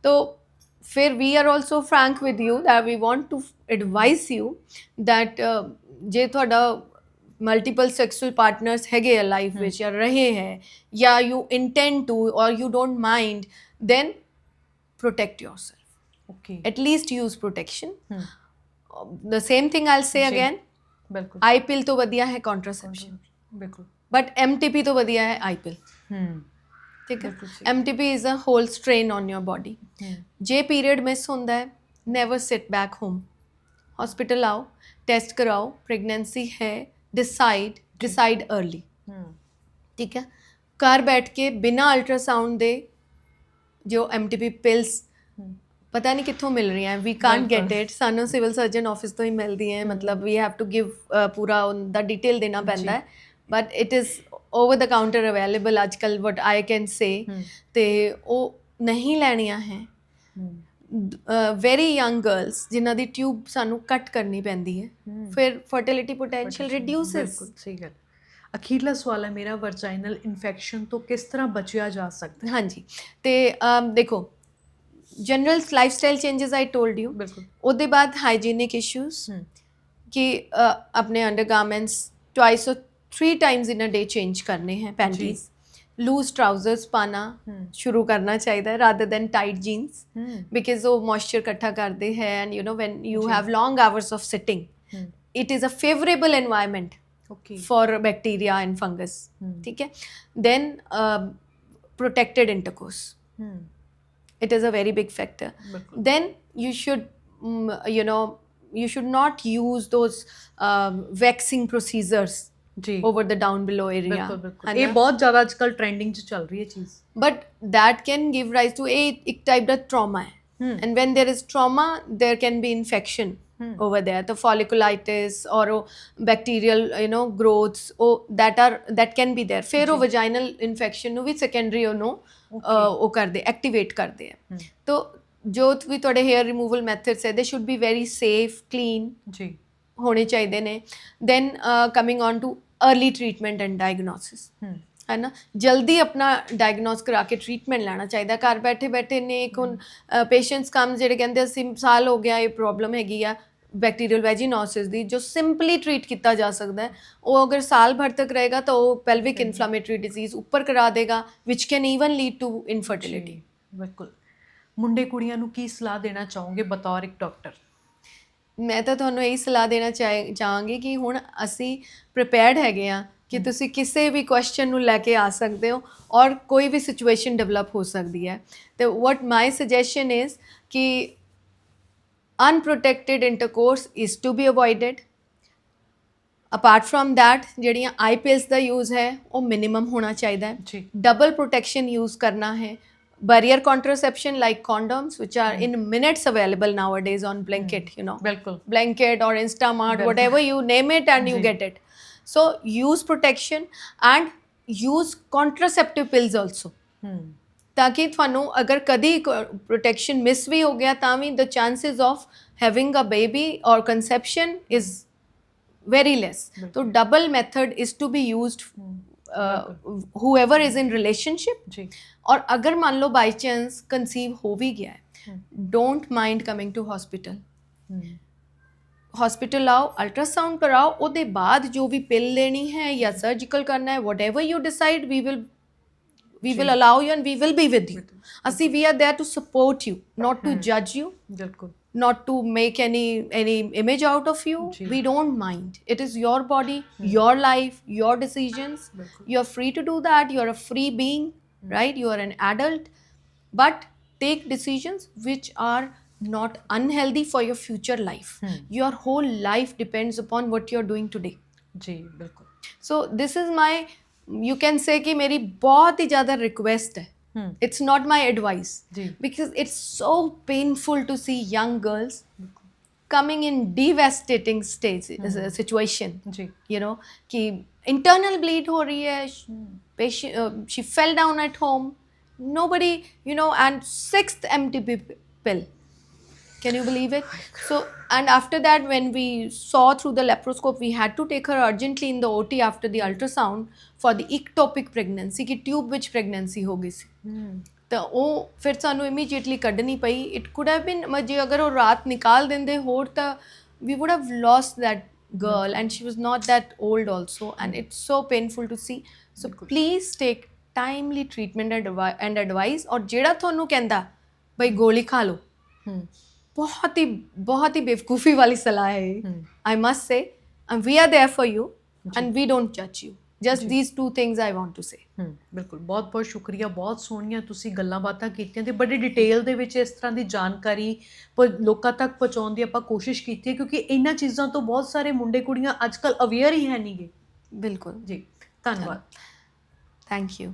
ਤੋ ਫਿਰ we are also frank with you that we want to advise you that ਜੇ ਤੁਹਾਡਾ ਮਲਟੀਪਲ ਸੈਕਸੁਅਲ ਪਾਰਟਨਰਸ ਹੈਗੇ ਆ ਲਾਈਫ ਵਿੱਚ, ਜਾਂ ਰਹੇ ਹੈ, ਜਾਂ ਯੂ ਇੰਟੈਂਡ ਟੂ ਔਰ you don't mind, then protect yourself, okay, at least use protection। The same thing I'll say again, बिल्कुल, I pill तो वधिया है contraception, बिल्कुल, but MTP तो वधिया है I pill। ਠੀਕ ਹੈ। ਬਿਲਕੁਲ ਸਹੀ। MTP is a whole strain on your body. ਜੇ ਪੀਰੀਅਡ ਮਿਸ ਹੁੰਦਾ ਹੈ, never sit back home, hospital आओ, टेस्ट कराओ, प्रेगनेंसी है, डिसाइड अर्ली। ठीक है। घर बैठ के बिना अल्ट्रासाउंड दे जो MTP पिल्स पता नहीं कित्थों मिल रही हैं, वी कांट गेट इट, सानू सिविल सर्जन ऑफिस तो ही मिलती हैं, मतलब वी हैव टू गिव पूरा उनका डिटेल देना पैंदा है, but it is over the counter available आजकल वट आई कैन से, तो वो नहीं लैनियां हैं। ਵੈਰੀ ਯੰਗ ਗਰਲਸ ਜਿਨ੍ਹਾਂ ਦੀ ਟਿਊਬ ਸਾਨੂੰ ਕੱਟ ਕਰਨੀ ਪੈਂਦੀ ਹੈ, ਫਿਰ ਫਰਟੀਲਿਟੀ ਪੋਟੈਂਸ਼ੀਅਲ ਰਿਡਿਊਸਸ। ਬਿਲਕੁਲ ਸਹੀ ਗੱਲ। ਅਖੀਰਲਾ ਸਵਾਲ ਹੈ ਮੇਰਾ, ਵਰਜਾਈਨਲ ਇਨਫੈਕਸ਼ਨ ਤੋਂ ਕਿਸ ਤਰ੍ਹਾਂ ਬਚਿਆ ਜਾ ਸਕਦਾ ਹੈ? ਹਾਂਜੀ, ਤੇ ਦੇਖੋ general lifestyle changes I told you, ਬਿਲकुल। ਉਹਦੇ ਬਾਅਦ ਹਾਈਜੀਨਿਕ ਇਸ਼ੂਜ਼ कि अपने अंडरगारमेंट्स ट्वाइस और 3 times in a day change करने हैं, पैंटीज, लूज ट्राउजर्स पाना शुरू करना चाहिए rather than tight jeans, because वो मॉइस्चर इकट्ठा करते हैं, and you know when you have long hours of sitting, it is a favourable environment for bacteria and fungus. ठीक है। Then protected intercourse, it is a very big factor. Then you should you should not use those waxing procedures over the down below area। ਬਿਲਕੁਲ ਇਹ ਬਹੁਤ ਜ਼ਿਆਦਾ ਅੱਜਕੱਲ trending 'ਚ ਚੱਲ ਰਹੀ ਹੈ ਚੀਜ਼, but that can give rise to ਇੱਕ type ਦਾ trauma ਹੈ, and when there is trauma there can be infection over there, the folliculitis or bacterial growths that can be there, ਫਿਰ ਉਹ vaginal infection ਨੂੰ ਵੀ secondary ਉਹ ਕਰਦੇ activate ਕਰਦੇ ਆ। ਤਾਂ ਜੋ ਵੀ ਤੁਹਾਡੇ ਹੇਅਰ ਰਿਮੂਵਲ ਮੈਥਡਸ ਹੈ, they should be very safe, clean ਜੀ ਹੋਣੇ ਚਾਹੀਦੇ ਨੇ। Then coming on to early treatment and diagnosis, ਹੈ ਨਾ, ਜਲਦੀ ਆਪਣਾ ਡਾਇਗਨੋਸ ਕਰਾ ਕੇ ਟ੍ਰੀਟਮੈਂਟ ਲੈਣਾ ਚਾਹੀਦਾ। ਘਰ ਬੈਠੇ ਬੈਠੇ ਨੇ ਇੱਕ ਹੁਣ ਪੇਸ਼ੈਂਟਸ ਕੰਮ ਜਿਹੜੇ ਕਹਿੰਦੇ ਅਸੀਂ ਸਾਲ ਹੋ ਗਿਆ ਇਹ ਪ੍ਰੋਬਲਮ ਹੈਗੀ ਆ बैक्टीरियल वैजिनोसिस ਦੀ, ਜੋ ਸਿੰਪਲੀ ਟ੍ਰੀਟ ਕੀਤਾ ਜਾ ਸਕਦਾ ਹੈ। ਉਹ ਅਗਰ ਸਾਲ ਭਰ ਤੱਕ ਰਹੇਗਾ ਤਾਂ ਉਹ ਪੈਲਵਿਕ ਇਨਫਲੇਮੇਟਰੀ ਡਿਜ਼ੀਜ਼ ਉੱਪਰ ਕਰਾ ਦੇਗਾ, ਵਿਚ can even lead to infertility. ਬਿਲਕੁਲ। ਮੁੰਡੇ ਕੁੜੀਆਂ ਨੂੰ ਕੀ ਸਲਾਹ ਦੇਣਾ ਚਾਹੋਗੇ ਬਤੌਰ ਇੱਕ ਡਾਕਟਰ? ਮੈਂ ਤਾਂ ਤੁਹਾਨੂੰ ਇਹੀ ਸਲਾਹ ਦੇਣਾ ਚਾਹਾਂਗੀ ਕਿ ਹੁਣ ਅਸੀਂ ਪ੍ਰੀਪੇਅਰਡ ਹੈਗੇ ਹਾਂ ਕਿ ਤੁਸੀਂ ਕਿਸੇ ਵੀ ਕੁਐਸਚਨ ਨੂੰ ਲੈ ਕੇ ਆ ਸਕਦੇ ਹੋ, ਔਰ ਕੋਈ ਵੀ ਸਿਚੁਏਸ਼ਨ ਡਿਵੈਲਪ ਹੋ ਸਕਦੀ ਹੈ। ਤੇ ਵਟ ਮਾਈ ਸੁਜੈਸ਼ਨ ਇਜ਼ ਕਿ unprotected intercourse is to be avoided। apart from that ਜਿਹੜੀਆਂ ਆਈ ਪਿਲਸ ਦਾ ਯੂਜ਼ ਹੈ ਉਹ ਮਿਨੀਮਮ ਹੋਣਾ ਚਾਹੀਦਾ ਹੈ। ਡਬਲ ਪ੍ਰੋਟੈਕਸ਼ਨ ਯੂਜ਼ ਕਰਨਾ ਹੈ। barrier contraception like condoms which are in minutes available nowadays on Blinkit, बिल्कुल, Blinkit or Instamart, whatever you name it and you get it। so use protection and use contraceptive pills also, ਤਾਂ ਕਿ ਤੁਹਾਨੂੰ ਅਗਰ ਕਦੀ protection miss ਵੀ ਹੋ ਗਿਆ ਤਾਂ ਵੀ the chances of having a baby ਔਰ ਕੰਸੈਪਸ਼ਨ ਇਜ਼ very less। तो double method is to be used whoever is in relationship। और अगर मान लो बाई चांस कंसीव हो भी गया है, don't mind coming to hospital. Hospital आओ, अल्ट्रासाउंड कराओ, उसके बाद जो भी पिल लेनी है या सर्जिकल करना है, what ever you decide we will allow you and we will be with you। ਅਸੀਂ we are there to support you, not to judge you, not to make any image out of you। we don't mind, it is your body, your life, your decisions, you are free to do that, you are a free being, right? You are an adult, but take decisions which are not unhealthy for your future life। your whole life depends upon what you are doing today। जी बिल्कुल। so this is my, you can say कि मेरी बहुत ही ज़्यादा request है, it's not my advice, because it's so painful to see young girls coming in devastating stage situation, you know, कि internal bleed हो रही है, patient she fell down at home, nobody, you know, and 6th MTP pill, can you believe it? so and after that when we saw through the laparoscope we had to take her urgently in the OT after the ultrasound for the ectopic pregnancy कि tube ਵਿੱਚ pregnancy ਹੋ ਗਈ ਸੀ। ਤਾਂ ਉਹ ਫਿਰ ਸਾਨੂੰ immediately ਕੱਢਣੀ ਪਈ। ਇਟ ਕੁਡ ਹੈਵ ਬੀਨ, ਜੇ ਅਗਰ ਉਹ ਰਾਤ ਨਿਕਾਲ ਦਿੰਦੇ ਹੋਰ ਤਾਂ we would have lost that girl and she was not that old also, and it's so painful to see। so please take timely treatment and advice। ਔਰ ਜਿਹੜਾ ਤੁਹਾਨੂੰ ਕਹਿੰਦਾ ਬਈ ਗੋਲੀ ਖਾ ਲਓ, बहुत ही बेवकूफ़ी वाली सलाह है। I must say we are there for you and we don't जज you. Just these two things I want to say. ਬਿਲਕੁਲ, ਬਹੁਤ ਬਹੁਤ ਸ਼ੁਕਰੀਆ, ਬਹੁਤ ਸੋਹਣੀਆਂ ਤੁਸੀਂ ਗੱਲਾਂ ਬਾਤਾਂ ਕੀਤੀਆਂ ਤੇ ਬੜੀ ਡਿਟੇਲ ਦੇ ਵਿੱਚ ਇਸ ਤਰ੍ਹਾਂ ਦੀ ਜਾਣਕਾਰੀ ਲੋਕਾਂ ਤੱਕ ਪਹੁੰਚਾਉਣ ਦੀ ਆਪਾਂ ਕੋਸ਼ਿਸ਼ ਕੀਤੀ ਹੈ, ਕਿਉਂਕਿ ਇਹਨਾਂ ਚੀਜ਼ਾਂ ਤੋਂ ਬਹੁਤ ਸਾਰੇ ਮੁੰਡੇ ਕੁੜੀਆਂ ਅੱਜ ਕੱਲ੍ਹ ਅਵੇਅਰ ਹੀ ਹੈ ਨਹੀਂਗੇ। ਬਿਲਕੁਲ ਜੀ, ਧੰਨਵਾਦ। Thank you.